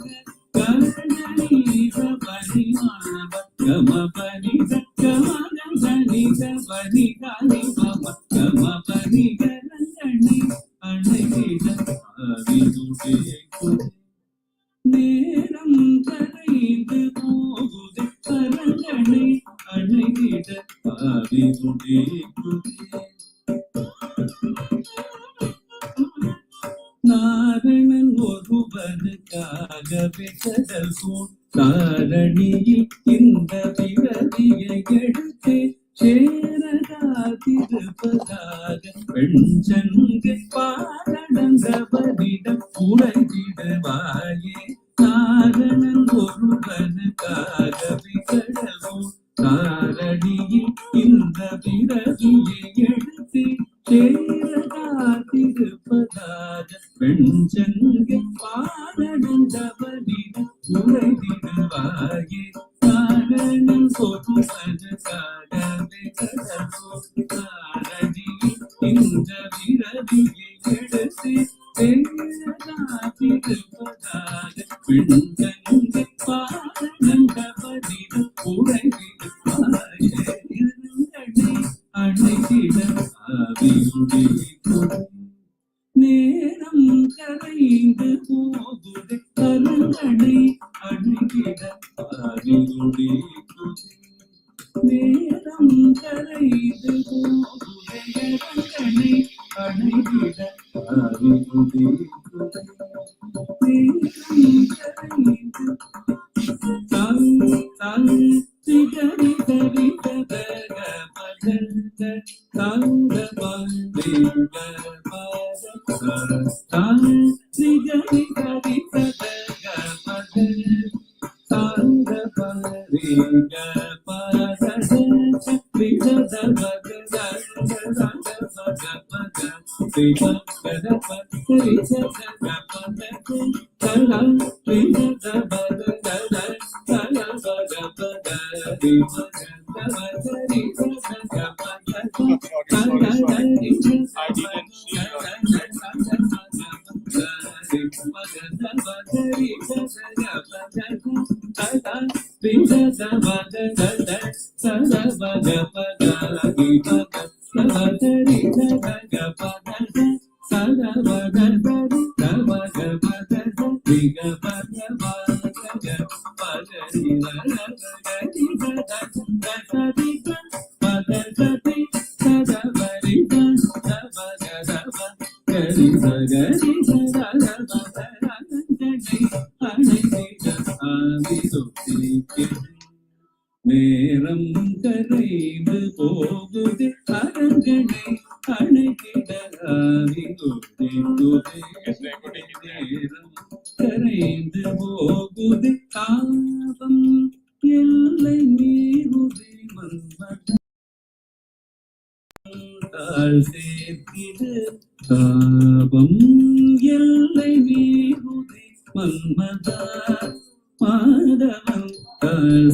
கரணீச பனிமப கம பனித கமகனித பனிகனி மப கம பனிகரணி அணைகிட ஆதிருடி நேரம் கரைந்து போகுது கரங்களை அணைகிட ஆதிருடி நாரணன் ஒருவனுக்காகவே கடல் சூழ் காரணியில் இந்த பிறவியை எடுத்து சேரகாதிருப்பதாக பெண்சங்கை பாரணந்தவரிடம் உழைதிடுவாயே நாரணன் ஒருவனுக்காகவே கடல் சூழ் காரணியில் இந்த பிறவியை எடுத்து சேரகாதிருப்பதாக பெண்சங்கை பாரணந்தவரிடம் உழைதிடுவாயே நாரணன் ஒருவனுக்காகவே கடல் சூழ் காரணியில் இந்த பிறவியை எடுத்து சேரகாதிருப்பதாக பெண்சங்கை பாரணந்தவரிடம் உழைதிடுவாயே அணைகிட ஆதிருடி நேரம் கரைந்து போகுது கருங்கடை அணைகிட ஆதிருடி நேரம் கரைந்து போகுது கருங்கடை அணைகிட ஆதிருடி நேரம் கரைந்து தங் தங் சிகரி தரி ததக பதந்த தங்க பந்திங்க பத தங் சிகரி தரி ததக பதந்த தங்க பந்திங்க பதந்த விஜத பதந்த ரங்க பத பத விபத பத்ரி சத பத தலம் விஜத பதந்த தல பத பத விபத பத்ரி சத பத தல தரி சத நேரம் கரைந்து போகுது அரங்கனை அணைகிட ஆதிருடி நேரம் கரைந்து போகுது தாபம் எல்லை மீறுதி மன்மதன் சேர்த்திடு தாபம் எல்லை மீறுதி மன்மதா மாதவன்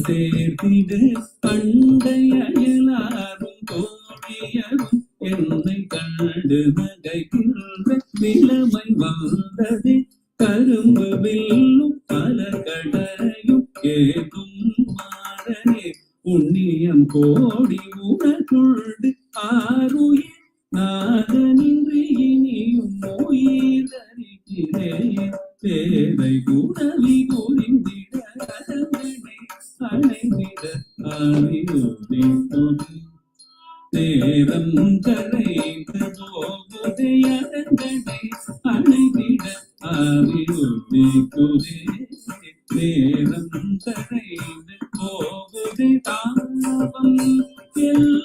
சேர்த்திடு பண்டை அயலாரும் தோழியரும் என்னை கண்டு நகைக்கின்ற நிலைமை வந்தது கரும்பு வில்லும் பல கடையும் ஏதும் மாறனே புண்ணியம் கோடி உனக்குண்டு ஆறுயிர் நாதனின்றி இனியும் உயிரறிகிறேன் பேதை குணவி குறிந்திட அணைந்திட ஆதிருடி நேரம் கரைந்து போகுதே அரங்கனை அணைவிட அறிவுறுக்குதே நேரம் கரைந்து போகுதே தாபம் எல்லாம்